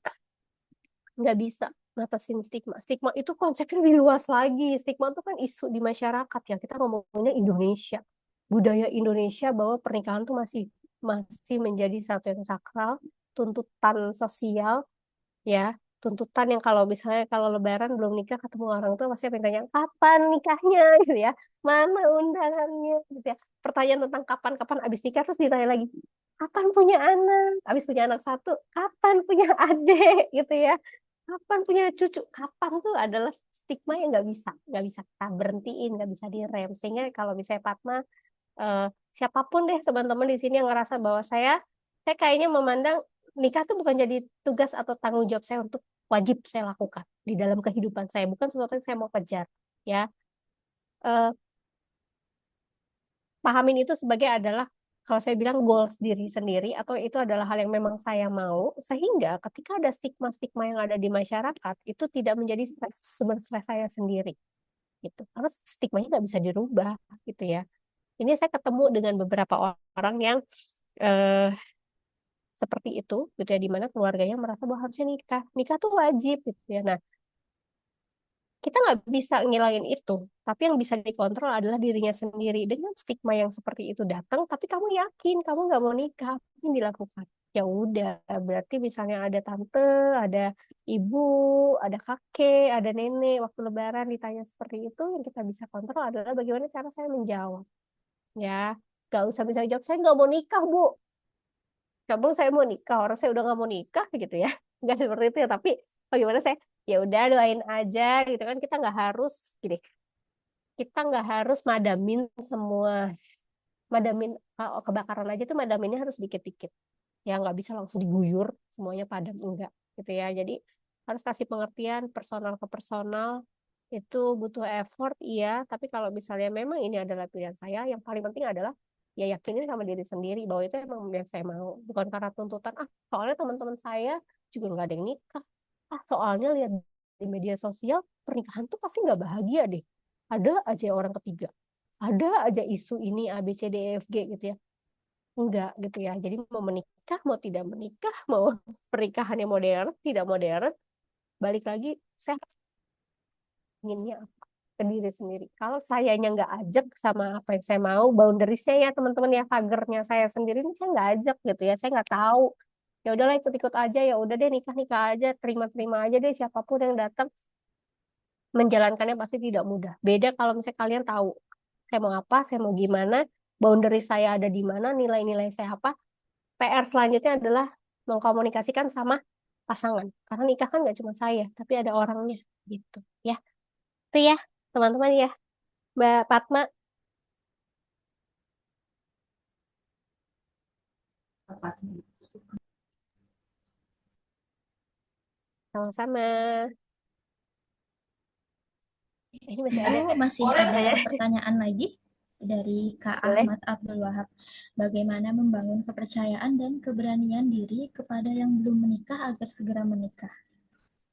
nggak bisa ngatasin stigma. Stigma itu konsepnya lebih luas lagi. Stigma itu kan isu di masyarakat ya. Kita ngomongnya Indonesia, budaya Indonesia bahwa pernikahan tuh masih masih menjadi satu yang sakral, tuntutan sosial ya, tuntutan yang kalau misalnya kalau Lebaran belum nikah ketemu orang tua pasti pengen tanya kapan nikahnya gitu ya, mana undangannya gitu ya. Pertanyaan tentang kapan abis nikah terus ditanya lagi kapan punya anak, abis punya anak satu kapan punya adik gitu ya, kapan punya cucu, kapan tuh adalah stigma yang nggak bisa kita berhentiin, nggak bisa direm. Sehingga kalau misalnya Fatma, eh, siapapun deh teman-teman di sini yang ngerasa bahwa saya kayaknya memandang nikah tuh bukan jadi tugas atau tanggung jawab saya untuk wajib saya lakukan di dalam kehidupan saya, bukan sesuatu yang saya mau kejar ya. Eh, Pahamin itu sebagai adalah, kalau saya bilang, goals diri sendiri, atau itu adalah hal yang memang saya mau, sehingga ketika ada stigma-stigma yang ada di masyarakat itu tidak menjadi sumber stres saya sendiri gitu, karena stigmanya nggak bisa dirubah gitu ya. Ini saya ketemu dengan beberapa orang yang eh, seperti itu gitu ya, di mana keluarganya merasa bahwa harusnya nikah tuh wajib gitu ya. Nah, kita nggak bisa ngilangin itu, tapi yang bisa dikontrol adalah dirinya sendiri. Dengan stigma yang seperti itu datang, tapi kamu yakin kamu nggak mau nikah, apa yang dilakukan? Ya udah, berarti misalnya ada tante, ada ibu, ada kakek, ada nenek, waktu lebaran ditanya seperti itu, yang kita bisa kontrol adalah bagaimana cara saya menjawab. Ya, nggak usah bisa jawab, saya nggak mau nikah, Bu. Kamu saya mau nikah, orang saya udah nggak mau nikah gitu ya. Nggak seperti itu ya, tapi bagaimana saya, ya udah doain aja gitu kan, kita nggak harus gini, kita nggak harus madamin semua, madamin kalau kebakaran aja tuh madaminnya harus dikit-dikit, ya nggak bisa langsung diguyur semuanya padam, enggak gitu ya. Jadi harus kasih pengertian personal ke personal, itu butuh effort iya, tapi kalau misalnya memang ini adalah pilihan saya, yang paling penting adalah ya yakinin sama diri sendiri bahwa itu emang yang saya mau, bukan karena tuntutan soalnya teman-teman saya juga nggak ada yang nikah, soalnya lihat di media sosial pernikahan tuh pasti nggak bahagia deh, ada aja orang ketiga, ada aja isu ini A B C D E F G gitu ya. Enggak gitu ya. Jadi mau menikah, mau tidak menikah, mau pernikahannya modern, tidak modern, balik lagi saya inginnya apa ke diri sendiri. Kalau sayanya nggak ajak sama apa yang saya mau, boundariesnya ya teman-teman ya, pagernya saya sendiri ini saya nggak ajak gitu ya, saya nggak tahu. Ya udahlah ikut-ikut aja, ya udah deh nikah-nikah aja, terima-terima aja deh siapapun yang datang, menjalankannya pasti tidak mudah. Beda kalau misalnya kalian tahu saya mau apa, saya mau gimana, boundary saya ada di mana, nilai-nilai saya apa. PR selanjutnya adalah mengkomunikasikan sama pasangan. Karena nikah kan nggak cuma saya, tapi ada orangnya gitu ya. Itu ya, teman-teman ya. Mbak Fatma, sama-sama. Ini masih ada Bu, masih ada pertanyaan? pertanyaan lagi dari Kak Boleh. Ahmad Abdul Wahab. Bagaimana membangun kepercayaan dan keberanian diri kepada yang belum menikah agar segera menikah?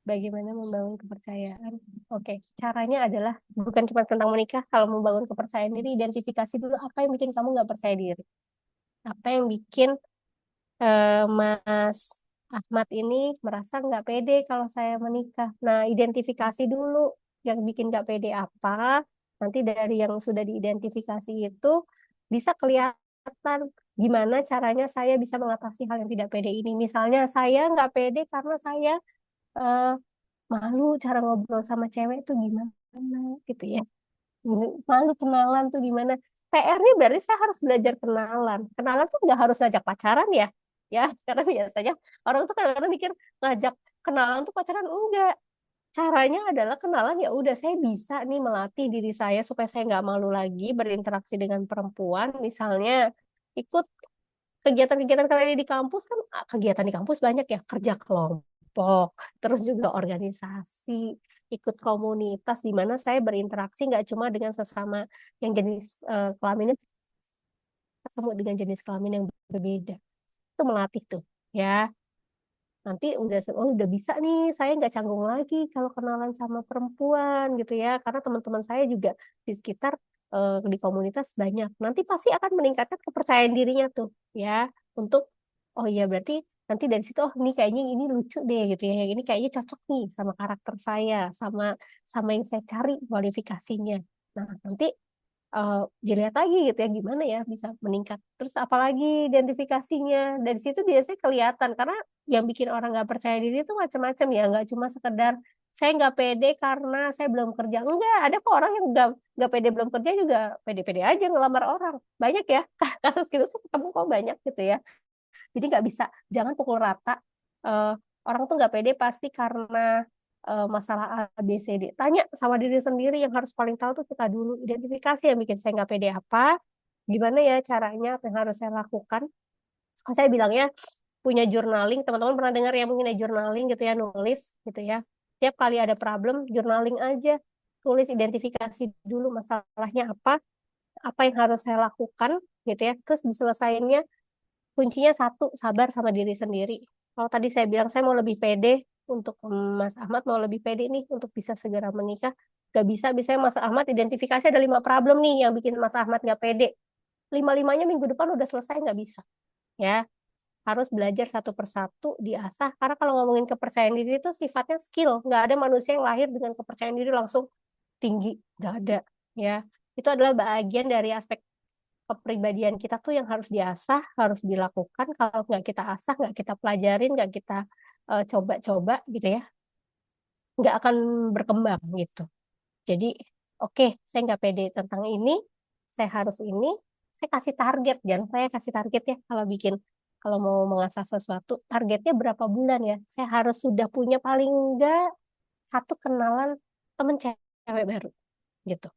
Bagaimana membangun kepercayaan? Oke, caranya adalah bukan cuma tentang menikah. Kalau membangun kepercayaan diri, identifikasi dulu apa yang bikin kamu nggak percaya diri. Apa yang bikin Mas Ahmad ini merasa nggak pede kalau saya menikah. Nah, identifikasi dulu yang bikin nggak pede apa. Nanti dari yang sudah diidentifikasi itu bisa kelihatan gimana caranya saya bisa mengatasi hal yang tidak pede ini. Misalnya saya nggak pede karena saya eh, malu cara ngobrol sama cewek itu gimana gitu ya. Malu kenalan tuh gimana. PR-nya berarti saya harus belajar kenalan. Kenalan tuh nggak harus ngajak pacaran ya. Ya, karena biasanya orang tuh kadang-kadang mikir ngajak kenalan tuh pacaran, enggak. Caranya adalah kenalan, ya udah saya bisa nih melatih diri saya supaya saya nggak malu lagi berinteraksi dengan perempuan. Misalnya ikut kegiatan-kegiatan kalian di kampus kan, kegiatan di kampus banyak ya, kerja kelompok, terus juga organisasi, ikut komunitas di mana saya berinteraksi nggak cuma dengan sesama yang jenis kelaminnya, ketemu dengan jenis kelamin yang berbeda. Itu melatih tuh ya. Nanti udah bisa nih, saya nggak canggung lagi kalau kenalan sama perempuan gitu ya, karena teman-teman saya juga di sekitar di komunitas banyak. Nanti pasti akan meningkatkan kepercayaan dirinya tuh ya, untuk oh iya berarti nanti dari situ, oh ini kayaknya ini lucu deh gitu ya, yang ini kayaknya cocok nih sama karakter saya, sama sama yang saya cari kualifikasinya. Nah nanti dilihat lagi gitu ya gimana ya bisa meningkat. Terus apalagi identifikasinya dari situ biasanya kelihatan, karena yang bikin orang nggak percaya diri itu macam-macam ya, nggak cuma sekedar saya nggak pede karena saya belum kerja, enggak, ada kok orang yang nggak pede belum kerja juga pede-pede aja ngelamar orang, banyak ya. Kasus gitu sih ketemu kok banyak gitu ya. Jadi nggak bisa, jangan pukul rata. Eh, Orang tuh nggak pede pasti karena masalah A, B, C, D. Tanya sama diri sendiri, yang harus paling tahu tuh kita dulu. Identifikasi yang bikin saya nggak pede apa, gimana ya caranya, apa yang harus saya lakukan. Kalau saya bilangnya punya journaling, teman-teman pernah dengar ya mungkin ya journaling gitu ya, nulis gitu ya. Tiap kali ada problem, journaling aja. Tulis identifikasi dulu masalahnya apa yang harus saya lakukan gitu ya. Terus diselesainnya, kuncinya satu, sabar sama diri sendiri. Kalau tadi saya bilang saya mau lebih pede, untuk Mas Ahmad mau lebih pede nih untuk bisa segera menikah. Gak bisa, biasanya Mas Ahmad identifikasi ada 5 problem nih yang bikin Mas Ahmad gak pede. 5-5-nya minggu depan udah selesai, nggak bisa. Ya, harus belajar satu persatu, diasah. Karena kalau ngomongin kepercayaan diri itu sifatnya skill. Nggak ada manusia yang lahir dengan kepercayaan diri langsung tinggi. Nggak ada. Ya, itu adalah bagian dari aspek kepribadian kita tuh yang harus diasah, harus dilakukan. Kalau nggak kita asah, nggak kita pelajarin, nggak kita coba-coba gitu ya, nggak akan berkembang gitu. Jadi, oke, saya nggak pede tentang ini, saya harus ini, saya kasih target, jangan saya kasih target ya kalau bikin, kalau mau mengasah sesuatu, targetnya berapa bulan ya? Saya harus sudah punya paling nggak satu kenalan temen cewek baru gitu.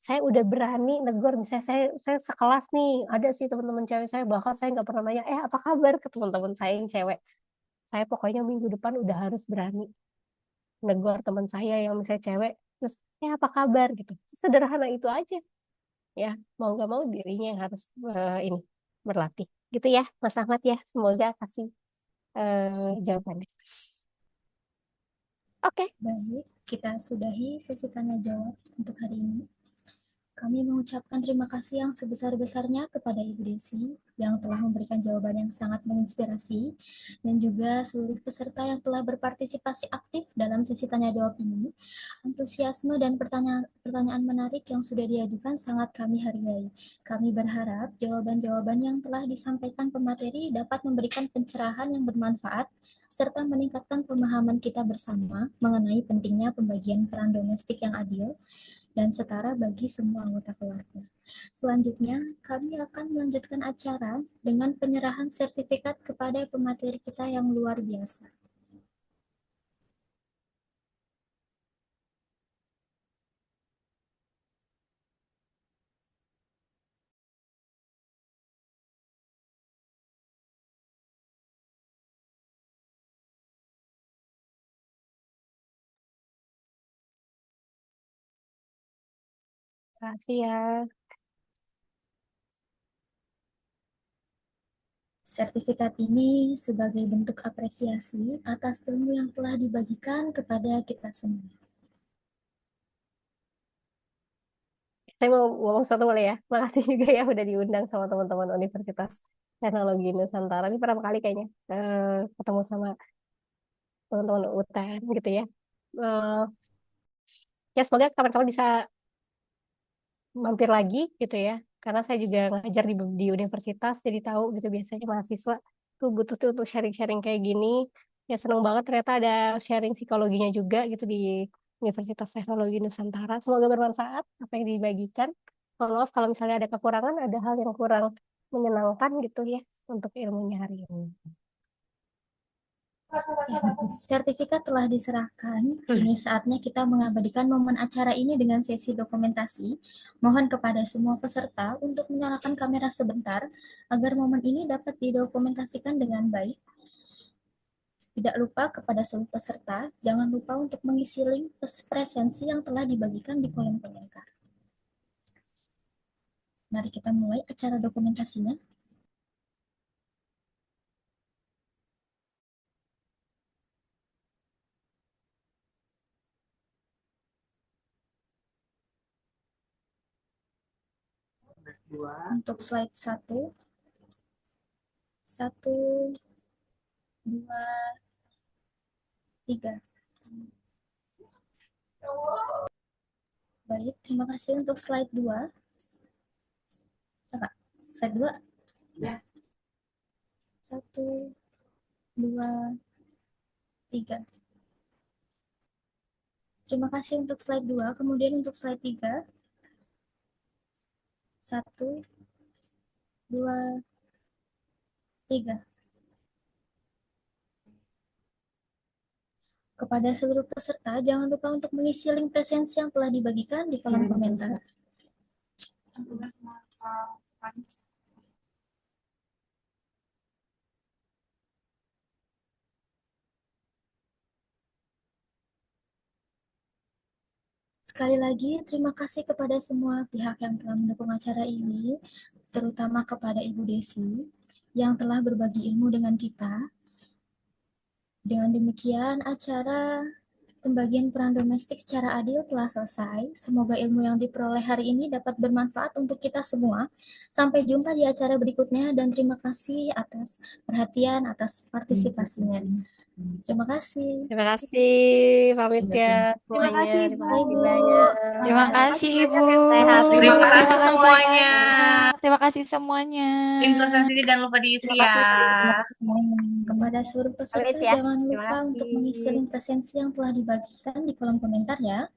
Saya udah berani negor, misalnya saya sekelas nih, ada sih teman-teman cewek saya, bahkan saya nggak pernah nanya, apa kabar ke teman-teman saya yang cewek. Saya pokoknya minggu depan udah harus berani negor teman saya yang misalnya cewek, terus apa kabar gitu. Sederhana itu aja ya, mau nggak mau dirinya yang harus ini berlatih gitu ya Mas Ahmad ya, semoga kasih jawabannya. Oke. Baik, kita sudahi sesi tanya jawab untuk hari ini. Kami mengucapkan terima kasih yang sebesar-besarnya kepada Ibu Desi yang telah memberikan jawaban yang sangat menginspirasi dan juga seluruh peserta yang telah berpartisipasi aktif dalam sesi tanya jawab ini. Antusiasme dan pertanyaan menarik yang sudah diajukan sangat kami hargai. Kami berharap jawaban-jawaban yang telah disampaikan pemateri dapat memberikan pencerahan yang bermanfaat serta meningkatkan pemahaman kita bersama mengenai pentingnya pembagian peran domestik yang adil dan setara bagi semua anggota keluarga. Selanjutnya, kami akan melanjutkan acara dengan penyerahan sertifikat kepada pemateri kita yang luar biasa. Terima kasih ya. Sertifikat ini sebagai bentuk apresiasi atas ilmu yang telah dibagikan kepada kita semua. Saya mau ngomong satu boleh ya. Makasih juga ya udah diundang sama teman-teman Universitas Teknologi Nusantara. Ini pertama kali kayaknya ketemu sama teman-teman UTN gitu ya. Eh, ya semoga kapan-kapan bisa mampir lagi gitu ya. Karena saya juga ngajar di universitas, jadi tahu gitu biasanya mahasiswa tuh butuh tuh untuk sharing-sharing kayak gini. Ya seneng banget ternyata ada sharing psikologinya juga gitu di Universitas Teknologi Nusantara. Semoga bermanfaat apa yang dibagikan. Mohon maaf kalau misalnya ada kekurangan, ada hal yang kurang menyenangkan gitu ya untuk ilmunya hari ini. Sertifikat telah diserahkan, kini saatnya kita mengabadikan momen acara ini dengan sesi dokumentasi. Mohon kepada semua peserta untuk menyalakan kamera sebentar agar momen ini dapat didokumentasikan dengan baik. Tidak lupa kepada seluruh peserta, jangan lupa untuk mengisi link presensi yang telah dibagikan di kolom komentar. Mari kita mulai acara dokumentasinya. Untuk slide 1, 2, 3. Baik, terima kasih untuk slide 2. Slide 2. Ya. 1, 2, 3. Terima kasih untuk slide 2. Kemudian untuk slide 3. 1, 2, 3. Kepada seluruh peserta, jangan lupa untuk mengisi link presensi yang telah dibagikan di kolom komentar. Sekali lagi, terima kasih kepada semua pihak yang telah mendukung acara ini, terutama kepada Ibu Desi, yang telah berbagi ilmu dengan kita. Dengan demikian, acara Pembagian peran domestik secara adil telah selesai. Semoga ilmu yang diperoleh hari ini dapat bermanfaat untuk kita semua. Sampai jumpa di acara berikutnya dan terima kasih atas perhatian, atas partisipasinya. Terima kasih. Terima kasih, pamit ya Terima semuanya. kasih, Terima Bu. kasih banyak. Terima kasih Ibu. Sehat. Terima kasih Terima kasih semuanya. banyak. Terima kasih semuanya. Link presentasi jangan lupa diisi ya. Kepada seluruh peserta, Pamit ya. jangan Terima lupa untuk kasih. mengisi link presensi yang telah dibagikan di kolom komentar ya.